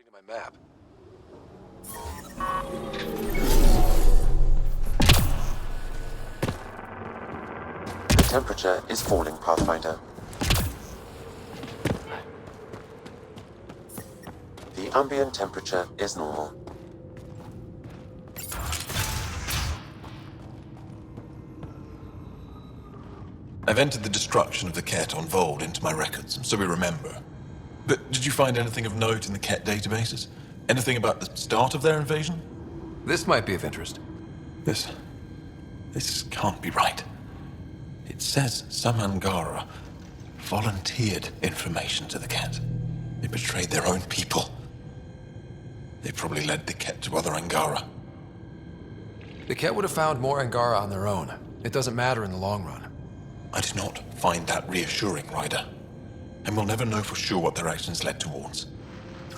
According to my map. The temperature is falling, Pathfinder. The ambient temperature is normal. I've entered the destruction of the Ket on Vold into my records, so we remember. But did you find anything of note in the Ket databases? Anything about the start of their invasion? This might be of interest. This can't be right. It says some Angara volunteered information to the Ket. They betrayed their own people. They probably led the Ket to other Angara. The Ket would have found more Angara on their own. It doesn't matter in the long run. I do not find that reassuring, Ryder. And we'll never know for sure what their actions led towards.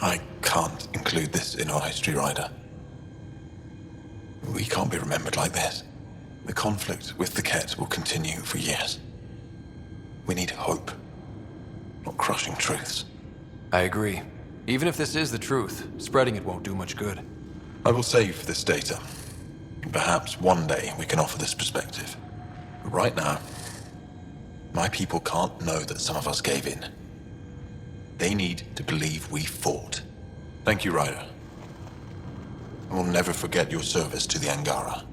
I can't include this in our history, Ryder. We can't be remembered like this. The conflict with the Ket will continue for years. We need hope, not crushing truths. I agree. Even if this is the truth, spreading it won't do much good. I will save this data. Perhaps one day we can offer this perspective. But right now, my people can't know that some of us gave in. They need to believe we fought. Thank you, Ryder. I will never forget your service to the Angara.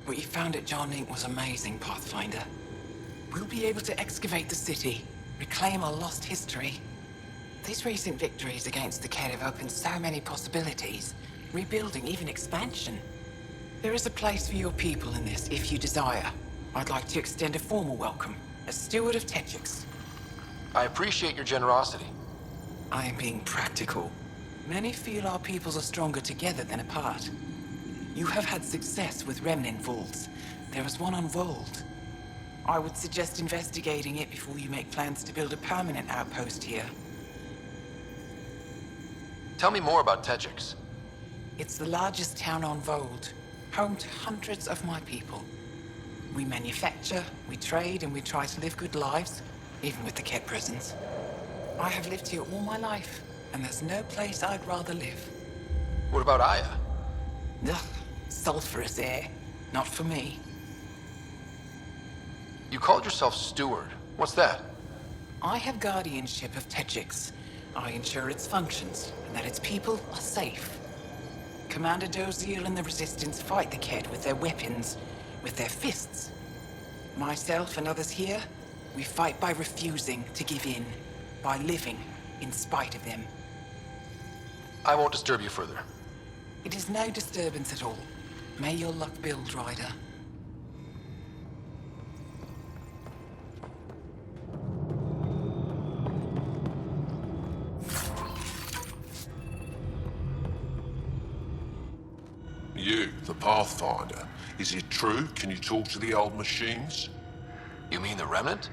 What you found at Jarnink was amazing, Pathfinder. We'll be able to excavate the city, reclaim our lost history. These recent victories against the Ket have opened so many possibilities. Rebuilding, even expansion. There is a place for your people in this, if you desire. I'd like to extend a formal welcome, as steward of Techix. I appreciate your generosity. I am being practical. Many feel our peoples are stronger together than apart. You have had success with remnant vaults. There is one on Vold. I would suggest investigating it before you make plans to build a permanent outpost here. Tell me more about Techix. It's the largest town on Vold, home to hundreds of my people. We manufacture, we trade, and we try to live good lives, even with the Ket presence. I have lived here all my life, and there's no place I'd rather live. What about Aya? Ugh, sulfurous air. Not for me. You called yourself steward. What's that? I have guardianship of Techix. I ensure its functions, and that its people are safe. Commander Dozier and the Resistance fight the Ket with their weapons, with their fists. Myself and others here, we fight by refusing to give in, by living in spite of them. I won't disturb you further. It is no disturbance at all. May your luck build, Ryder. You, the Pathfinder. Is it true? Can you talk to the old machines? You mean the Remnant?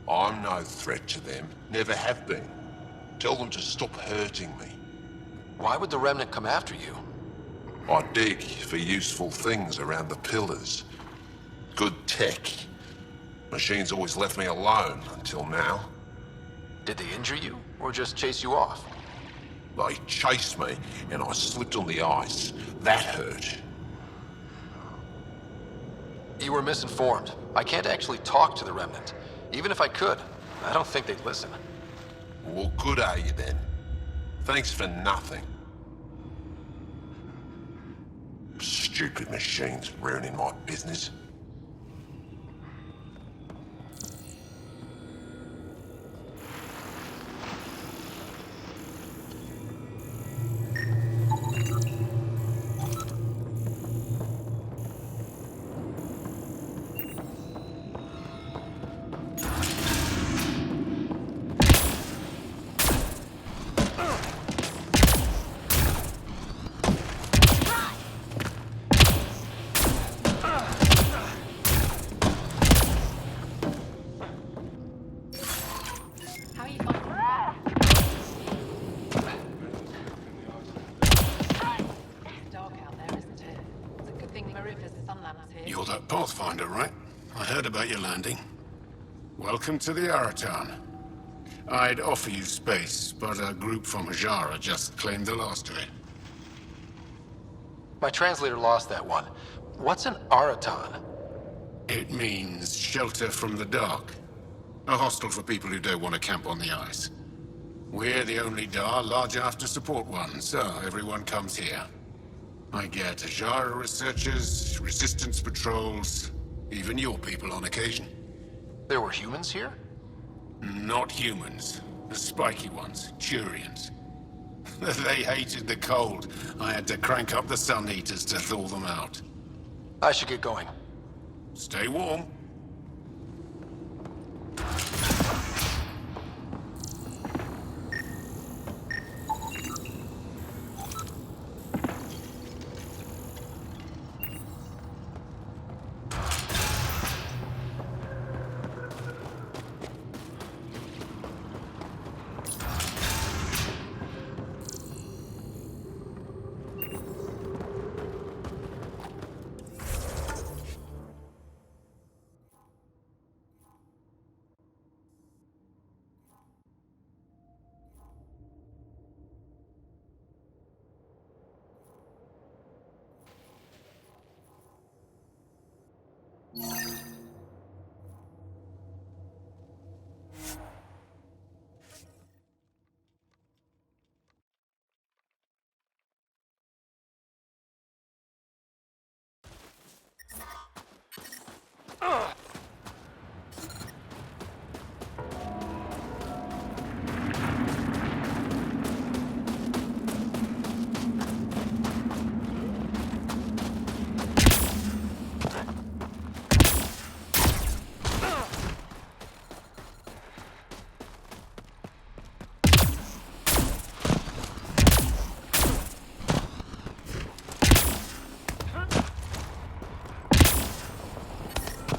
I'm no threat to them. Never have been. Tell them to stop hurting me. Why would the Remnant come after you? I dig for useful things around the pillars. Good tech. Machines always left me alone until now. Did they injure you, or just chase you off? They chased me, and I slipped on the ice. That hurt. You were misinformed. I can't actually talk to the Remnant. Even if I could, I don't think they'd listen. Well, good are you then? Thanks for nothing. Stupid machines ruining my business. heard about your landing. Welcome to the Araton. I'd offer you space, but a group from Hajara just claimed the last to it. My translator lost that one. What's an Araton? It means shelter from the dark. A hostel for people who don't want to camp on the ice. We're the only Dar large enough to support one, so everyone comes here. I get Hajara researchers, resistance patrols, even your people on occasion. There were humans here? Not humans. The spiky ones, Turians. They hated the cold. I had to crank up the sun heaters to thaw them out. I should get going. Stay warm.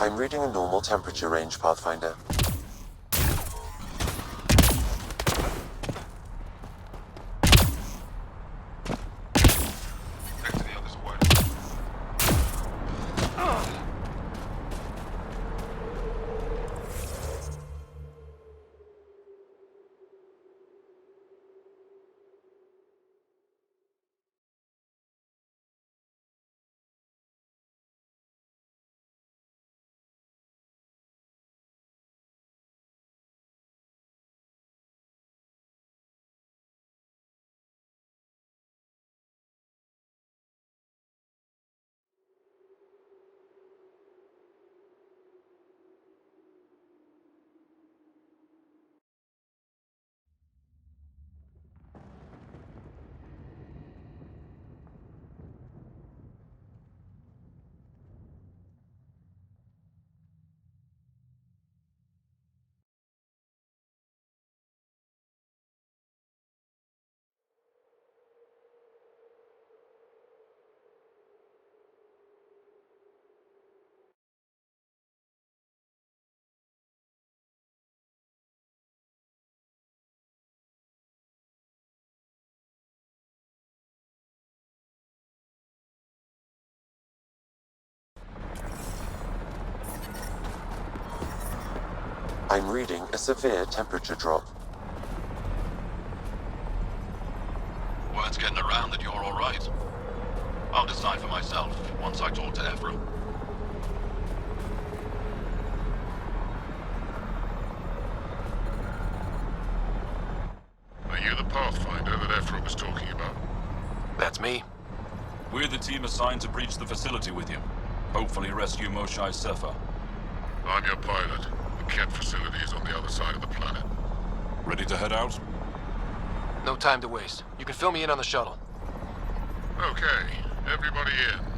I'm reading a normal temperature range, Pathfinder. I'm reading a severe temperature drop. Word's getting around that you're all right. I'll decide for myself once I talk to Ephra. Are you the Pathfinder that Ephra was talking about? That's me. We're the team assigned to breach the facility with you. Hopefully rescue Moshai's Surfer. I'm your pilot. The Kett facility is on the other side of the planet. Ready to head out? No time to waste. You can fill me in on the shuttle. Okay, everybody in.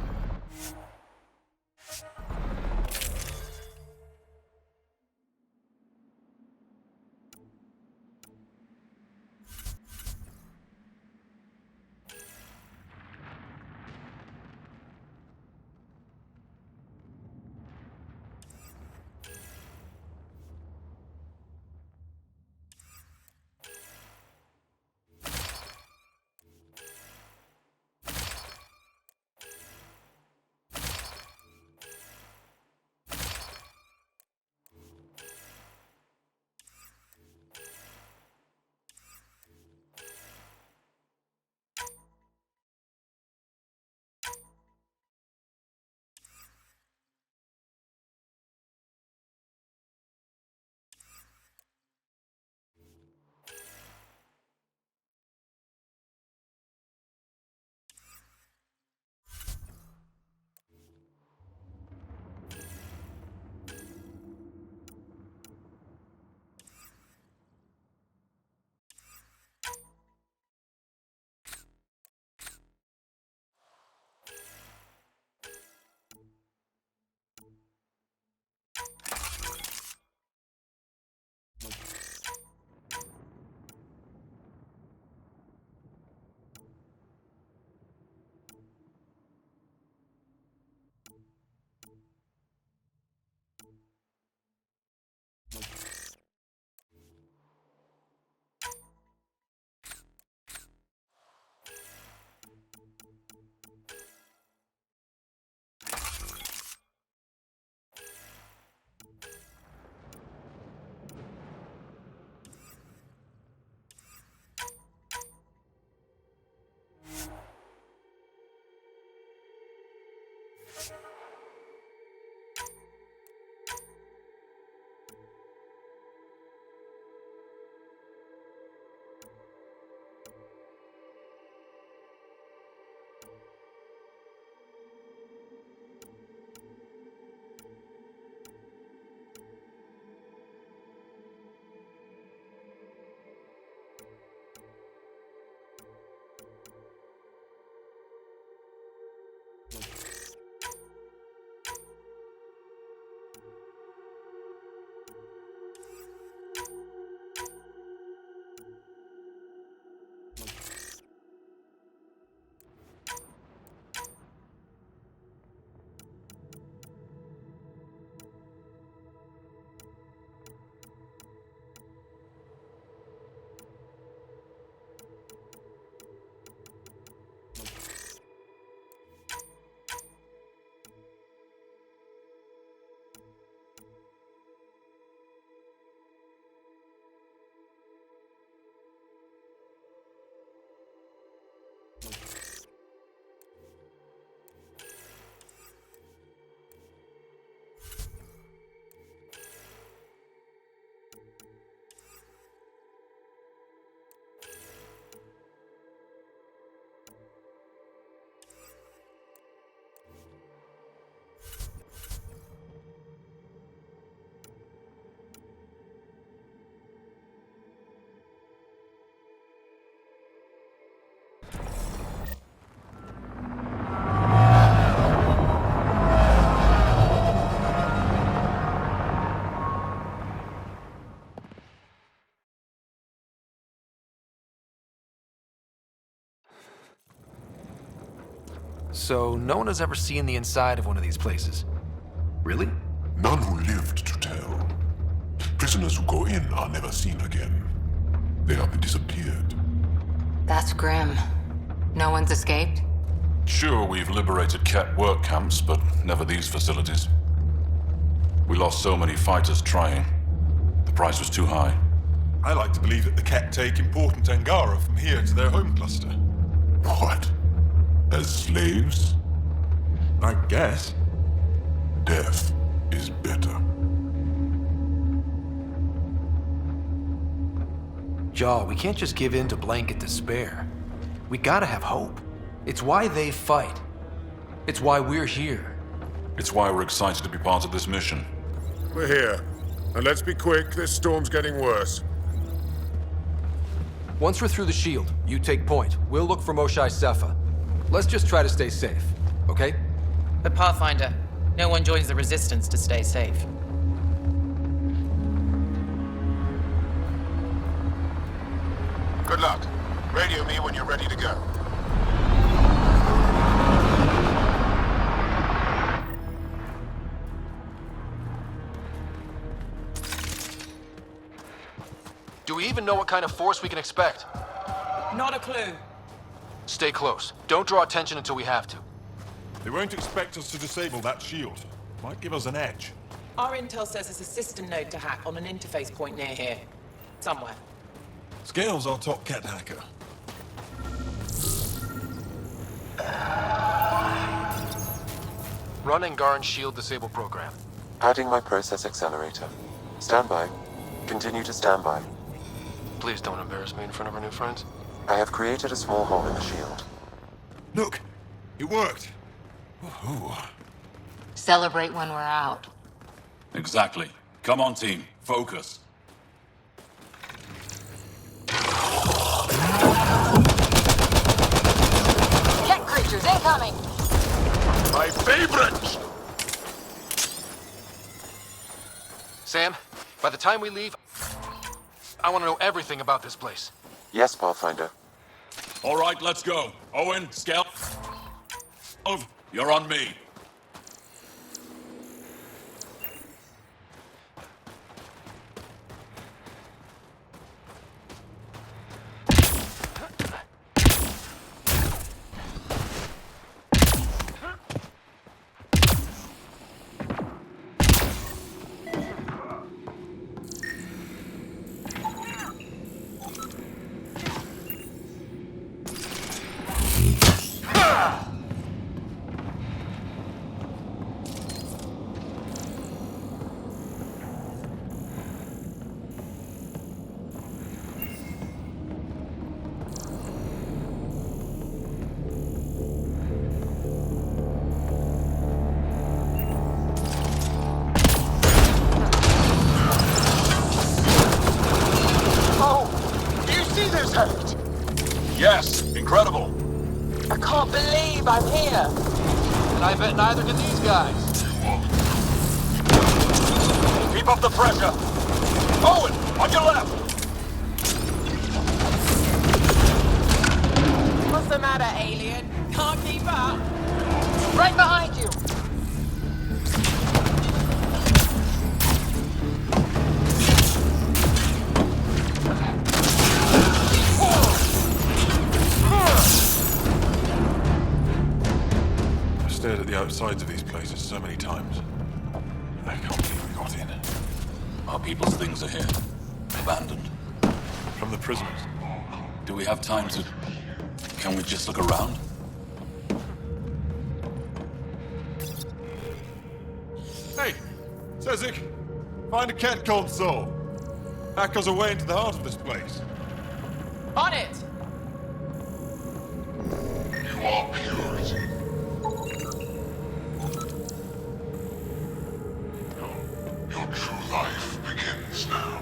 So no one has ever seen the inside of one of these places. Really? None who lived to tell. Prisoners who go in are never seen again. They have disappeared. That's grim. No one's escaped? Sure, we've liberated Ket work camps, but never these facilities. We lost so many fighters trying. The price was too high. I like to believe that the Ket take important Angara from here to their home cluster. What? As slaves? I guess. Death is better. Jaw, we can't just give in to blanket despair. We gotta have hope. It's why they fight. It's why we're here. It's why we're excited to be part of this mission. We're here. And let's be quick, this storm's getting worse. Once we're through the shield, you take point. We'll look for Moshae Sepha. Let's just try to stay safe, okay? But Pathfinder, no one joins the Resistance to stay safe. Good luck. Radio me when you're ready to go. Do we even know what kind of force we can expect? Not a clue. Stay close. Don't draw attention until we have to. They won't expect us to disable that shield. Might give us an edge. Our intel says there's a system node to hack on an interface point near here. Somewhere. Scale's our top Ket hacker. Run Angaran shield disable program. Adding my process accelerator. Stand by. Continue to stand by. Please don't embarrass me in front of our new friends. I have created a small hole in the shield. Look, it worked. Woohoo. Celebrate when we're out. Exactly. Come on, team. Focus. Ket creatures incoming! My favorite! Sam, by the time we leave, I want to know everything about this place. Yes, Pathfinder. All right, let's go. Owen, Scout. You're on me. Yes, incredible. I can't believe I'm here. And I bet neither can these guys. Keep up the pressure. Owen, on your left. What's the matter, alien? Can't keep up? Right behind you! I've stared at the outsides of these places so many times. I can't believe we got in. Our people's things are here. Abandoned. From the prisoners. Do we have time to... Can we just look around? Hey, Sezik, find a Ket console. Hack us away into the heart of this place. On it! You are purity. Your true life begins now.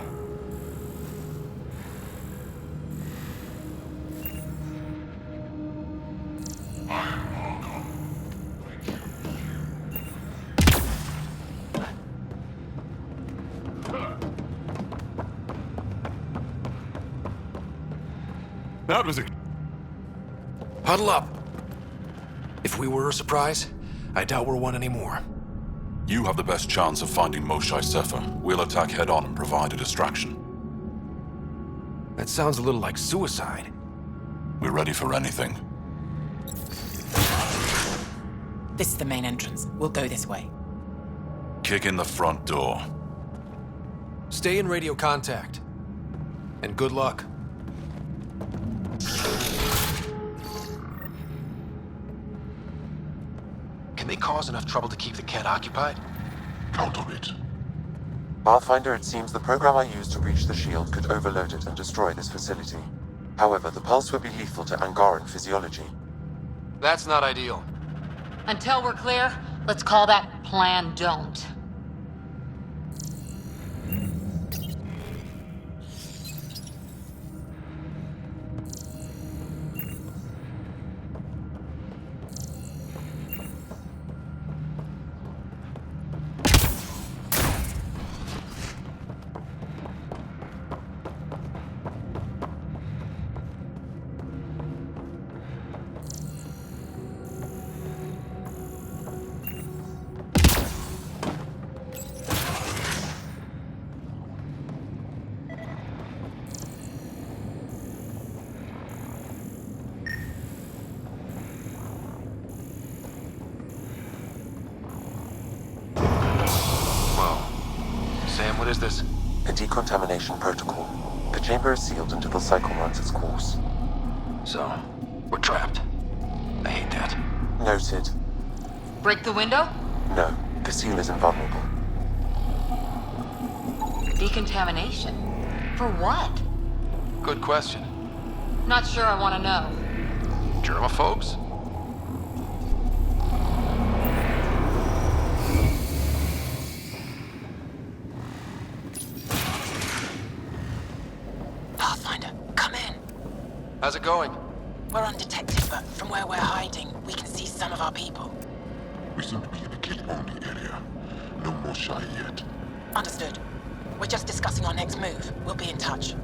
I am Argon. That was a... Huddle up. If we were a surprise, I doubt we're one anymore. You have the best chance of finding Moshae Sefer. We'll attack head-on and provide a distraction. That sounds a little like suicide. We're ready for anything. This is the main entrance. We'll go this way. Kick in the front door. Stay in radio contact. And good luck. Can they cause enough trouble to keep the Kett occupied? Count on it. Pathfinder, it seems the program I used to breach the shield could overload it and destroy this facility. However, the pulse would be lethal to Angaran physiology. That's not ideal. Until we're clear, let's call that Plan Don't. What is this? A decontamination protocol. The chamber is sealed until the cycle runs its course. So, we're trapped. I hate that. Noted. Break the window? No, the seal is invulnerable. Decontamination? For what? Good question. Not sure I want to know. Germaphobes? Pathfinder, come in. How's it going? We're undetected, but from where we're hiding, we can see some of our people. We seem to be in a kit-only area. No more shy yet. Understood. We're just discussing our next move. We'll be in touch.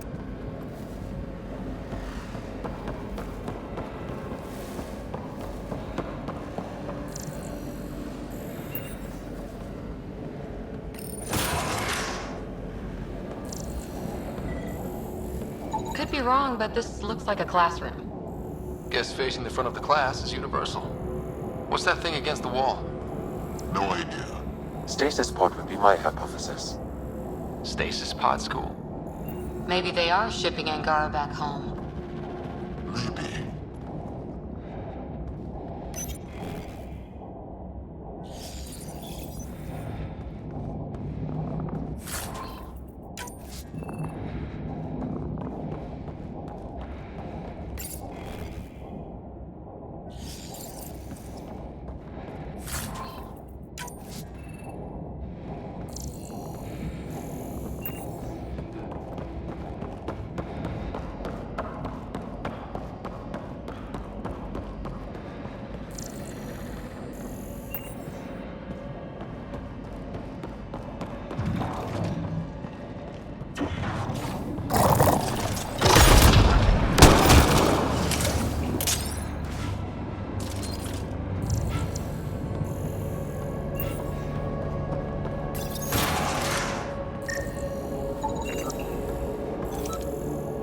Could be wrong, but this looks like a classroom. Guess facing the front of the class is universal. What's that thing against the wall? No idea. Stasis pod would be my hypothesis. Stasis pod school? Maybe they are shipping Angara back home. Maybe.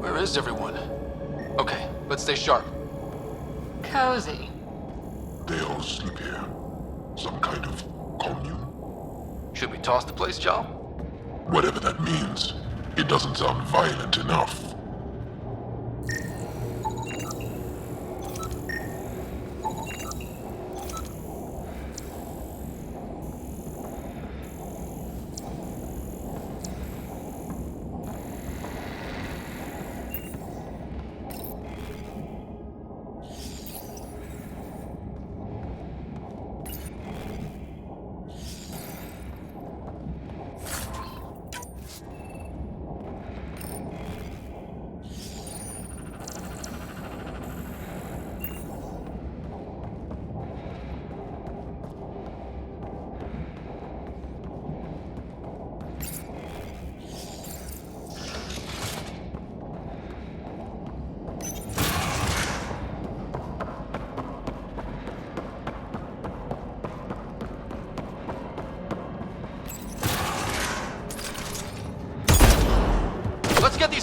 Where is everyone? Okay, let's stay sharp. Cozy. They all sleep here. Some kind of commune? Should we toss the place, Joe? Whatever that means. It doesn't sound violent enough.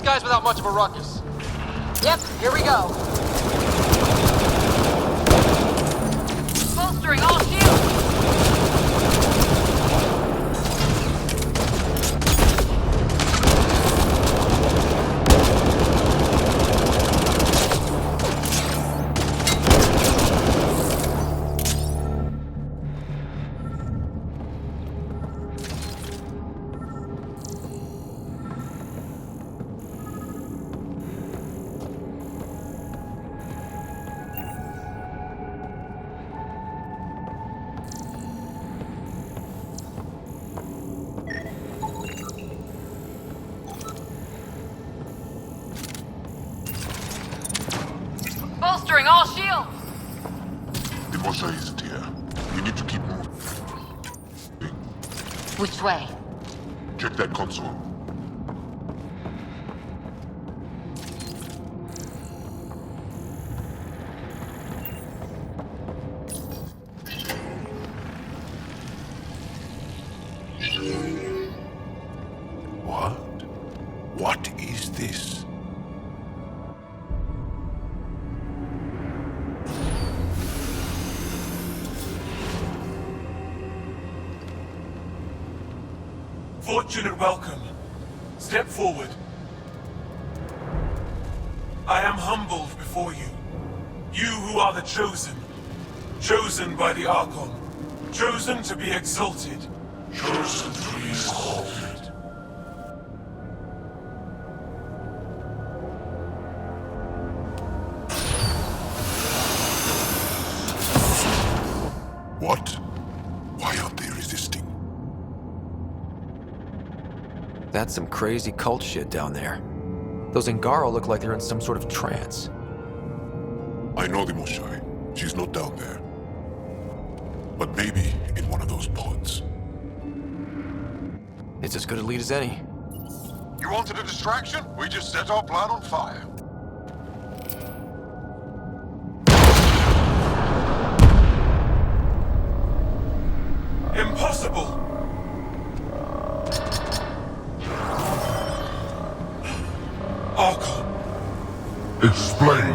guys without much of a ruckus. Yep, here we go. Bolstering all shields! Bolstering all shields! The Mosha isn't here. We need to keep moving. Which way? Check that console. What? What is this? Fortunate welcome. Step forward. I am humbled before you. You who are the chosen. Chosen by the Archon. Chosen to be exalted. Chosen to be exalted. What? Why aren't they resisting? That's some crazy cult shit down there. Those Angara look like they're in some sort of trance. I know the Moshai. She's not down there. But maybe in one of those pods. It's as good a lead as any. You wanted a distraction? We just set our plan on fire. Impossible! Archon, Explain.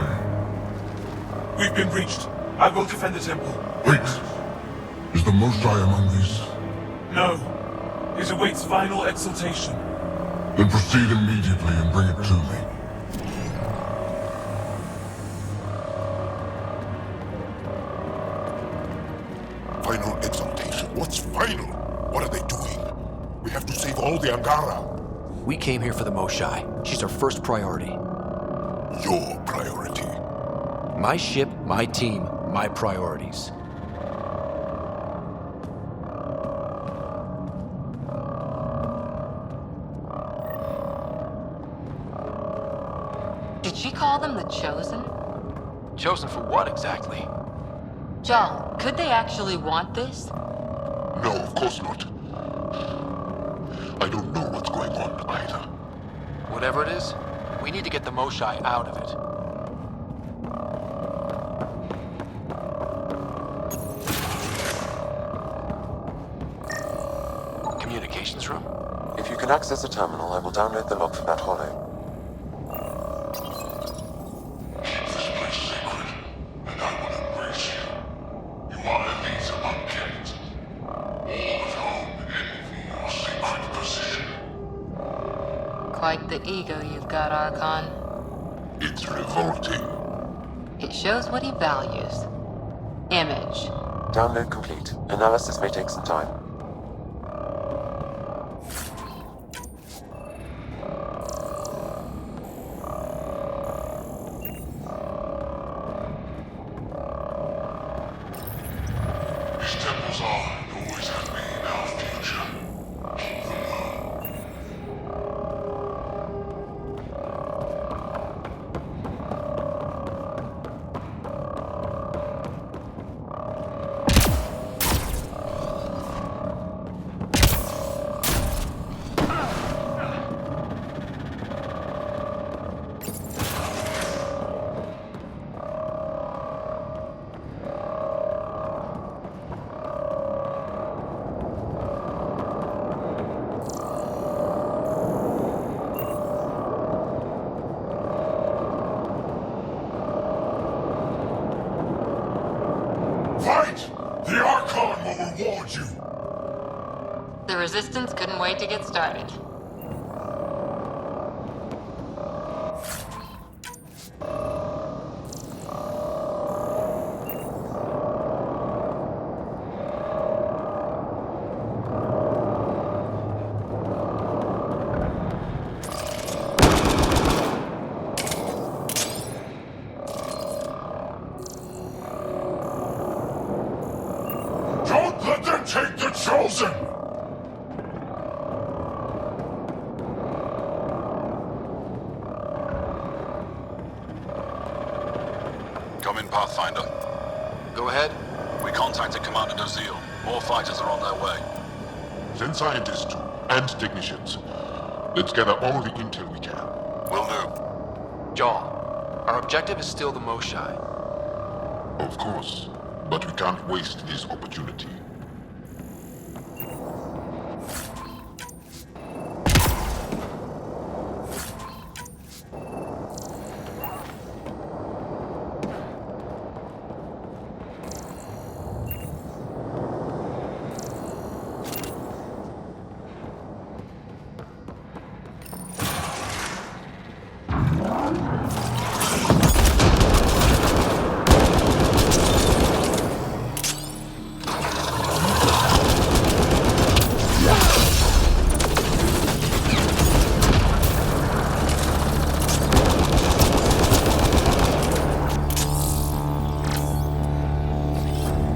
we've been breached. I will defend the temple. Wait. Is the Mosai among these? No. It awaits final exaltation. Then proceed immediately and bring it to me. Final exaltation? What's final? What are they doing? We have to save all the Angara. We came here for the Moshai. She's our first priority. Your priority. My ship, my team, my priorities. Did she call them the Chosen? Chosen for what exactly? John, could they actually want this? No, of course not. I don't know what's going on either. Whatever it is, we need to get the Moshai out of it. Communications room? If you can access a terminal, I will download the log from that holo. This place sacred, and I will embrace you. You are elite among kings. All of whom envy your sacred position. Quite the ego you've got, Archon. It's revolting. It shows what he values. Image. Download complete. Analysis may take some time. These temples are and always have been our future. Keep them low. towards you. The Resistance couldn't wait to get started. Don't let them take the Chosen! Come in, Pathfinder. Go ahead. We contacted Commander Dozil. More fighters are on their way. Send scientists and technicians. Let's gather all the intel we can. Will do. Jaw, our objective is still the Moshai. Of course, but we can't waste this opportunity.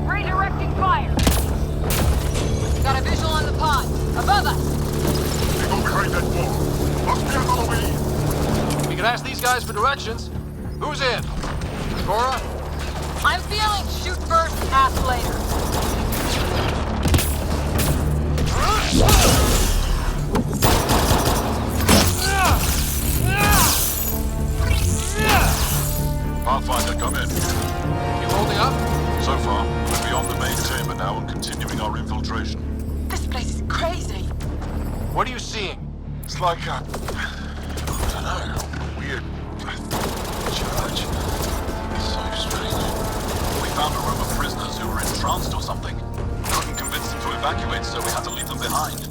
Redirecting fire! Got a visual on the pod. Above us! They go behind that wall. Must be another way. We can ask these guys for directions. Who's in? Cora? I'm feeling shoot first, ask later. Pathfinder, come in. You holding up? So far, we're beyond the main chamber now and continuing our infiltration. This place is crazy. What are you seeing? It's like a... I don't know. Weird... church. It's so strange. We found a room of prisoners who were entranced or something. Couldn't convince them to evacuate, so we had to leave them behind.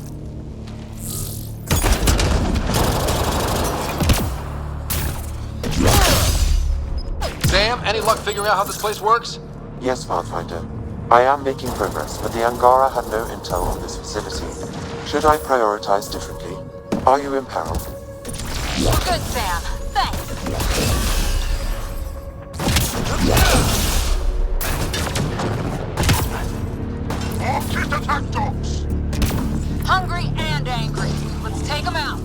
Sam, any luck figuring out how this place works? Yes, Pathfinder. I am making progress, but the Angara had no intel on this facility. Should I prioritize differently? Are you in peril? Good, Sam. Thanks. All kit attack dogs! Hungry and angry. Let's take them out.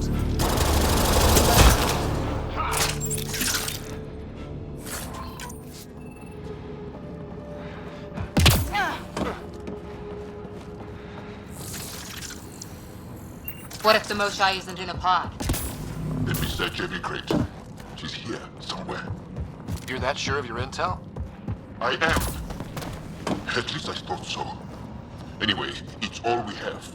What if the Moshai isn't in a pod? Let me search every crate. She's here, somewhere. You're that sure of your intel? I am. At least I thought so. Anyway, it's all we have.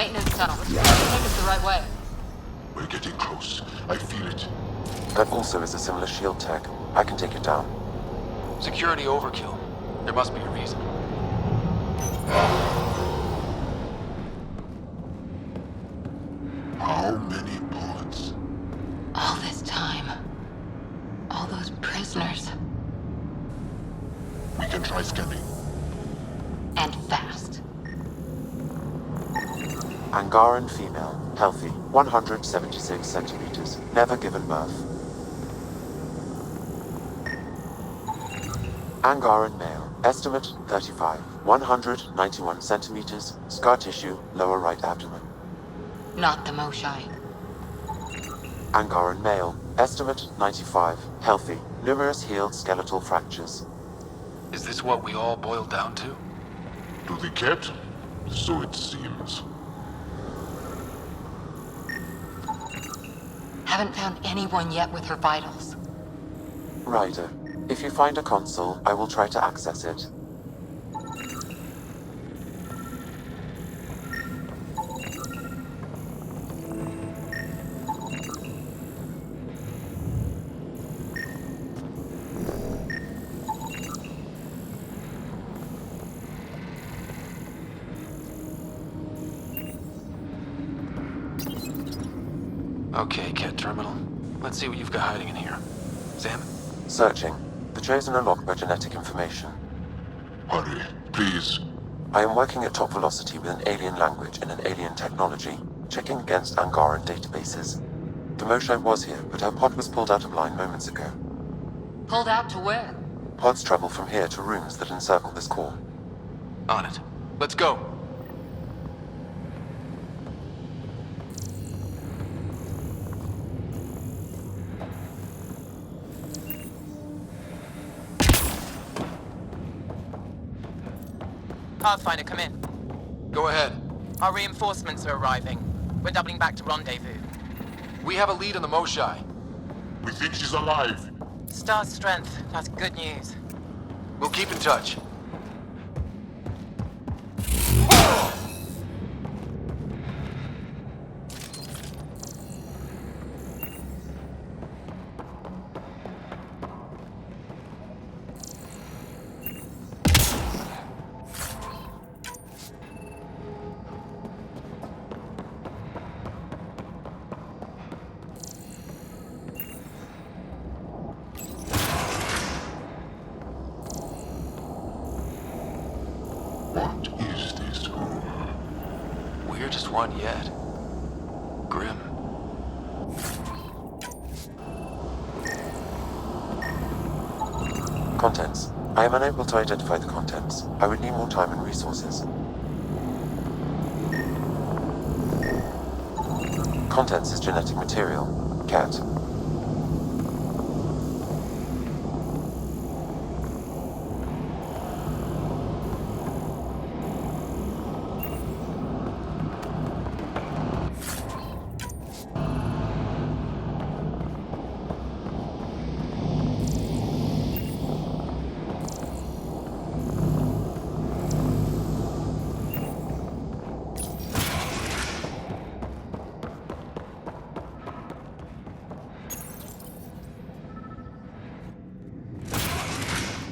maintenance tunnel. Take us the right way. We're getting close. I feel it. That also is a similar shield tech. I can take it down. Security overkill. There must be a reason. How many bullets? All this time. All those prisoners. We can try scanning. And fast. Angaran female, healthy, 176 centimeters, never given birth. Angaran male, estimate 35, 191 centimeters, scar tissue, lower right abdomen. Not the Moshai. Angaran male, estimate 95, healthy, numerous healed skeletal fractures. Is this what we all boiled down to? To the cat? So it seems. Haven't found anyone yet with her vitals. Ryder, if you find a console, I will try to access it. Okay, Cat Terminal. Let's see what you've got hiding in here. Sam? Searching. The Chosen are locked by genetic information. Hurry, please. I am working at top velocity with an alien language and an alien technology, checking against Angaran databases. The Moshai was here, but her pod was pulled out of line moments ago. Pulled out to where? Pods travel from here to rooms that encircle this core. On it. Let's go. Pathfinder, come in. Go ahead. Our reinforcements are arriving. We're doubling back to rendezvous. We have a lead on the Moshai. We think she's alive. Star strength. That's good news. We'll keep in touch. What is this home? Weirdest one yet. Grim. Contents. I am unable to identify the contents. I would need more time and resources. Contents is genetic material. Cat.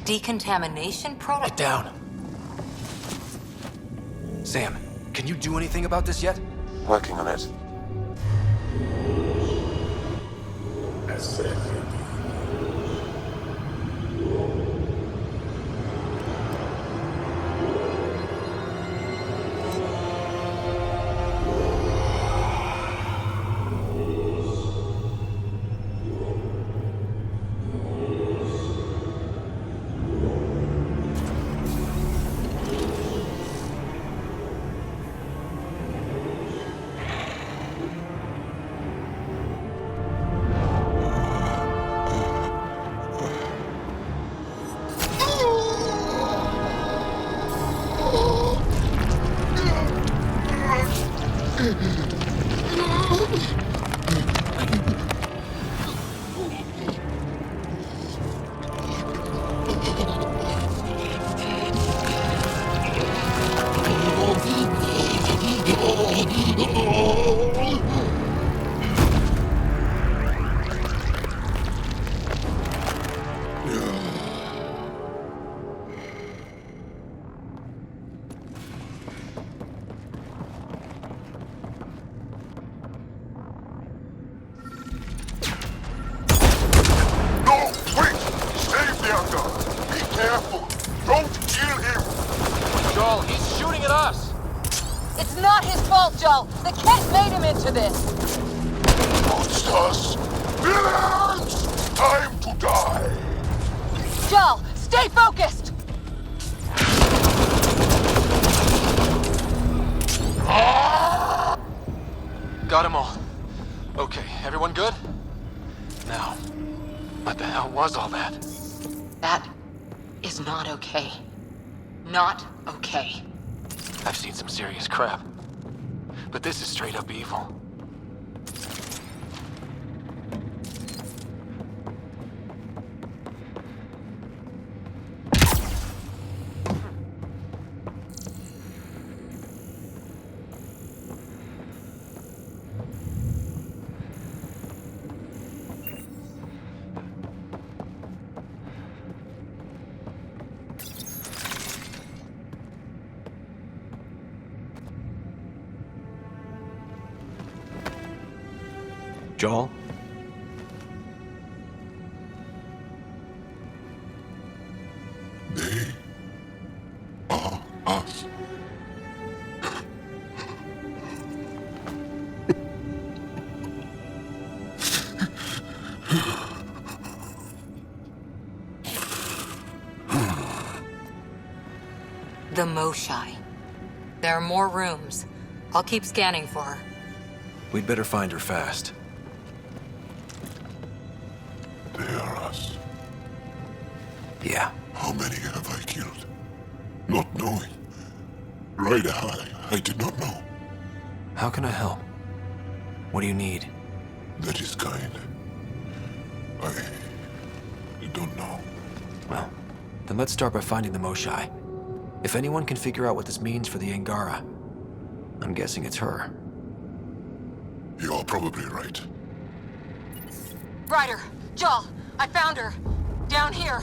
Decontamination product? Get down. Sam, can you do anything about this yet? Working on it. at us! It's not his fault, Joel. The kid made him into this. Monsters! Villains! Time to die! Joel, stay focused! Got them all. Okay, everyone good? Now, what the hell was all that? That is not okay. Not okay. I've seen some serious crap. But this is straight up evil. Joel? They are us. The Moshai. There are more rooms. I'll keep scanning for her. We'd better find her fast. They are us. Yeah. How many have I killed? Not knowing. Ryder High, I did not know. How can I help? What do you need? That is kind. I don't know. Well, then let's start by finding the Moshai. If anyone can figure out what this means for the Angara, I'm guessing it's her. You're probably right. Ryder! Joel! I found her! Down here!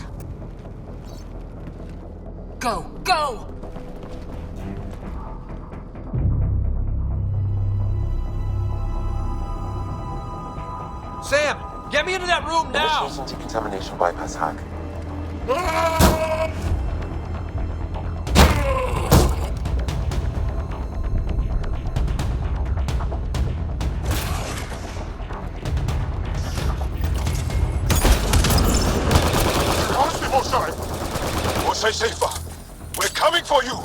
Go! Go! Sam! Get me into that room now! Initiating decontamination bypass hack. Stay safer. We're coming for you.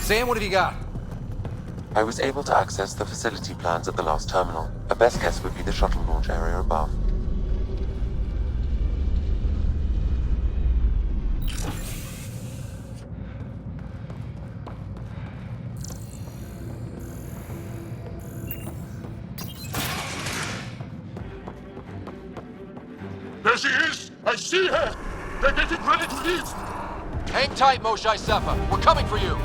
Sam, what have you got? I was able to access the facility plans at the last terminal. A best guess would be the shuttle launch area above. There she is! I see her! They're getting ready to leave! Hang tight, Moshai Seppa. We're coming for you.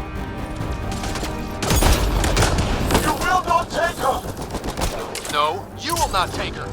You will not take her! No, you will not take her.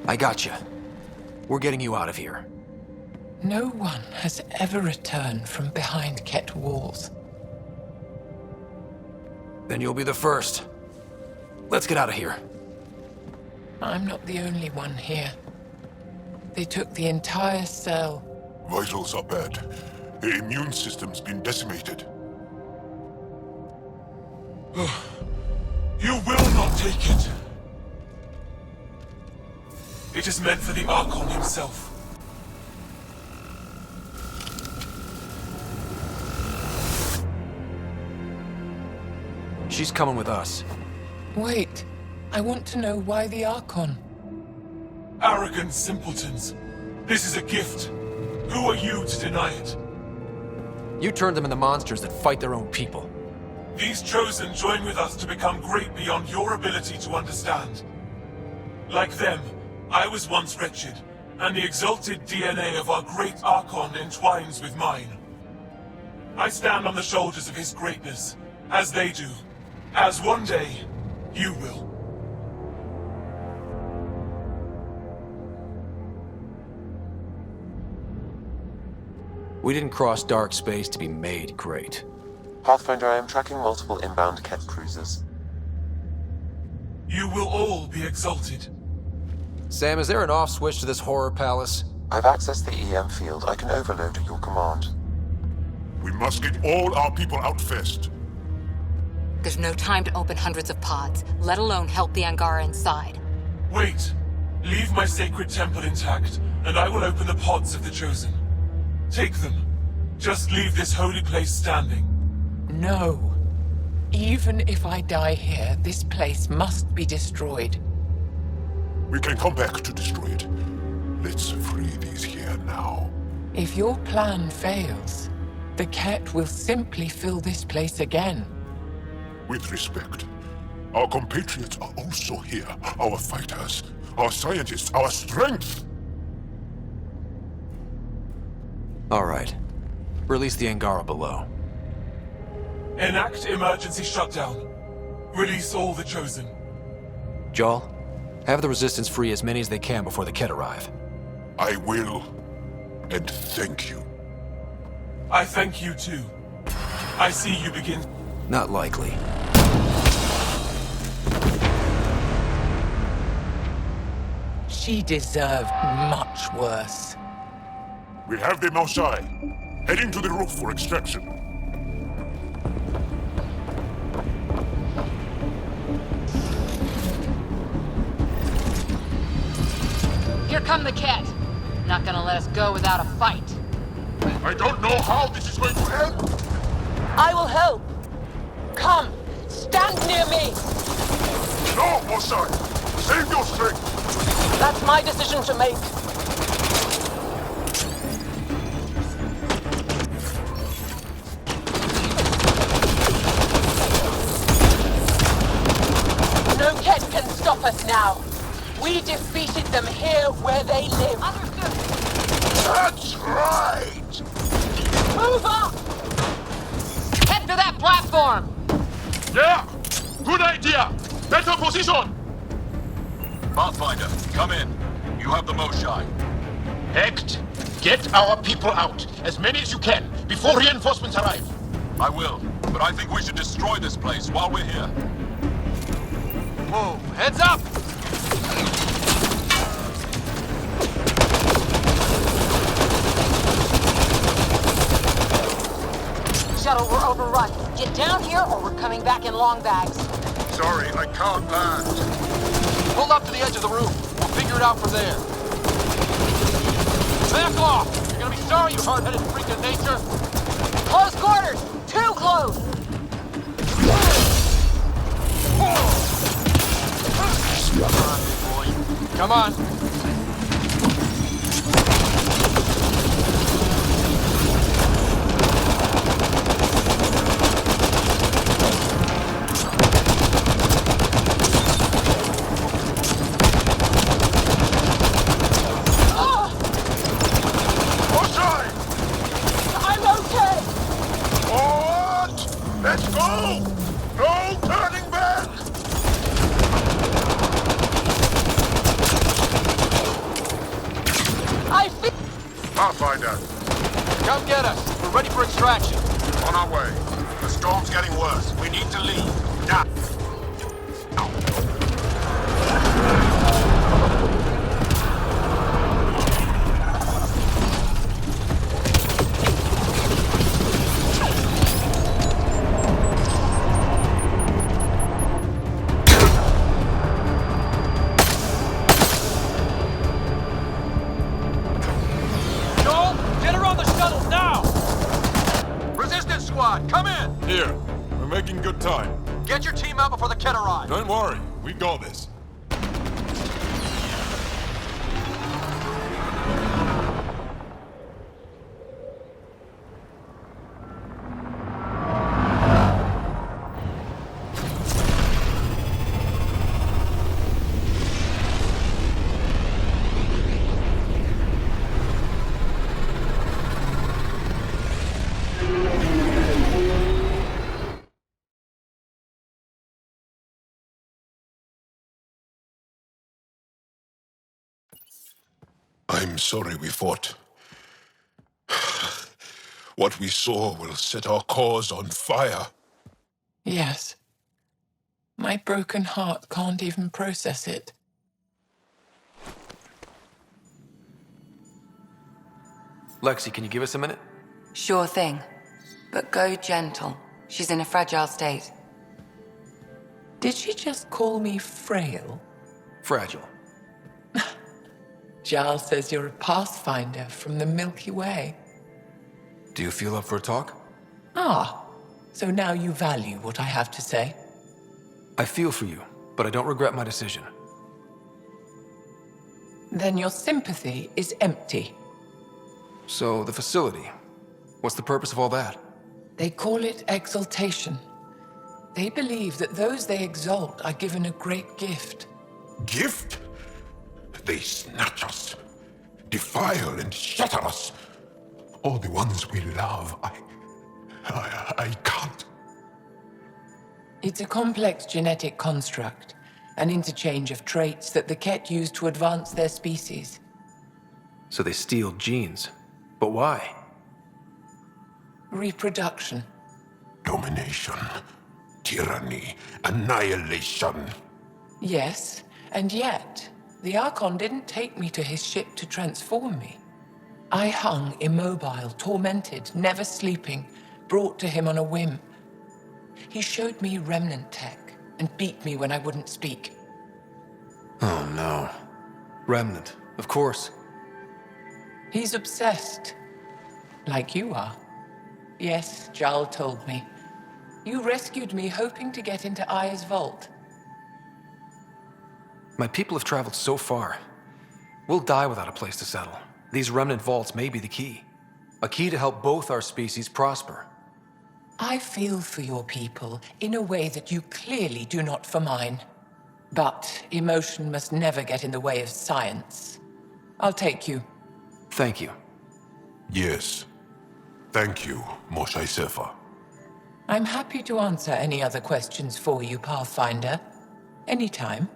I gotcha. We're getting you out of here. No one has ever returned from behind Ket walls. Then you'll be the first. Let's get out of here. I'm not the only one here. They took the entire cell. Vitals are bad. The immune system's been decimated. You will not take it. It is meant for the Archon himself. She's coming with us. Wait, I want to know why the Archon. Arrogant simpletons. This is a gift. Who are you to deny it? You turned them into monsters that fight their own people. These Chosen join with us to become great beyond your ability to understand. Like them, I was once wretched, and the exalted DNA of our great Archon entwines with mine. I stand on the shoulders of his greatness, as they do, as one day, you will. We didn't cross dark space to be made great. Pathfinder, I am tracking multiple inbound Ket cruisers. You will all be exalted. Sam, is there an off switch to this horror palace? I've accessed the EM field. I can overload at your command. We must get all our people out first. There's no time to open hundreds of pods, let alone help the Angara inside. Wait. Leave my sacred temple intact, and I will open the pods of the Chosen. Take them. Just leave this holy place standing. No. Even if I die here, this place must be destroyed. We can come back to destroy it. Let's free these here now. If your plan fails, the Ket will simply fill this place again. With respect, our compatriots are also here. Our fighters, our scientists, our strength. All right. Release the Angara below. Enact emergency shutdown. Release all the Chosen. Jarl, have the Resistance free as many as they can before the Ket arrive. I will. And thank you. I thank you too. I see you begin. Not likely. She deserved much worse. We have the Mosai. Heading to the roof for extraction. Here come the Ket. Not gonna let us go without a fight. I don't know how this is going to end. I will help. Come, stand near me. No, Mosai. Save your strength. That's my decision to make. No Ket can stop us now. We defeated them here where they live. Understood. That's right. Move up! Head to that platform! Yeah! Good idea! Better position! Pathfinder, come in. You have the Mosai. Hecht, get our people out. As many as you can, before reinforcements arrive. I will, but I think we should destroy this place while we're here. Whoa, heads up! Shuttle, we're overrun. Get down here or we're coming back in long bags. Sorry, I can't land. Pull up to the edge of the room. We'll figure it out from there. Back off! You're gonna be sorry, you hard-headed freak of nature. Close quarters! Too close! Come on. I'm okay! What? Let's go! No turning back! Pathfinder, Come get us. We're ready for extraction. on our way. The storm's getting worse. We need to leave. Now. Joel, get her on the shuttle now! Resistance squad, come in! Here. We're making good time. Get your team out before the kid arrives. Don't worry. We got this. I'm sorry we fought. What we saw will set our cause on fire. Yes. My broken heart can't even process it. Lexi, can you give us a minute? Sure thing. But go gentle. She's in a fragile state. Did she just call me frail? Fragile. Giles says you're a pathfinder from the Milky Way. Do you feel up for a talk? Ah, so now you value what I have to say. I feel for you, but I don't regret my decision. Then your sympathy is empty. So, the facility. What's the purpose of all that? They call it exaltation. They believe that those they exalt are given a great gift. Gift? They snatch us, defile and shatter us. All the ones we love. I can't. It's a complex genetic construct, an interchange of traits that the Ket use to advance their species. So they steal genes. But why? Reproduction. Domination, tyranny, annihilation. Yes, and yet, the Archon didn't take me to his ship to transform me. I hung immobile, tormented, never sleeping, brought to him on a whim. He showed me remnant tech and beat me when I wouldn't speak. Oh no. Remnant, of course. He's obsessed. Like you are. Yes, Jarl told me. You rescued me hoping to get into Aya's vault. My people have traveled so far. We'll die without a place to settle. These remnant vaults may be the key. A key to help both our species prosper. I feel for your people in a way that you clearly do not for mine. But emotion must never get in the way of science. I'll take you. Thank you. Yes. Thank you, Moshe Sefer. I'm happy to answer any other questions for you, Pathfinder. Anytime.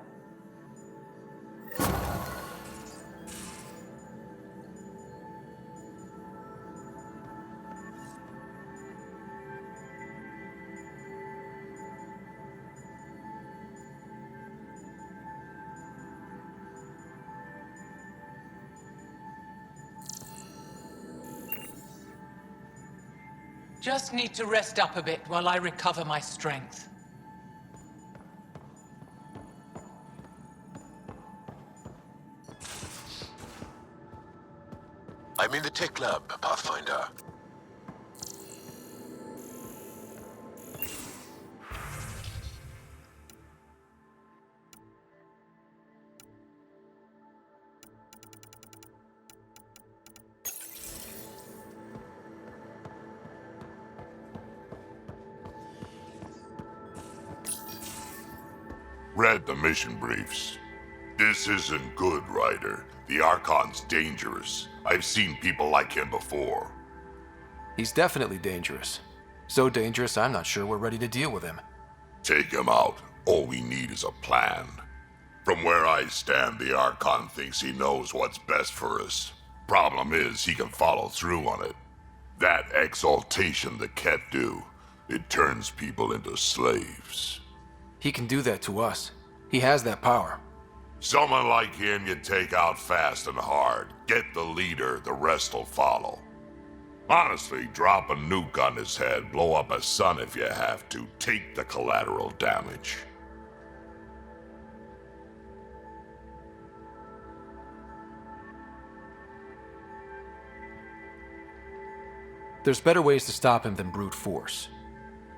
Just need to rest up a bit while I recover my strength. I'm in the tech lab, Pathfinder. Read the mission briefs. This isn't good, Ryder. The Archon's dangerous. I've seen people like him before. He's definitely dangerous. So dangerous, I'm not sure we're ready to deal with him. Take him out. All we need is a plan. From where I stand, the Archon thinks he knows what's best for us. Problem is, he can follow through on it. That exaltation the Ket do, it turns people into slaves. He can do that to us. He has that power. Someone like him you take out fast and hard. Get the leader, the rest will follow. Honestly, drop a nuke on his head, blow up a sun if you have to. Take the collateral damage. There's better ways to stop him than brute force.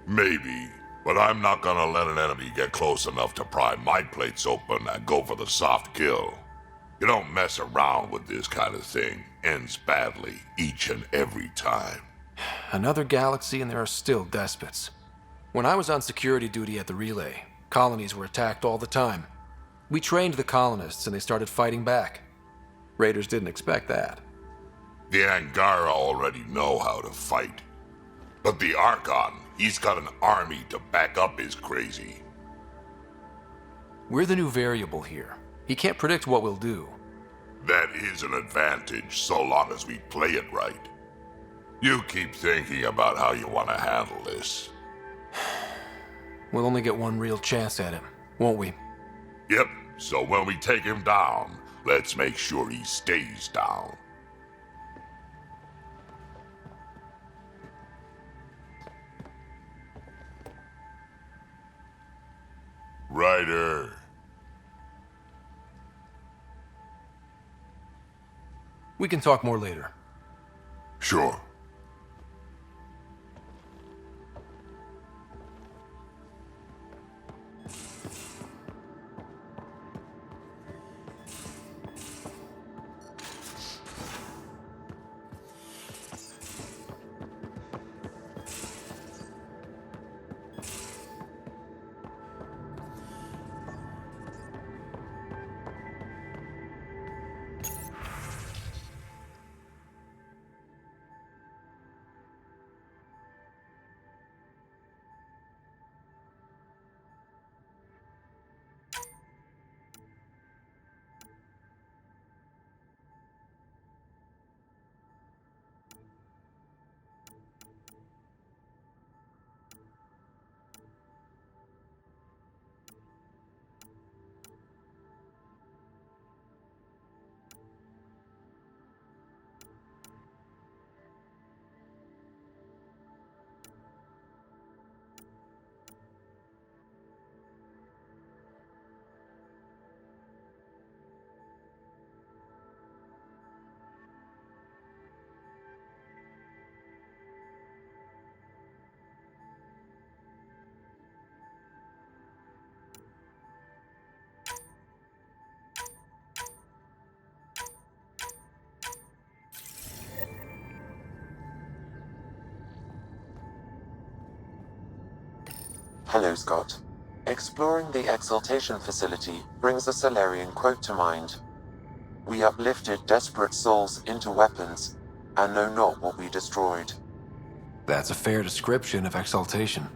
Maybe, but I'm not gonna let an enemy get close enough to pry my plates open and go for the soft kill. You don't mess around with this kind of thing. Ends badly, each and every time. Another galaxy and there are still despots. When I was on security duty at the relay, colonies were attacked all the time. We trained the colonists and they started fighting back. Raiders didn't expect that. The Angara already know how to fight. But the Archon, he's got an army to back up his crazy. We're the new variable here. He can't predict what we'll do. That is an advantage so long as we play it right. You keep thinking about how you want to handle this. We'll only get one real chance at him, won't we? Yep, so when we take him down, let's make sure he stays down. Ryder. We can talk more later. Sure. Hello, Scott. Exploring the Exaltation facility brings a Solarian quote to mind. We uplifted desperate souls into weapons, and know not what we destroyed. That's a fair description of exaltation.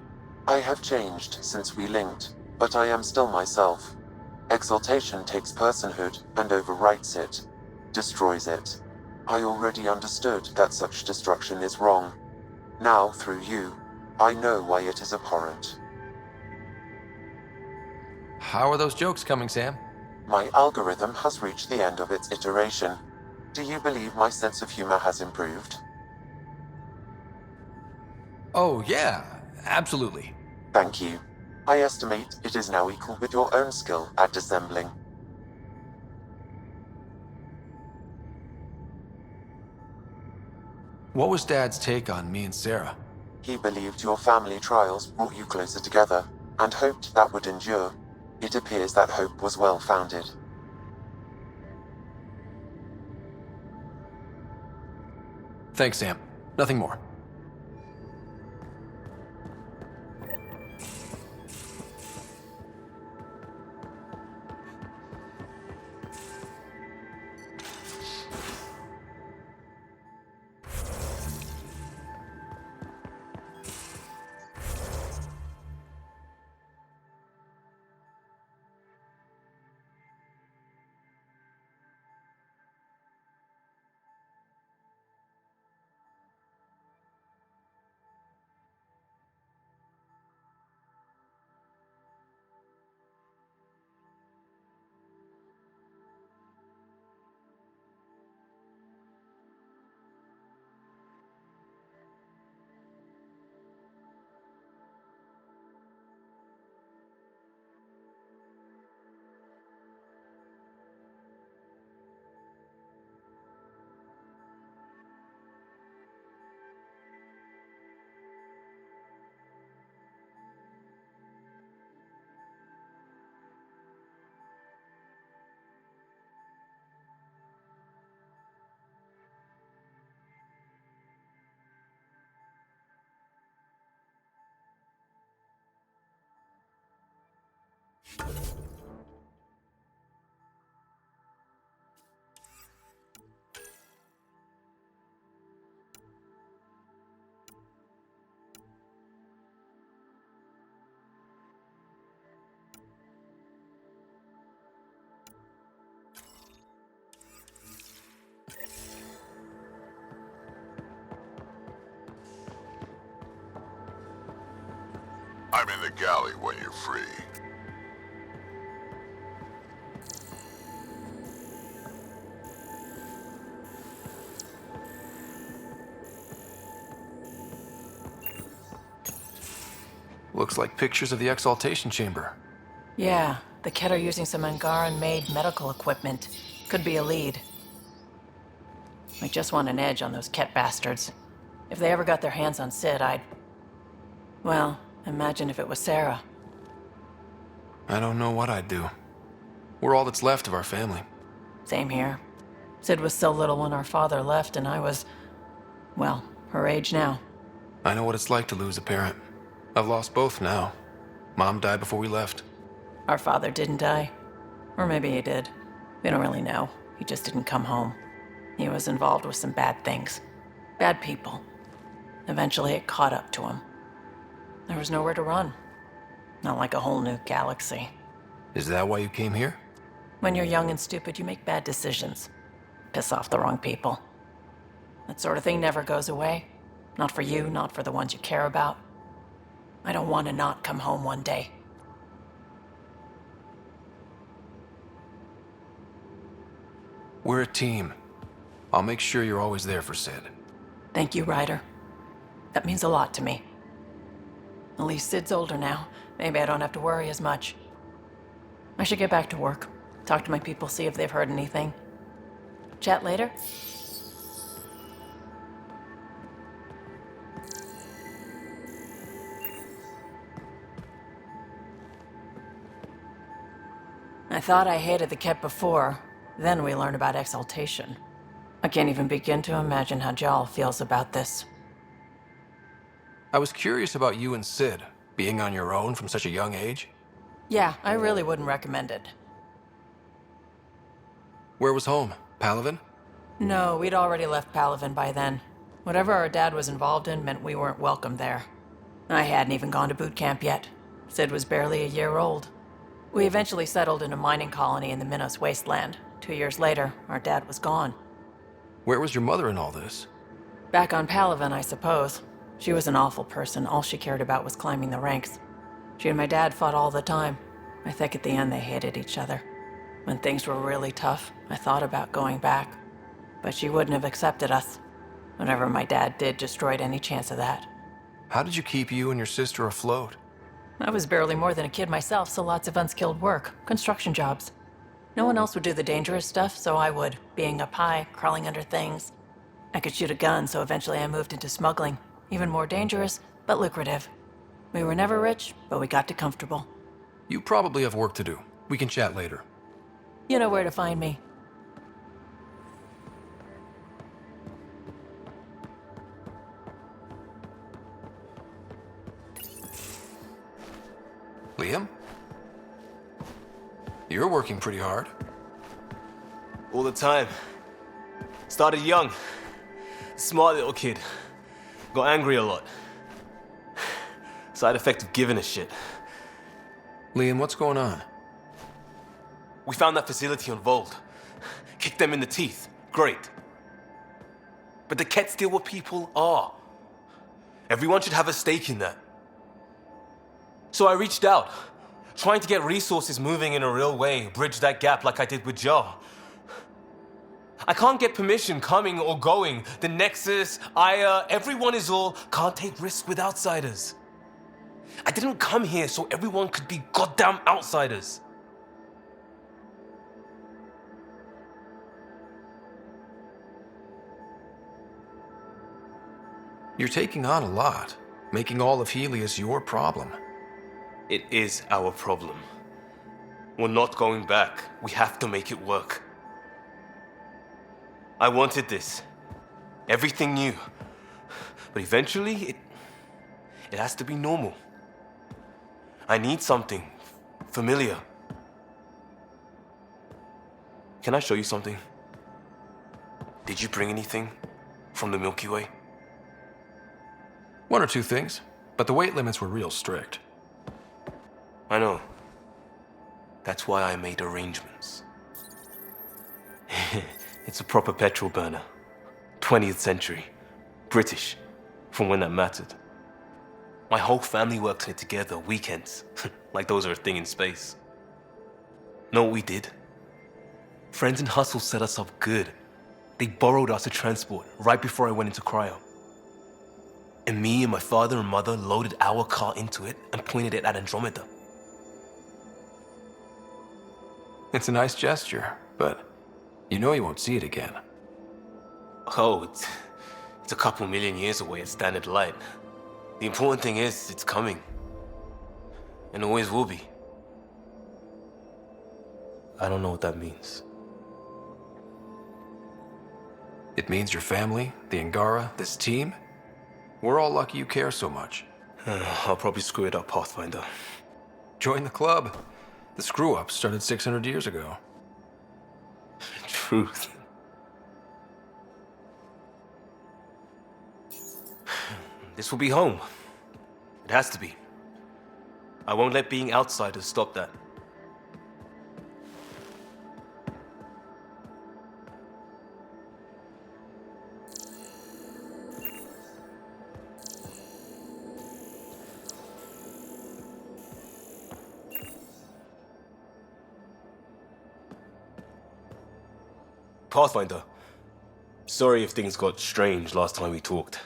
I have changed since we linked, but I am still myself. Exaltation takes personhood and overwrites it, destroys it. I already understood that such destruction is wrong. Now, through you, I know why it is abhorrent. How are those jokes coming, Sam? My algorithm has reached the end of its iteration. Do you believe my sense of humor has improved? Oh, yeah, absolutely. Thank you. I estimate it is now equal with your own skill at dissembling. What was Dad's take on me and Sarah? He believed your family trials brought you closer together, and hoped that would endure. It appears that hope was well-founded. Thanks, Sam. Nothing more. I'm in the galley when you're free. Looks like pictures of the exaltation chamber. Yeah, the Ket are using some Angaran-made medical equipment. Could be a lead. I just want an edge on those Ket bastards. If they ever got their hands on Sid, well, imagine if it was Sarah. I don't know what I'd do. We're all that's left of our family. Same here. Sid was so little when our father left, and I was, well, her age now. I know what it's like to lose a parent. I've lost both now. Mom died before we left. Our father didn't die. Or maybe he did. We don't really know. He just didn't come home. He was involved with some bad things. Bad people. Eventually it caught up to him. There was nowhere to run. Not like a whole new galaxy. Is that why you came here? When you're young and stupid, you make bad decisions. Piss off the wrong people. That sort of thing never goes away. Not for you, not for the ones you care about. I don't want to not come home one day. We're a team. I'll make sure you're always there for Sid. Thank you, Ryder. That means a lot to me. At least Sid's older now. Maybe I don't have to worry as much. I should get back to work. Talk to my people, see if they've heard anything. Chat later? I thought I hated the Ket before. Then we learned about exaltation. I can't even begin to imagine how Jal feels about this. I was curious about you and Sid, being on your own from such a young age. Yeah, I really wouldn't recommend it. Where was home? Palaven? No, we'd already left Palaven by then. Whatever our dad was involved in meant we weren't welcome there. I hadn't even gone to boot camp yet. Sid was barely a year old. We eventually settled in a mining colony in the Minos wasteland. 2 years later, our dad was gone. Where was your mother in all this? Back on Palaven, I suppose. She was an awful person. All she cared about was climbing the ranks. She and my dad fought all the time. I think at the end they hated each other. When things were really tough, I thought about going back. But she wouldn't have accepted us. Whatever my dad did destroyed any chance of that. How did you keep you and your sister afloat? I was barely more than a kid myself, so lots of unskilled work. Construction jobs. No one else would do the dangerous stuff, so I would. Being up high, crawling under things. I could shoot a gun, so eventually I moved into smuggling. Even more dangerous, but lucrative. We were never rich, but we got to comfortable. You probably have work to do. We can chat later. You know where to find me. Liam? You're working pretty hard. All the time. Started young. Smart little kid. Got angry a lot. Side effect of giving a shit. Liam, what's going on? We found that facility on Vold. Kicked them in the teeth. Great. But the Ket steal what people are. Everyone should have a stake in that. So I reached out, trying to get resources moving in a real way, bridge that gap like I did with Jar. I can't get permission coming or going. The Nexus, Aya, everyone is all can't take risks with outsiders. I didn't come here so everyone could be goddamn outsiders. You're taking on a lot, making all of Helios your problem. It is our problem. We're not going back. We have to make it work. I wanted this. Everything new. But eventually, it has to be normal. I need something familiar. Can I show you something? Did you bring anything from the Milky Way? One or two things, but the weight limits were real strict. I know. That's why I made arrangements. It's a proper petrol burner. 20th century. British. From when that mattered. My whole family works on it together, weekends. Like those are a thing in space. Know what we did? Friends in Hustle set us up good. They borrowed us to transport right before I went into cryo. And me and my father and mother loaded our car into it and pointed it at Andromeda. It's a nice gesture, but you know you won't see it again. Oh, it's a couple million years away at standard light. The important thing is, it's coming. And always will be. I don't know what that means. It means your family, the Angara, this team. We're all lucky you care so much. I'll probably screw it up, Pathfinder. Join the club. The screw-up started 600 years ago. Truth. This will be home. It has to be. I won't let being outsiders stop that. Pathfinder, sorry if things got strange last time we talked.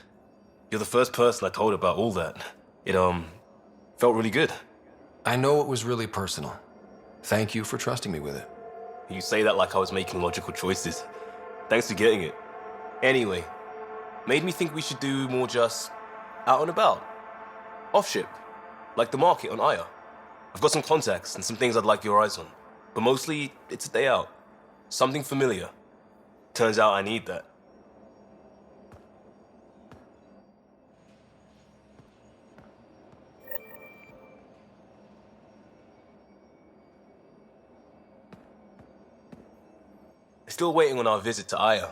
You're the first person I told about all that. It, felt really good. I know it was really personal. Thank you for trusting me with it. You say that like I was making logical choices. Thanks for getting it. Anyway, made me think we should do more just out and about. Off ship. Like the market on Aya. I've got some contacts and some things I'd like your eyes on. But mostly, it's a day out. Something familiar. Turns out I need that. Still waiting on our visit to Aya.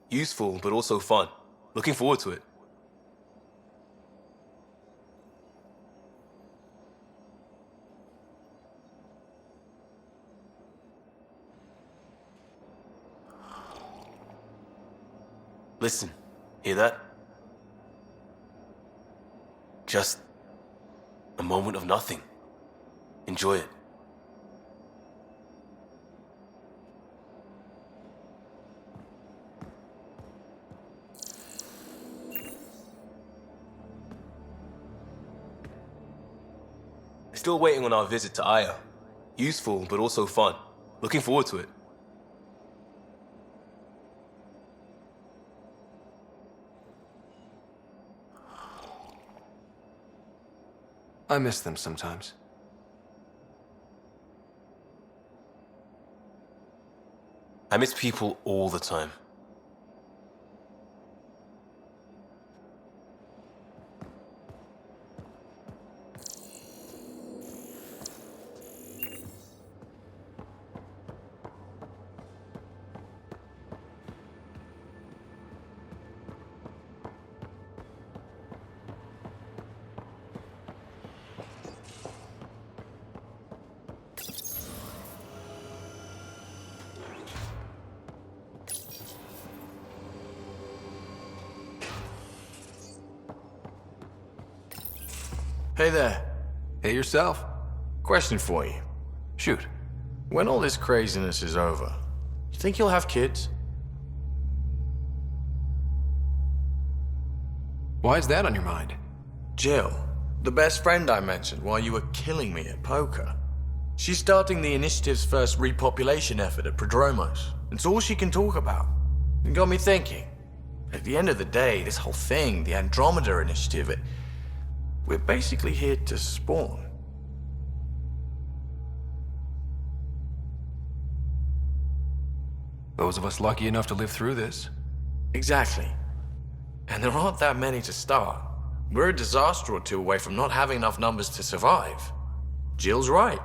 Useful, but also fun. Looking forward to it. Listen, hear that? Just a moment of nothing. Enjoy it. Still waiting on our visit to Aya. Useful, but also fun. Looking forward to it. I miss them sometimes. I miss people all the time. Hey there. Hey yourself. Question for you. Shoot. When all this craziness is over, you think you'll have kids? Why is that on your mind? Jill, the best friend I mentioned while you were killing me at poker. She's starting the initiative's first repopulation effort at Prodromos. It's all she can talk about. It got me thinking. At the end of the day, this whole thing, the Andromeda initiative, we're basically here to spawn. Those of us lucky enough to live through this. Exactly. And there aren't that many to start. We're a disaster or two away from not having enough numbers to survive. Jill's right.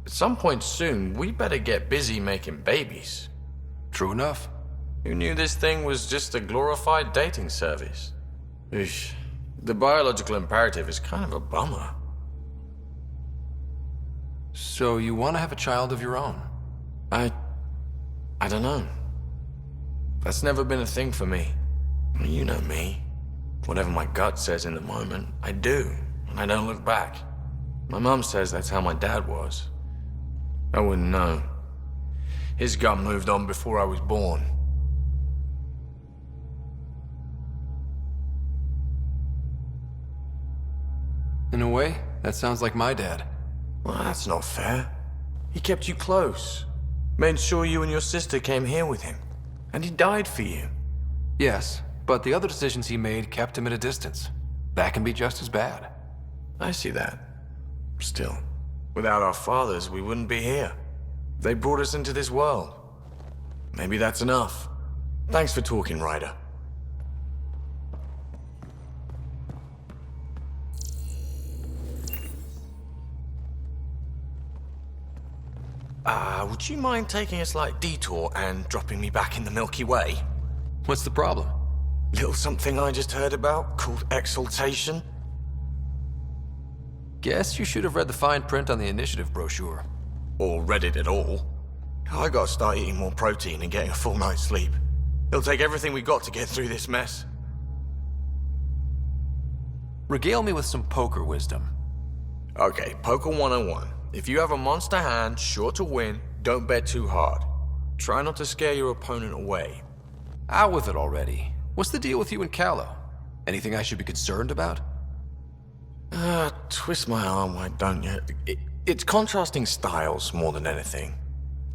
At some point soon, we better get busy making babies. True enough. Who knew this thing was just a glorified dating service? Eesh. The biological imperative is kind of a bummer. So you want to have a child of your own? I don't know. That's never been a thing for me. You know me. Whatever my gut says in the moment, I do, and I don't look back. My mum says that's how my dad was. I wouldn't know. His gut moved on before I was born. In a way, that sounds like my dad. Well, that's not fair. He kept you close. Made sure you and your sister came here with him. And he died for you. Yes, but the other decisions he made kept him at a distance. That can be just as bad. I see that. Still, without our fathers, we wouldn't be here. They brought us into this world. Maybe that's enough. Thanks for talking, Ryder. Would you mind taking a slight detour and dropping me back in the Milky Way? What's the problem? Little something I just heard about called exaltation. Guess you should have read the fine print on the initiative brochure. Or read it at all. I gotta start eating more protein and getting a full night's sleep. It'll take everything we got to get through this mess. Regale me with some poker wisdom. Okay, poker 101. If you have a monster hand, sure to win, don't bet too hard. Try not to scare your opponent away. Out with it already. What's the deal with you and Callow? Anything I should be concerned about? Twist my arm, why don't you? It's contrasting styles more than anything.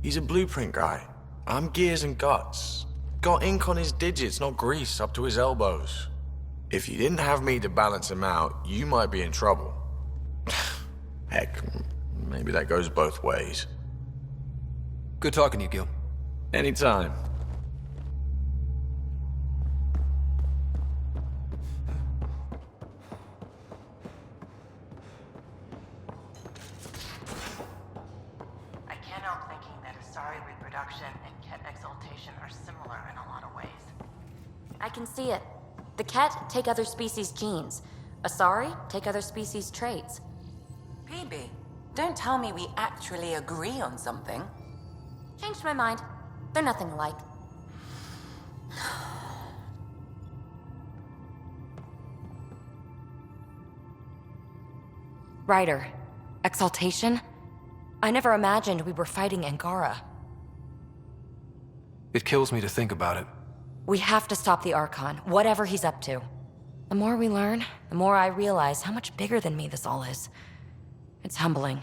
He's a blueprint guy. I'm gears and guts. Got ink on his digits, not grease up to his elbows. If you didn't have me to balance him out, you might be in trouble. Heck, maybe that goes both ways. Good talking to you, Gil. Anytime. I can't help thinking that Asari reproduction and Ket exaltation are similar in a lot of ways. I can see it. The Ket take other species' genes. Asari take other species' traits. PB, don't tell me we actually agree on something. Changed my mind. They're nothing alike. Ryder, exaltation? I never imagined we were fighting Angara. It kills me to think about it. We have to stop the Archon, whatever he's up to. The more we learn, the more I realize how much bigger than me this all is. It's humbling.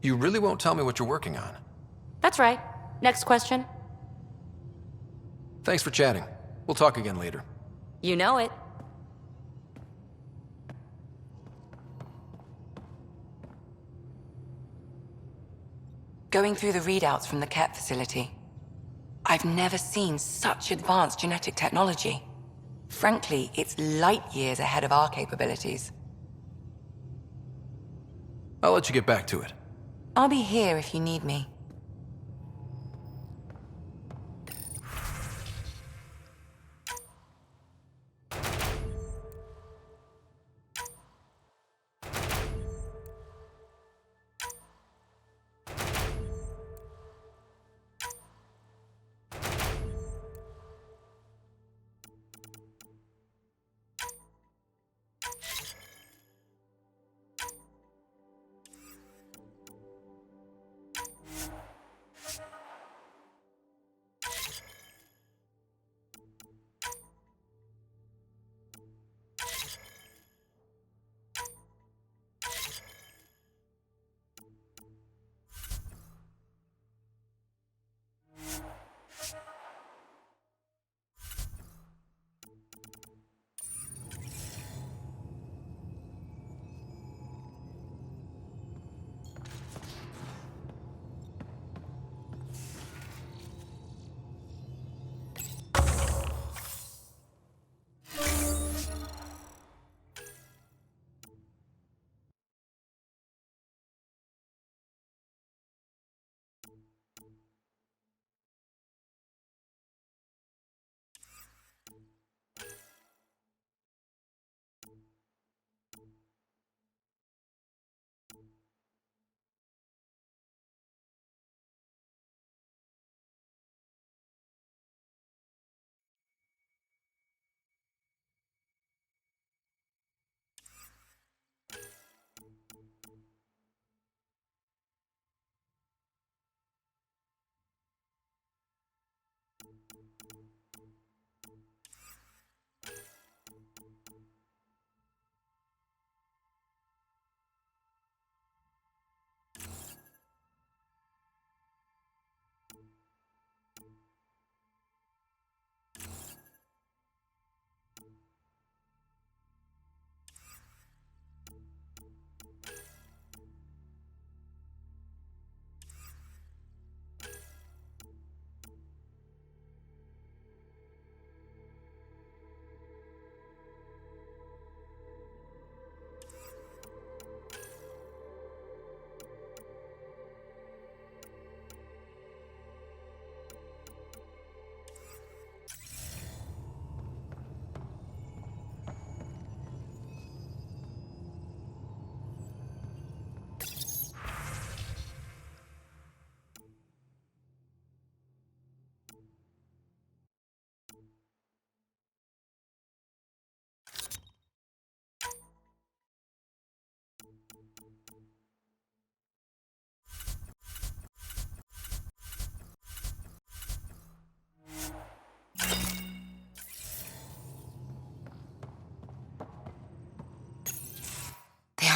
You really won't tell me what you're working on? That's right. Next question. Thanks for chatting. We'll talk again later. You know it. Going through the readouts from the Ket facility, I've never seen such advanced genetic technology. Frankly, it's light years ahead of our capabilities. I'll let you get back to it. I'll be here if you need me.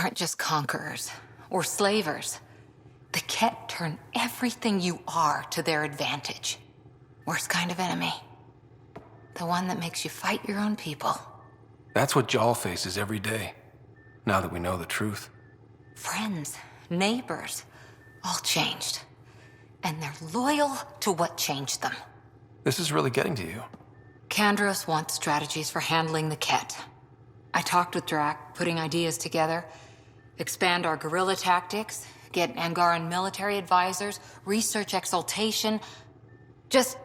aren't just conquerors or slavers. The Ket turn everything you are to their advantage. Worst kind of enemy. The one that makes you fight your own people. That's what Jal faces every day, now that we know the truth. Friends, neighbors, all changed. And they're loyal to what changed them. This is really getting to you. Kandros wants strategies for handling the Ket. I talked with Drac, putting ideas together. Expand our guerrilla tactics, get Angaran military advisors, research exaltation. Just,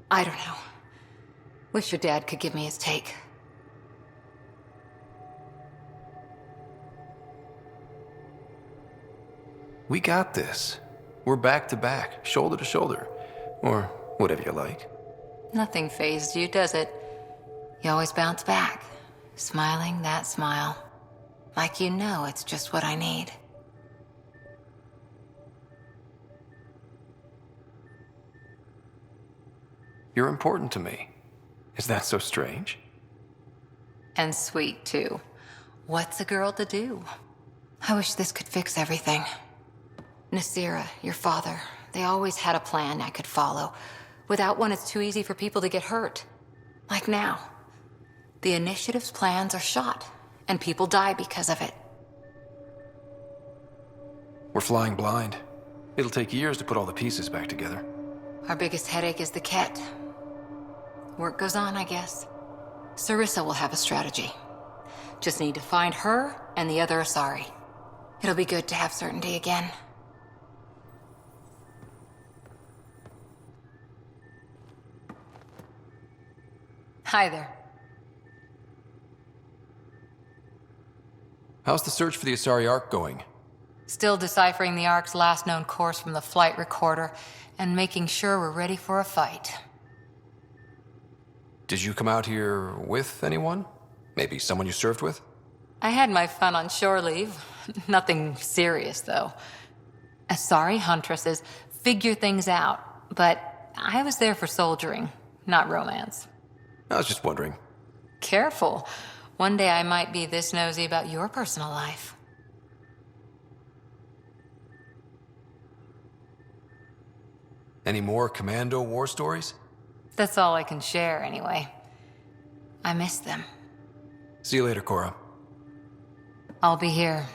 I don't know. Wish your dad could give me his take. We got this. We're back to back, shoulder to shoulder. Or whatever you like. Nothing fazed you, does it? You always bounce back, smiling that smile. Like you know it's just what I need. You're important to me. Is that so strange? And sweet, too. What's a girl to do? I wish this could fix everything. Nasira, your father, they always had a plan I could follow. Without one, it's too easy for people to get hurt. Like now. The Initiative's plans are shot, and people die because of it. We're flying blind. It'll take years to put all the pieces back together. Our biggest headache is the Ket. Work goes on, I guess. Sarissa will have a strategy. Just need to find her and the other Asari. It'll be good to have certainty again. Hi there. How's the search for the Asari Ark going? Still deciphering the Ark's last known course from the flight recorder and making sure we're ready for a fight. Did you come out here with anyone? Maybe someone you served with? I had my fun on shore leave. Nothing serious, though. Asari huntresses figure things out, but I was there for soldiering, not romance. I was just wondering. Careful. One day I might be this nosy about your personal life. Any more Commando war stories? That's all I can share, anyway. I miss them. See you later, Cora. I'll be here.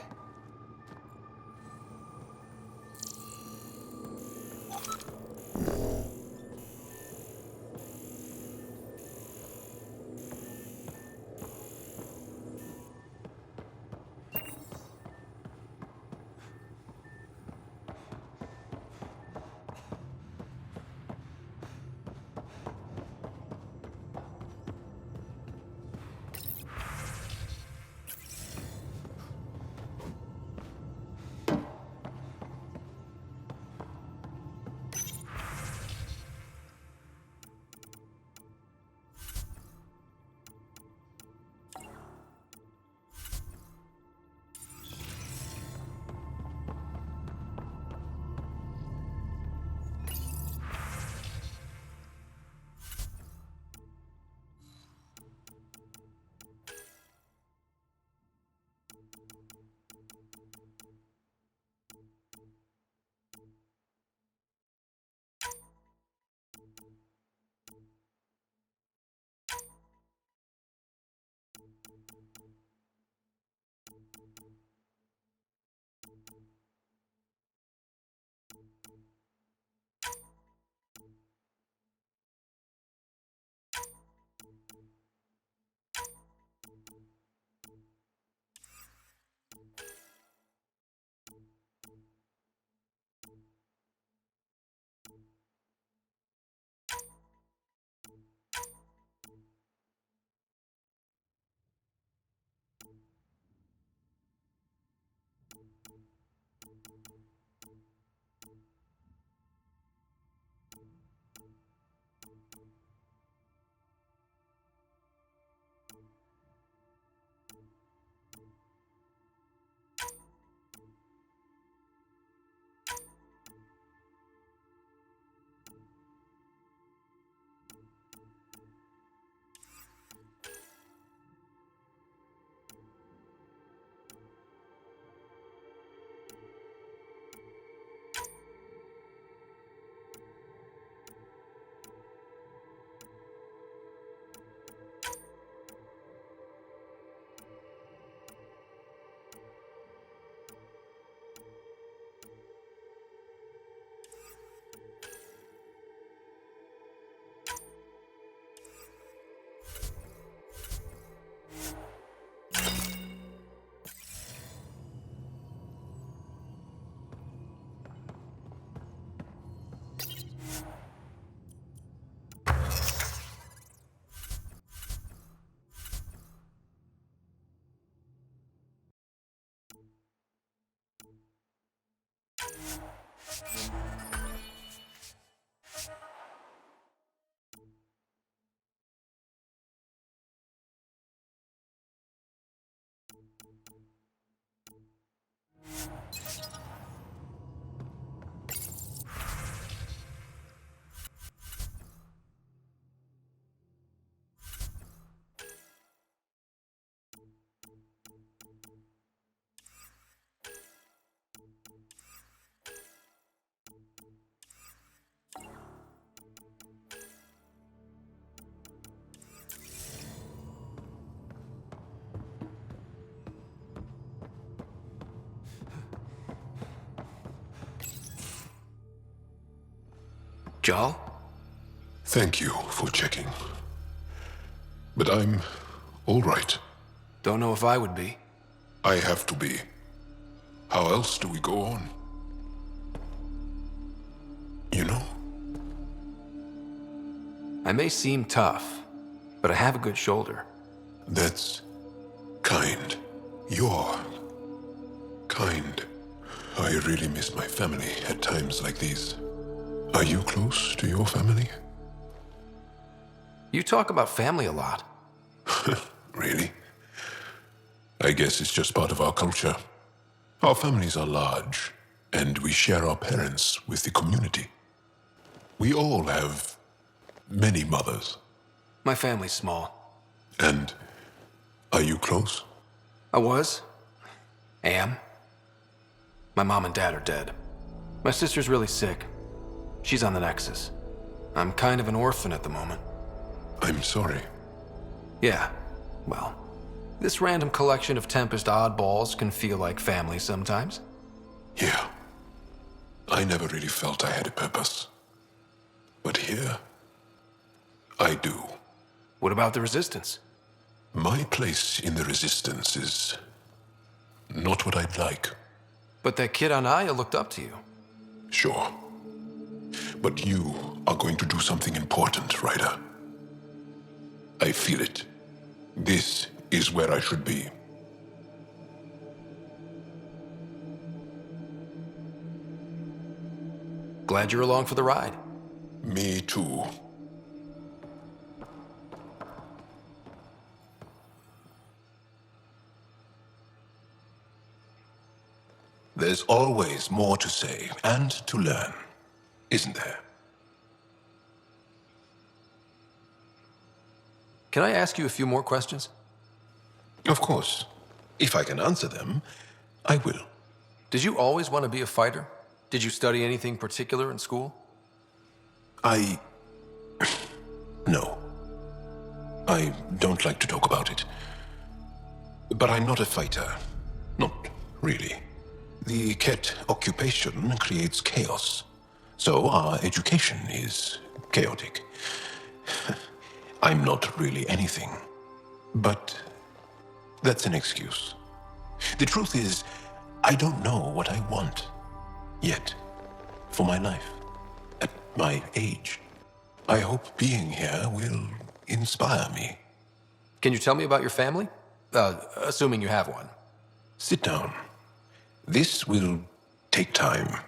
Jal? Thank you for checking. But I'm all right. Don't know if I would be. I have to be. How else do we go on? You know? I may seem tough, but I have a good shoulder. That's kind. You're kind. I really miss my family at times like these. Are you close to your family? You talk about family a lot. Really? I guess it's just part of our culture. Our families are large, and we share our parents with the community. We all have many mothers. My family's small. And are you close? I was. Am. My mom and dad are dead. My sister's really sick. She's on the Nexus. I'm kind of an orphan at the moment. I'm sorry. Yeah, well, this random collection of Tempest oddballs can feel like family sometimes. Yeah. I never really felt I had a purpose. But here, I do. What about the Resistance? My place in the Resistance is not what I'd like. But that kid on Aya looked up to you. Sure. But you are going to do something important, Ryder. I feel it. This is where I should be. Glad you're along for the ride. Me too. There's always more to say and to learn, isn't there? Can I ask you a few more questions? Of course. If I can answer them, I will. Did you always want to be a fighter? Did you study anything particular in school? No. I don't like to talk about it. But I'm not a fighter. Not really. The Ket occupation creates chaos. So our education is chaotic. I'm not really anything. But that's an excuse. The truth is, I don't know what I want. Yet. For my life. At my age. I hope being here will inspire me. Can you tell me about your family? Assuming you have one. Sit down. This will take time.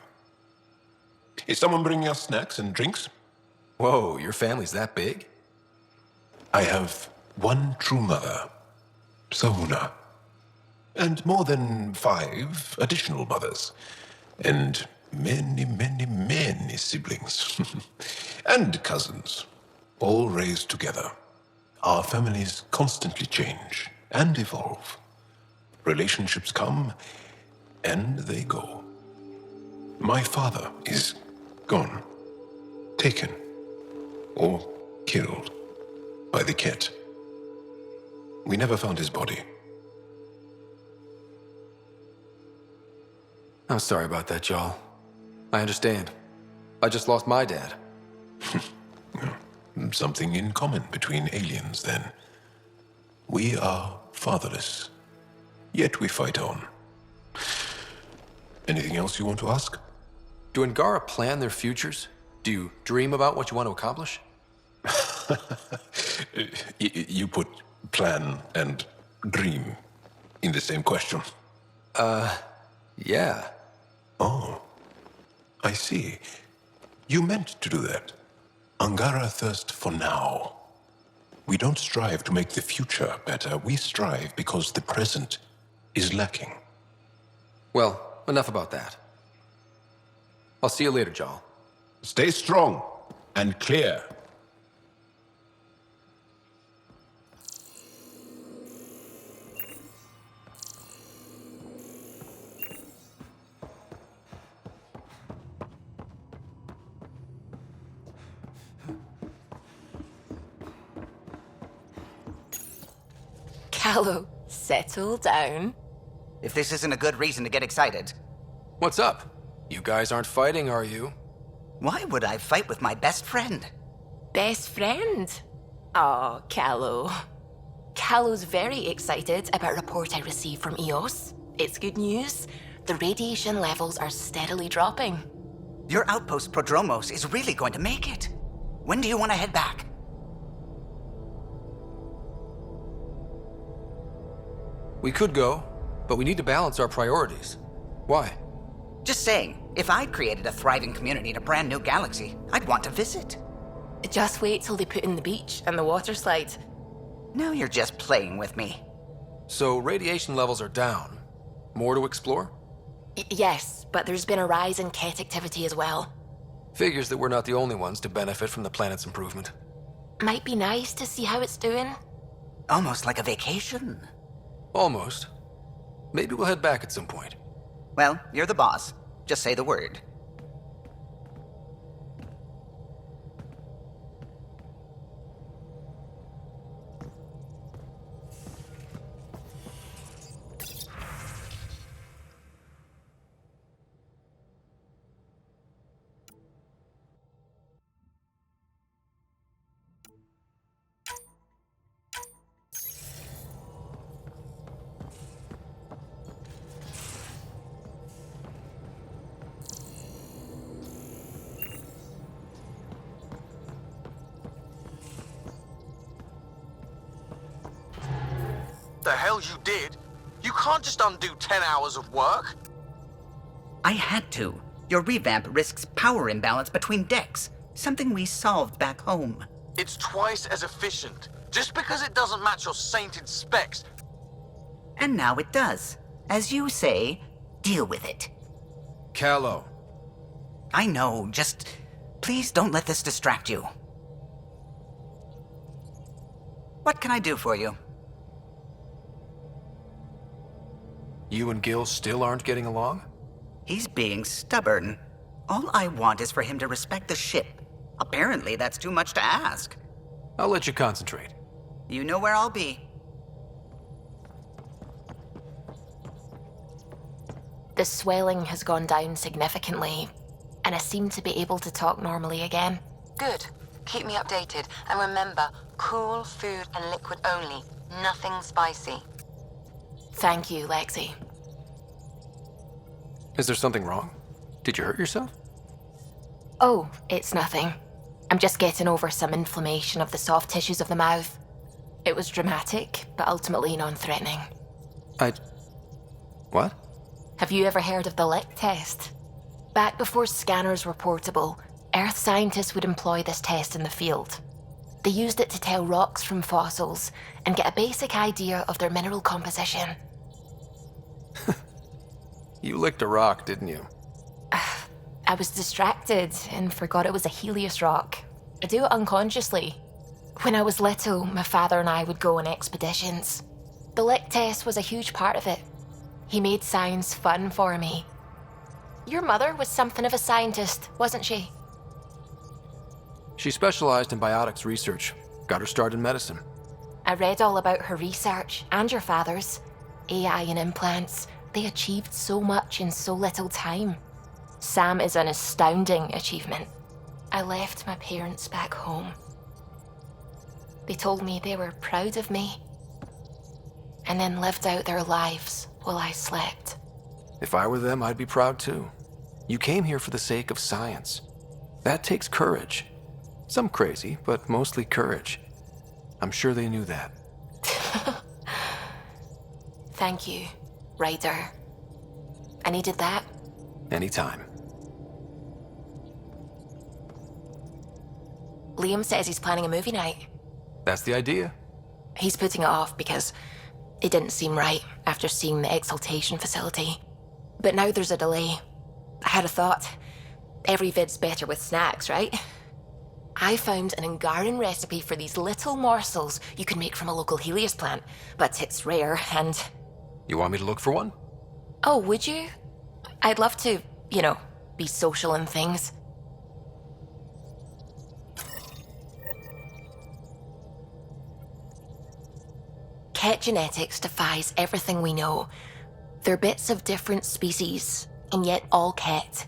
Is someone bringing us snacks and drinks? Whoa, your family's that big? I have one true mother, Sahuna, and more than 5 additional mothers, and many siblings, and cousins, all raised together. Our families constantly change and evolve. Relationships come and they go. My father is gone, taken, or killed by the Ket. We never found his body. I'm sorry about that, Jal. I understand. I just lost my dad. Something in common between aliens, then. We are fatherless, yet we fight on. Anything else you want to ask? Do Angara plan their futures? Do you dream about what you want to accomplish? You put plan and dream in the same question. Yeah. Oh, I see. You meant to do that. Angara thirst for now. We don't strive to make the future better. We strive because the present is lacking. Well, enough about that. I'll see you later, Jal. Stay strong and clear. Callow, settle down. If this isn't a good reason to get excited. What's up? You guys aren't fighting, are you? Why would I fight with my best friend? Best friend? Oh, Callow. Callow's very excited about a report I received from EOS. It's good news. The radiation levels are steadily dropping. Your outpost Prodromos is really going to make it. When do you want to head back? We could go, but we need to balance our priorities. Why? Just saying, if I'd created a thriving community in a brand new galaxy, I'd want to visit. Just wait till they put in the beach and the water slide. Now you're just playing with me. So radiation levels are down. More to explore? Yes, but there's been a rise in Ket activity as well. Figures that we're not the only ones to benefit from the planet's improvement. Might be nice to see how it's doing. Almost like a vacation. Almost. Maybe we'll head back at some point. Well, you're the boss. Just say the word. The hell you did? You can't just undo 10 hours of work. I had to. Your revamp risks power imbalance between decks, something we solved back home. It's twice as efficient. Just because it doesn't match your sainted specs. And now it does. As you say, deal with it. Callow. I know, just please don't let this distract you. What can I do for you? You and Gil still aren't getting along? He's being stubborn. All I want is for him to respect the ship. Apparently, that's too much to ask. I'll let you concentrate. You know where I'll be. The swelling has gone down significantly, and I seem to be able to talk normally again. Good. Keep me updated. And remember, cool food and liquid only. Nothing spicy. Thank you, Lexi. Is there something wrong? Did you hurt yourself? Oh, it's nothing. I'm just getting over some inflammation of the soft tissues of the mouth. It was dramatic, but ultimately non-threatening. What? Have you ever heard of the Lick test? Back before scanners were portable, Earth scientists would employ this test in the field. They used it to tell rocks from fossils and get a basic idea of their mineral composition. You licked a rock, didn't you? I was distracted and forgot it was a Helios rock. I do it unconsciously. When I was little, my father and I would go on expeditions. The Lick test was a huge part of it. He made science fun for me. Your mother was something of a scientist, wasn't she? She specialized in biotics research. Got her start in medicine. I read all about her research, and your father's. AI and implants. They achieved so much in so little time. Sam is an astounding achievement. I left my parents back home. They told me they were proud of me, and then lived out their lives while I slept. If I were them, I'd be proud too. You came here for the sake of science. That takes courage. Some crazy, but mostly courage. I'm sure they knew that. Thank you, Ryder. I needed that. Anytime. Liam says he's planning a movie night. That's the idea. He's putting it off because it didn't seem right after seeing the exaltation facility. But now there's a delay. I had a thought. Every vid's better with snacks, right? I found an Angaran recipe for these little morsels you can make from a local Helios plant, but it's rare and... You want me to look for one? Oh, would you? I'd love to, be social and things. Ket genetics defies everything we know. They're bits of different species, and yet all Ket.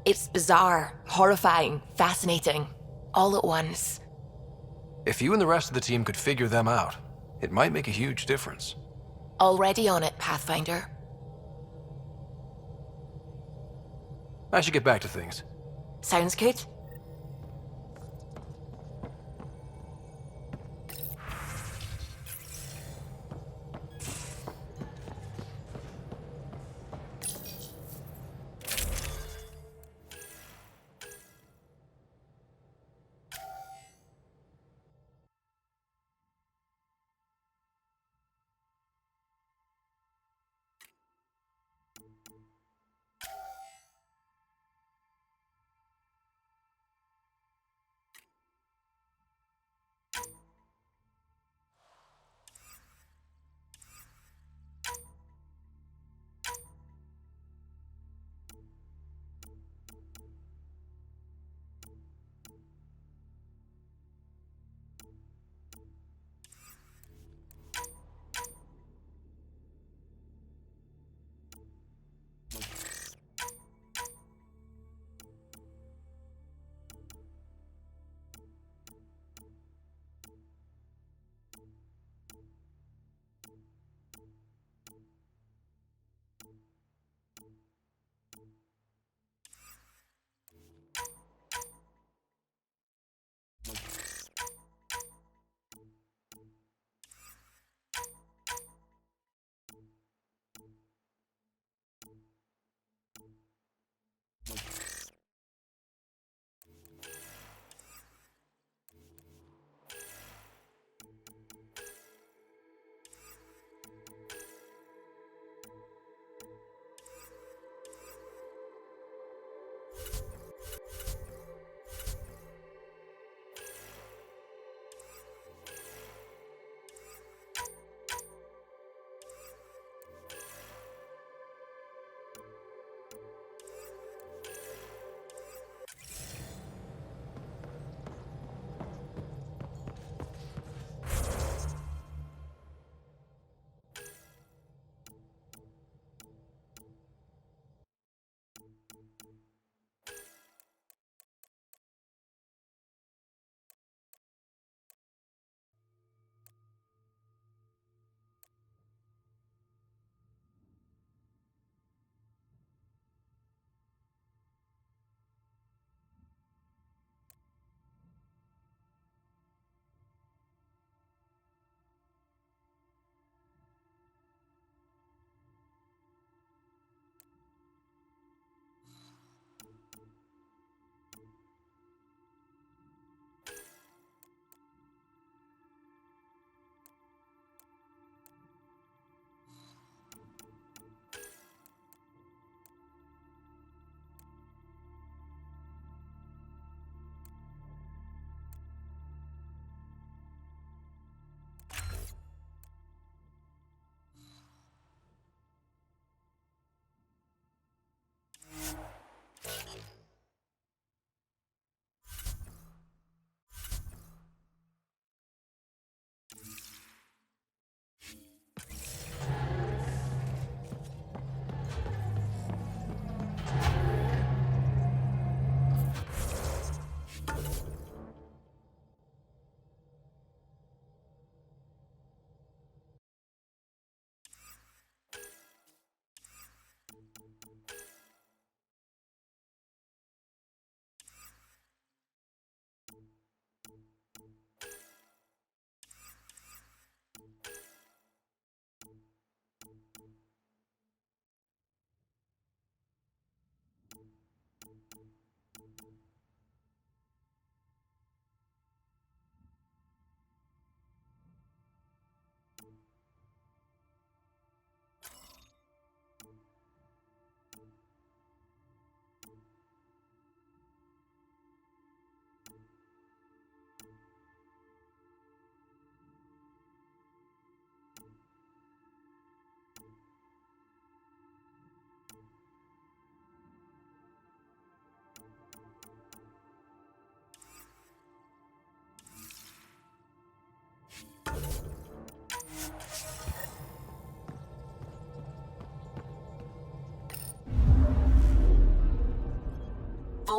It's bizarre, horrifying, fascinating, all at once. If you and the rest of the team could figure them out, it might make a huge difference. Already on it, Pathfinder. I should get back to things. Sounds good.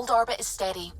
Hold orbit is steady.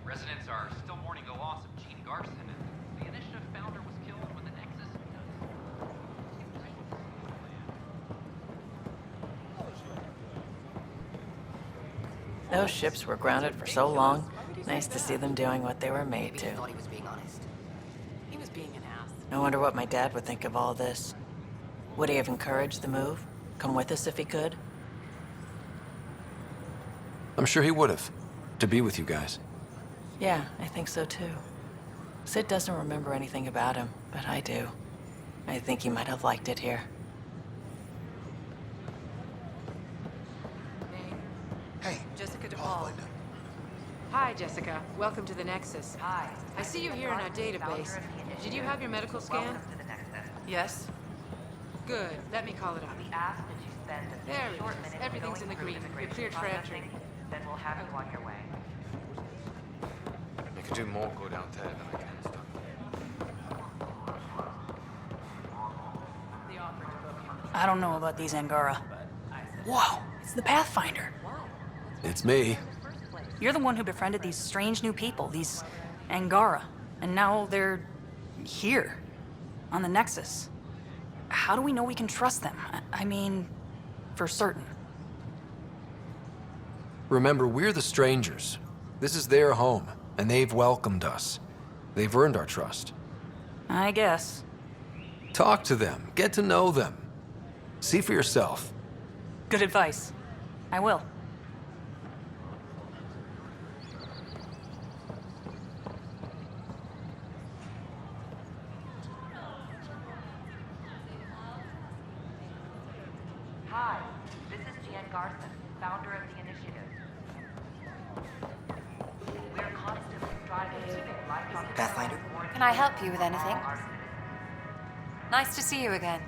Residents are still mourning the loss of Gene Garson, and the initiative founder was killed when the Nexus... Those ships were grounded for so long. Nice to see them doing what they were made to. Thought he was being honest. He was being an ass. I wonder what my dad would think of all this. Would he have encouraged the move? Come with us if he could? I'm sure he would have. To be with you guys. Yeah, I think so too. Sid doesn't remember anything about him, but I do. I think he might have liked it here. Hey, Jessica DePaul. Hi, Jessica. Welcome to the Nexus. Hi. I see you here in our database. Did you have your medical scan? Yes? Good. Let me call it up. There it is. Everything's in the green. You're cleared for entry. Then we'll have you on your way. I could do more good out there than I can this time. I don't know about these Angara. Whoa, it's the Pathfinder. It's me. You're the one who befriended these strange new people, these Angara. And now they're here, on the Nexus. How do we know we can trust them? I mean, for certain. Remember, we're the strangers. This is their home, and they've welcomed us. They've earned our trust. I guess. Talk to them. Get to know them. See for yourself. Good advice. I will. Hi, this is Jan Garson, founder of the initiative. We're constantly striving to make life... Pathfinder? Can I help you with anything? Nice to see you again.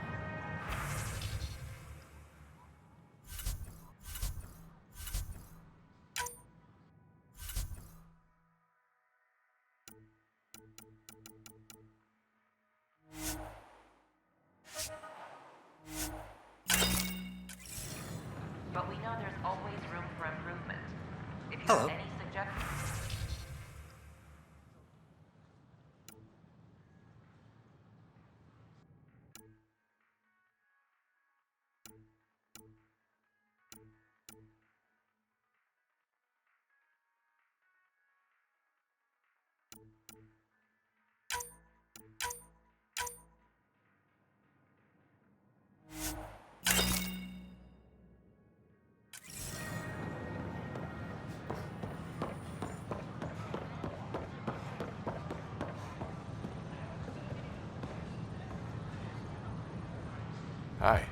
But we know there's always room for improvement. If you Hello. have any suggestions... Hi.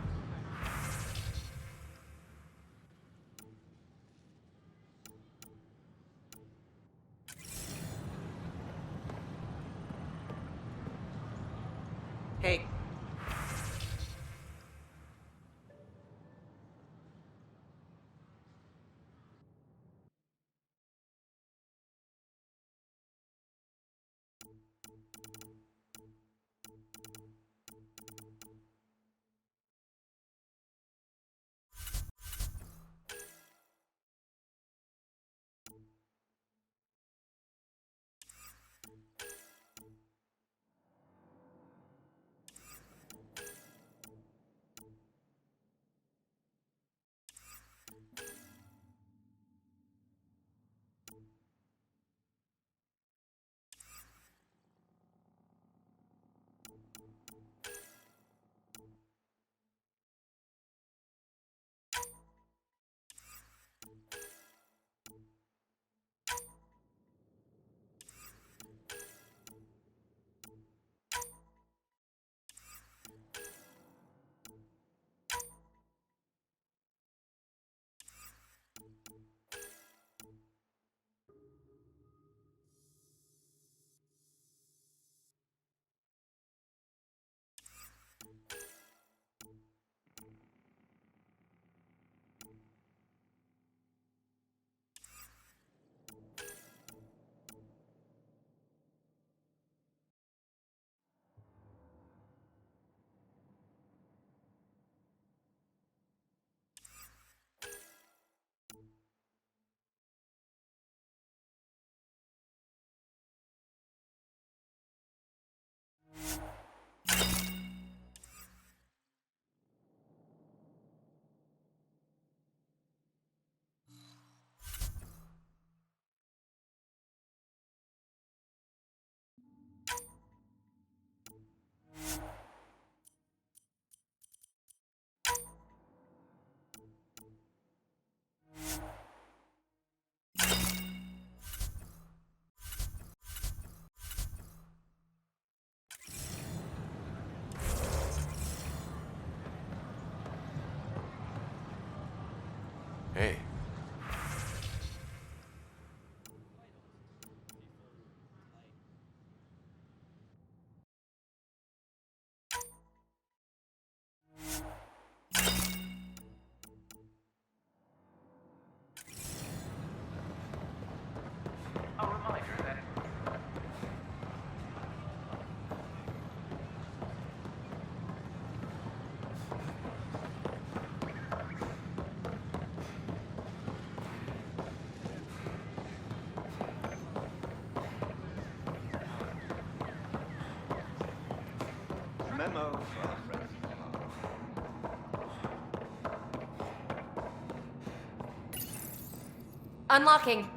Unlocking.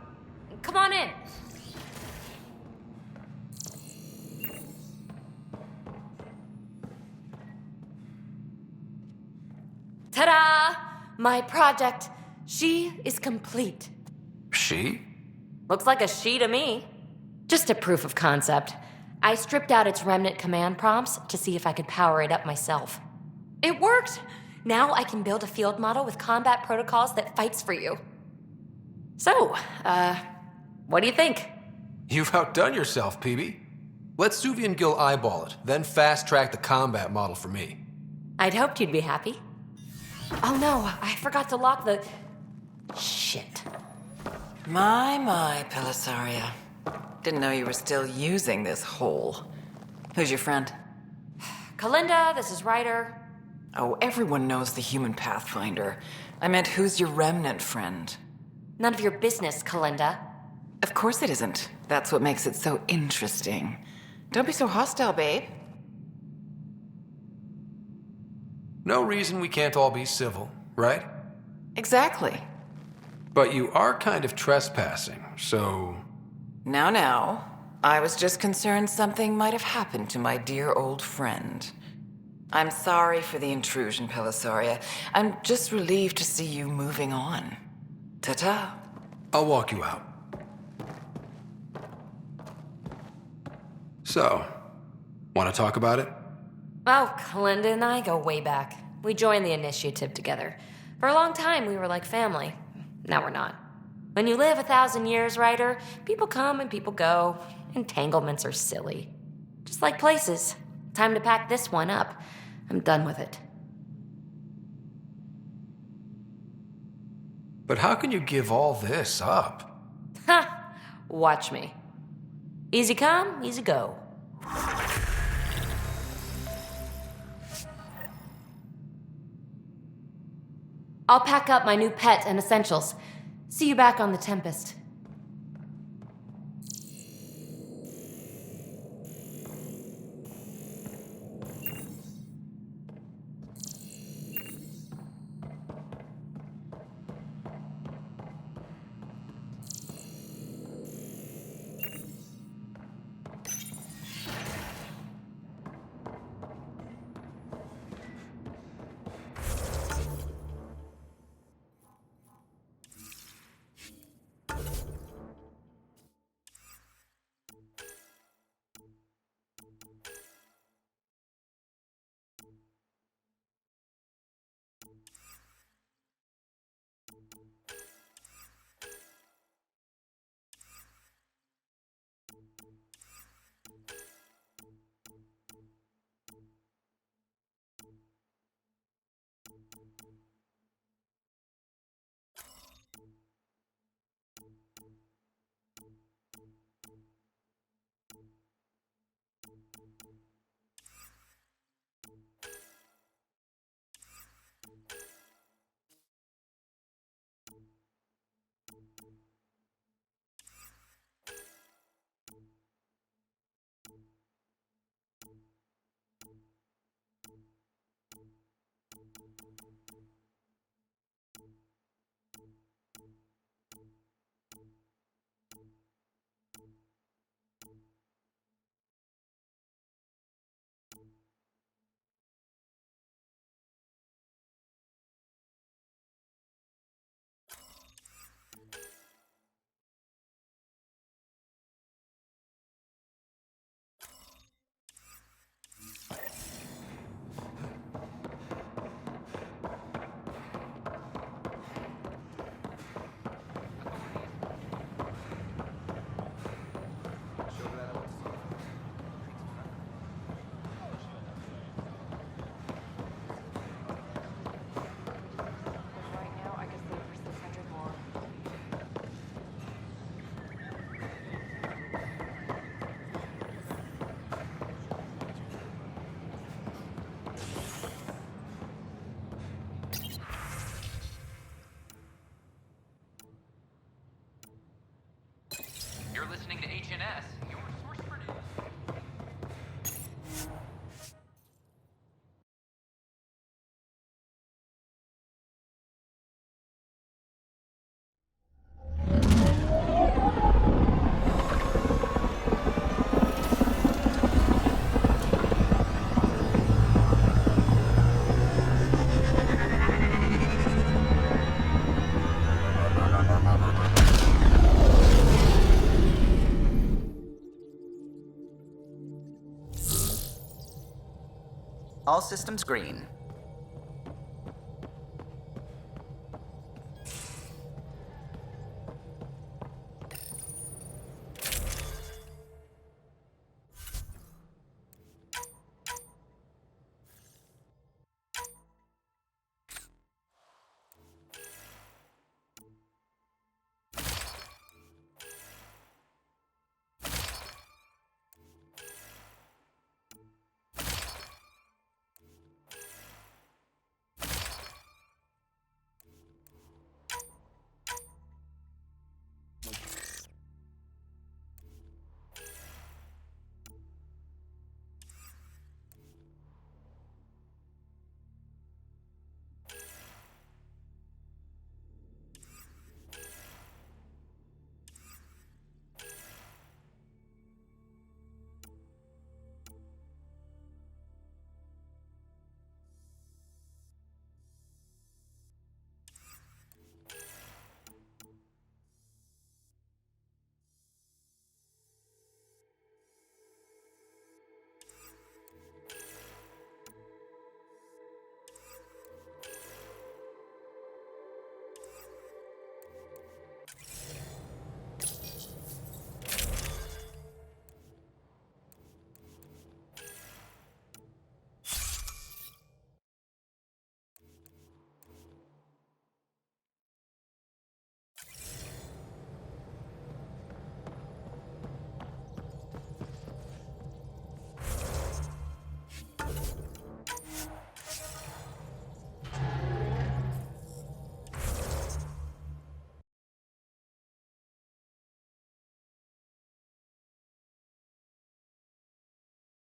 Come on in. Ta-da! My project. She is complete. She? Looks like a she to me. Just a proof of concept. I stripped out its remnant command prompts to see if I could power it up myself. It worked! Now I can build a field model with combat protocols that fights for you. So, what do you think? You've outdone yourself, PB. Let Suvi and Gil eyeball it, then fast-track the combat model for me. I'd hoped you'd be happy. Oh no, I forgot to lock the... Shit. My, Pellisaria. Didn't know you were still using this hole. Who's your friend? Kalinda, this is Ryder. Oh, everyone knows the human Pathfinder. I meant, who's your remnant friend? None of your business, Kalinda. Of course it isn't. That's what makes it so interesting. Don't be so hostile, babe. No reason we can't all be civil, right? Exactly. But you are kind of trespassing, so... Now. I was just concerned something might have happened to my dear old friend. I'm sorry for the intrusion, Pellisaria. I'm just relieved to see you moving on. Ta-ta. I'll walk you out. So, want to talk about it? Oh, Kalinda and I go way back. We joined the initiative together. For a long time, we were like family. Now we're not. When you live 1,000 years, Ryder, people come and people go. Entanglements are silly. Just like places. Time to pack this one up. I'm done with it. But how can you give all this up? Ha! Watch me. Easy come, easy go. I'll pack up my new pet and essentials. See you back on the Tempest. You're listening to HNS, your source for news. All systems green.